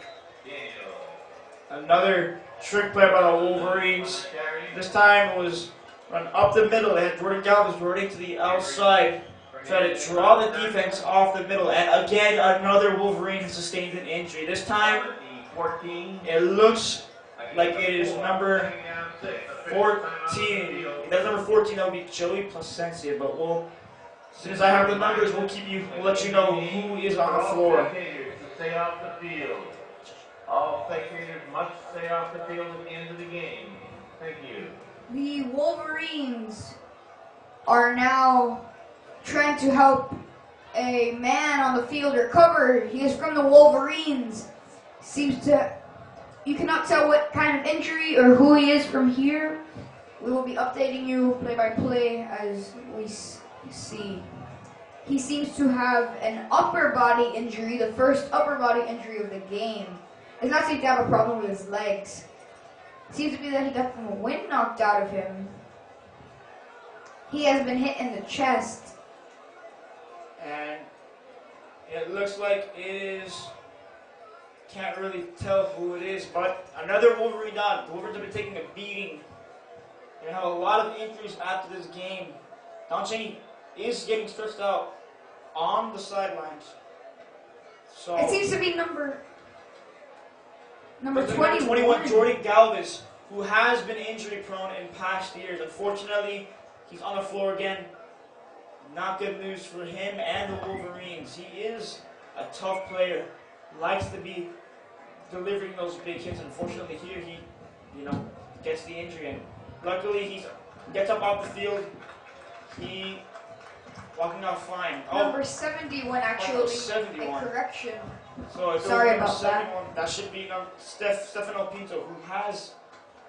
Another trick play by the Wolverines. This time it was run up the middle. They had Jordan Galvez running to the outside. Try to draw the defense off the middle. And again, another Wolverine has sustained an injury. This time, it looks like it is number 14. If that's number 14, that would be Joey Placencia. But as soon as I have the numbers, we'll let you know who is on the floor. Stay off the field. All spectators must stay off the field at the end of the game. Thank you. The Wolverines are now trying to help a man on the field recover. He is from the Wolverines. You cannot tell what kind of injury or who he is from here. We will be updating you play by play as we see. He seems to have an upper body injury, the first upper body injury of the game. It's not seem to have a problem with his legs. It seems to be that he got some wind knocked out of him. He has been hit in the chest. And it looks like it is, can't really tell who it is, but another Wolverine down. The Wolverines have been taking a beating. They have a lot of injuries after this game. Don Chaney is getting stretched out on the sidelines. So It seems to be number 21. 21, Jordan Galvez, who has been injury prone in past years. Unfortunately, he's on the floor again. Not good news for him and the Wolverines. He is a tough player, likes to be delivering those big hits. Unfortunately, here he, gets the injury, and luckily he gets up off the field. He walking out fine. Number 71, actually. 71. A correction. So Sorry about 71, that should be Stefano Pinto, who has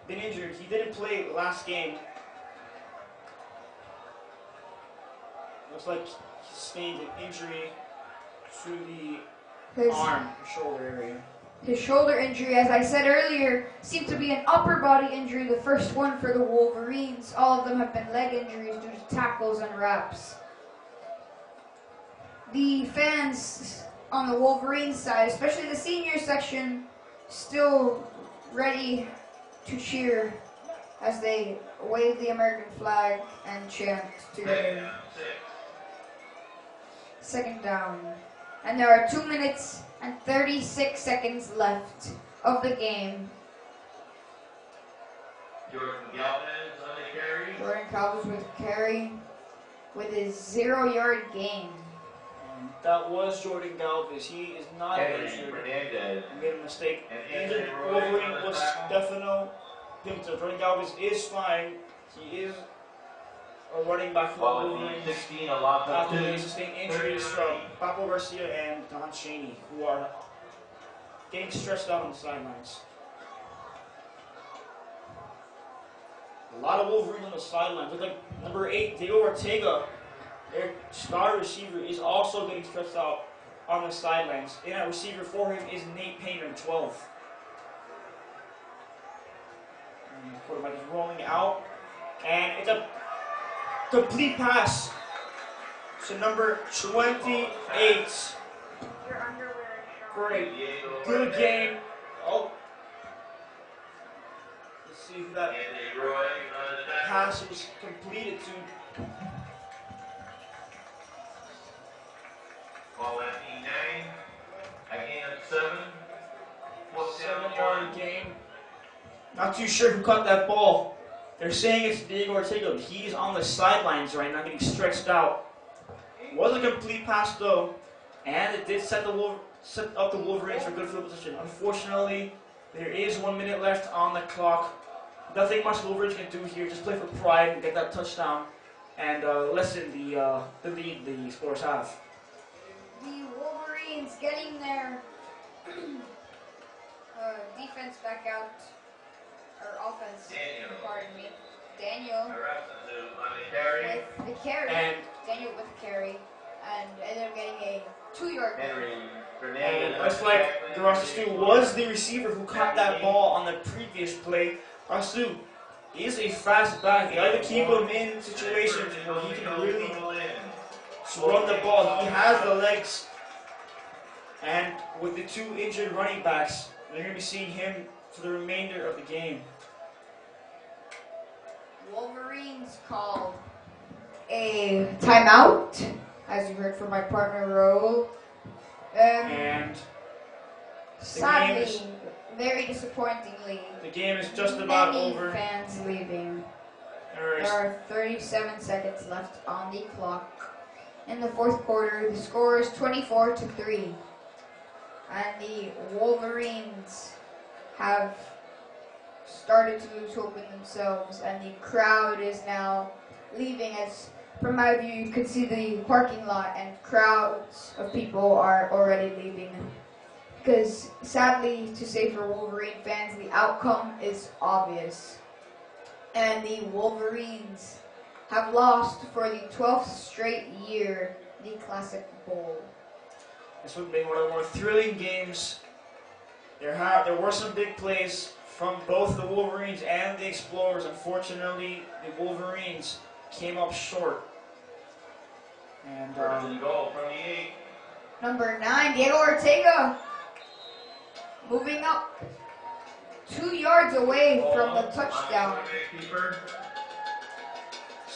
been injured. He didn't play last game. Looks like he sustained an injury to the arm, shoulder area. His shoulder injury, as I said earlier, seemed to be an upper body injury, the first one for the Wolverines. All of them have been leg injuries due to tackles and wraps. The fans on the Wolverines side, especially the senior section, still ready to cheer as they wave the American flag and chant together. Second down. And there are 2 minutes and 36 seconds left of the game. Jordan Galvez on the carry. Jordan Galvez with carry with his 0-yard gain. That was Jordan Galvez. He is not injured. He made a mistake. The injured Wolverine was Stefano Pinto. Jordan Galvez is fine. He is a running back for the Wolverines. After they sustained injuries from Papo Garcia and Don Chaney, who are getting stretched out on the sidelines. A lot of Wolverines on the sidelines. Look like number 8, Diego Ortega, their star receiver, is also getting stretched out on the sidelines. And a receiver for him is Nate Payne, number 12. And the quarterback is rolling out. And it's a complete pass to number 28. Great. Good game. Oh. Let's see if that pass was completed to. Ball at E9. Again, 7. What's the game. Not too sure who caught that ball. They're saying it's Diego Ortega. He's on the sidelines right now, getting stretched out. Was a complete pass though, and it did set up the Wolverines for good field position. Unfortunately, there is 1 minute left on the clock. Nothing much the Wolverines can do here. Just play for pride and get that touchdown, and lessen the lead the Explorers have. The Wolverines getting their defense back out, or offense, pardon me. Daniel with the carry. And Daniel with the carry, and ended up getting a 2-yard gain. And looks like the Rastu was the receiver who caught that ball on the previous play. Rastu is a fast back. You have to keep him in situations where he can really run the ball. He has the legs. And with the 2 injured running backs, they're going to be seeing him for the remainder of the game. Wolverines called a timeout, as you heard from my partner Raul. And sadly, very disappointingly, the game is just about many over. fans leaving. There There are 37 seconds left on the clock. In the fourth quarter, the score is 24-3. And the Wolverines have started to lose hope in themselves, and the crowd is now leaving. As from my view, you could see the parking lot, and crowds of people are already leaving. Because sadly to say for Wolverine fans, the outcome is obvious. And the Wolverines have lost for the 12th straight year the Classic Bowl. This would be one of the more thrilling games. There were some big plays from both the Wolverines and the Explorers. Unfortunately, the Wolverines came up short. And First and goal from the 8. Number 9, Diego Ortega, moving up 2 yards away from the touchdown.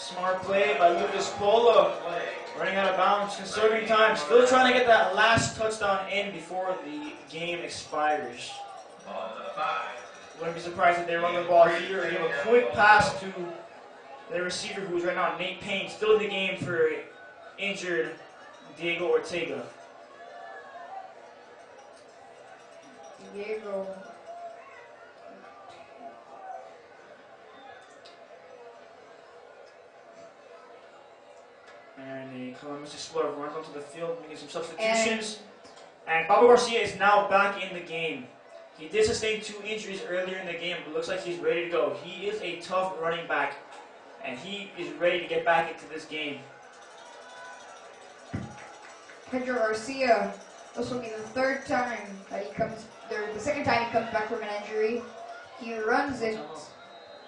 smart play by Lucas Polo. Running out of bounds, conserving time. Still trying to get that last touchdown in before the game expires. Wouldn't be surprised if they run the ball here and give a quick pass to the receiver who's right now, Nate Payne, still in the game for injured Diego Ortega. Diego. And the Columbus Explorer runs onto the field, making some substitutions. And Pablo Garcia is now back in the game. He did sustain 2 injuries earlier in the game, but looks like he's ready to go. He is a tough running back, and he is ready to get back into this game. Pedro Garcia, this will be the third time that he comes, or the second time he comes back from an injury. He runs it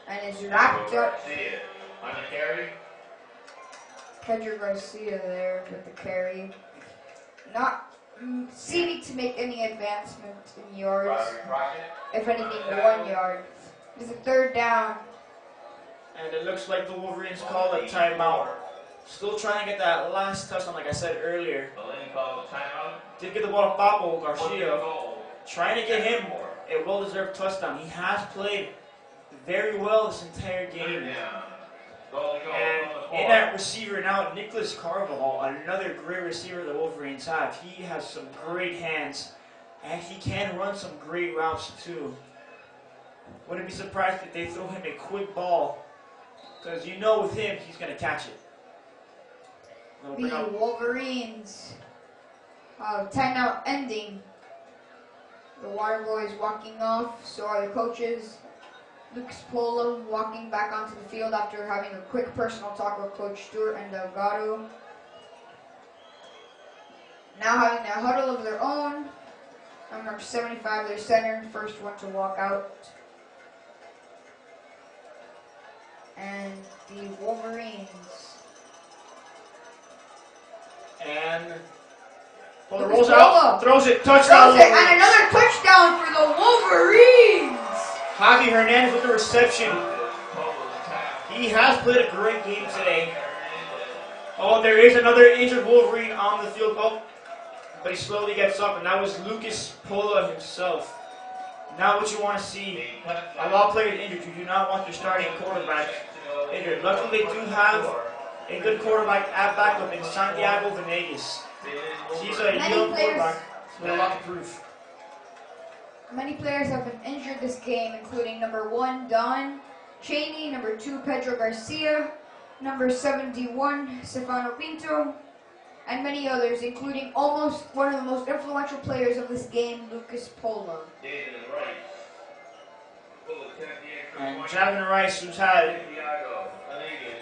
and is wrapped up. On the carry. Pedro Garcia there with the carry. Not seeming to make any advancement in yards. If anything, 1 yard. It's a third down. And it looks like the Wolverines called a timeout. Still trying to get that last touchdown, like I said earlier. Belen called a timeout. Did get the ball to Pablo Garcia. Trying to get him a well-deserved touchdown. He has played very well this entire game. And in that receiver now, Nicholas Carvajal, another great receiver the Wolverines have. He has some great hands, and he can run some great routes too. Wouldn't be surprised if they throw him a quick ball, because you know with him, he's going to catch it. The Wolverines, timeout ending. The Water Boys walking off, so are the coaches. Lucas Polo walking back onto the field after having a quick personal talk with Coach Stewart and Delgado. Now having a huddle of their own. Number 75, their center, first one to walk out. And the Wolverines. And Lucas rolls Polo. out, throws it, touchdown. Throws it, and another touchdown for the Wolverines. Javi Hernandez with the reception. He has played a great game today. Oh, there is another injured Wolverine on the field. Oh, but he slowly gets up, and that was Lucas Polo himself. Not what you want to see. A lot of players injured. You do not want your starting quarterback injured. Luckily, they do have a good quarterback at backup in Santiago Venegas. He's a young quarterback with a lot to prove. Many players have been injured this game, including number 1, Don Cheney, number 2, Pedro Garcia, number 71, Stefano Pinto, and many others, including almost one of the most influential players of this game, Lucas Polo. And Javin Rice, who's had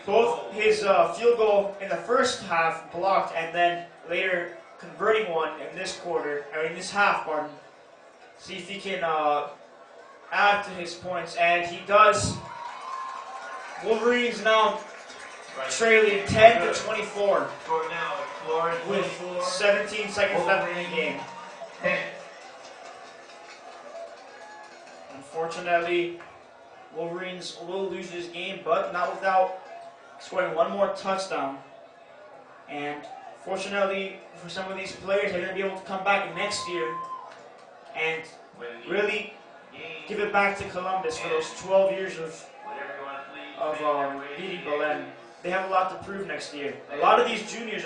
both his field goal in the first half blocked and then later converting one in this quarter, or in this half, pardon. See if he can add to his points, and he does. Wolverines now trailing 10-24 with 17 seconds left in the game. Unfortunately, Wolverines will lose this game, but not without scoring one more touchdown. And fortunately for some of these players, they're going to be able to come back next year and really give it back to Columbus for those 12 years of beating Belen. They have a lot to prove next year. A lot of these juniors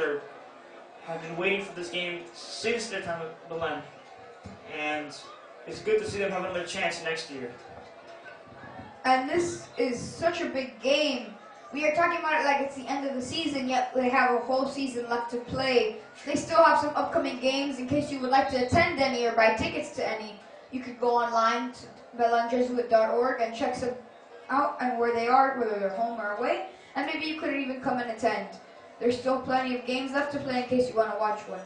have been waiting for this game since their time at Belen, and it's good to see them have another chance next year. And this is such a big game. We are talking about it like it's the end of the season, yet they have a whole season left to play. They still have some upcoming games. In case you would like to attend any or buy tickets to any, you could go online to belenjesuit.org and check some out and where they are, whether they're home or away, and maybe you could even come and attend. There's still plenty of games left to play in case you want to watch one.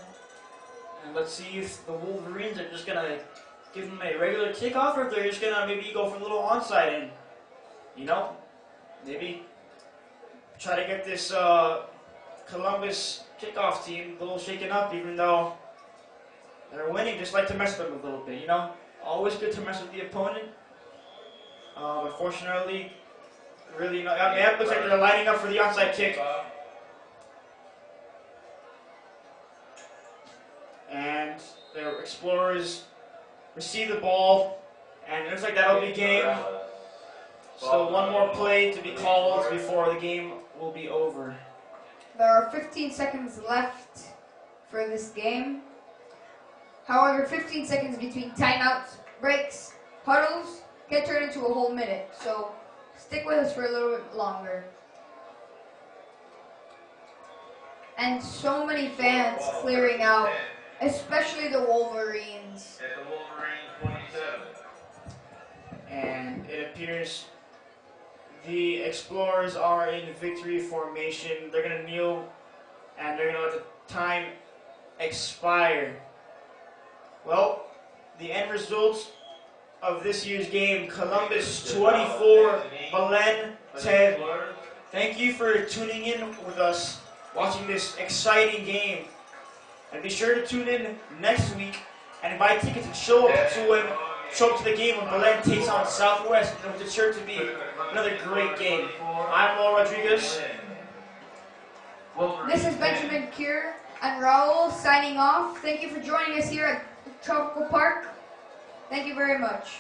And let's see if the Wolverines are just going to give them a regular kickoff, or if they're just going to maybe go for a little onside and, maybe try to get this Columbus kickoff team a little shaken up, even though they're winning. Just like to mess with them a little bit, Always good to mess with the opponent. Unfortunately, really, it looks like they're lining up for the onside kick. And their Explorers receive the ball, and it looks like that'll be game. So one more play to be called before the game will be over. There are 15 seconds left for this game. However, 15 seconds between timeouts, breaks, huddles can turn into a whole minute. So stick with us for a little bit longer. And so many fans clearing out, especially the Wolverines. At the Wolverine 27. And it appears the Explorers are in victory formation. They're going to kneel and they're going to let the time expire. Well, the end results of this year's game, Columbus 24, Belen 10. Thank you for tuning in with us, watching this exciting game. And be sure to tune in next week and buy tickets and show up to the game when Belen takes on Southwest. And it's sure to be another great game. I'm Noel Rodriguez. This is Benjamin Kier and Raul signing off. Thank you for joining us here at Tropical Park. Thank you very much.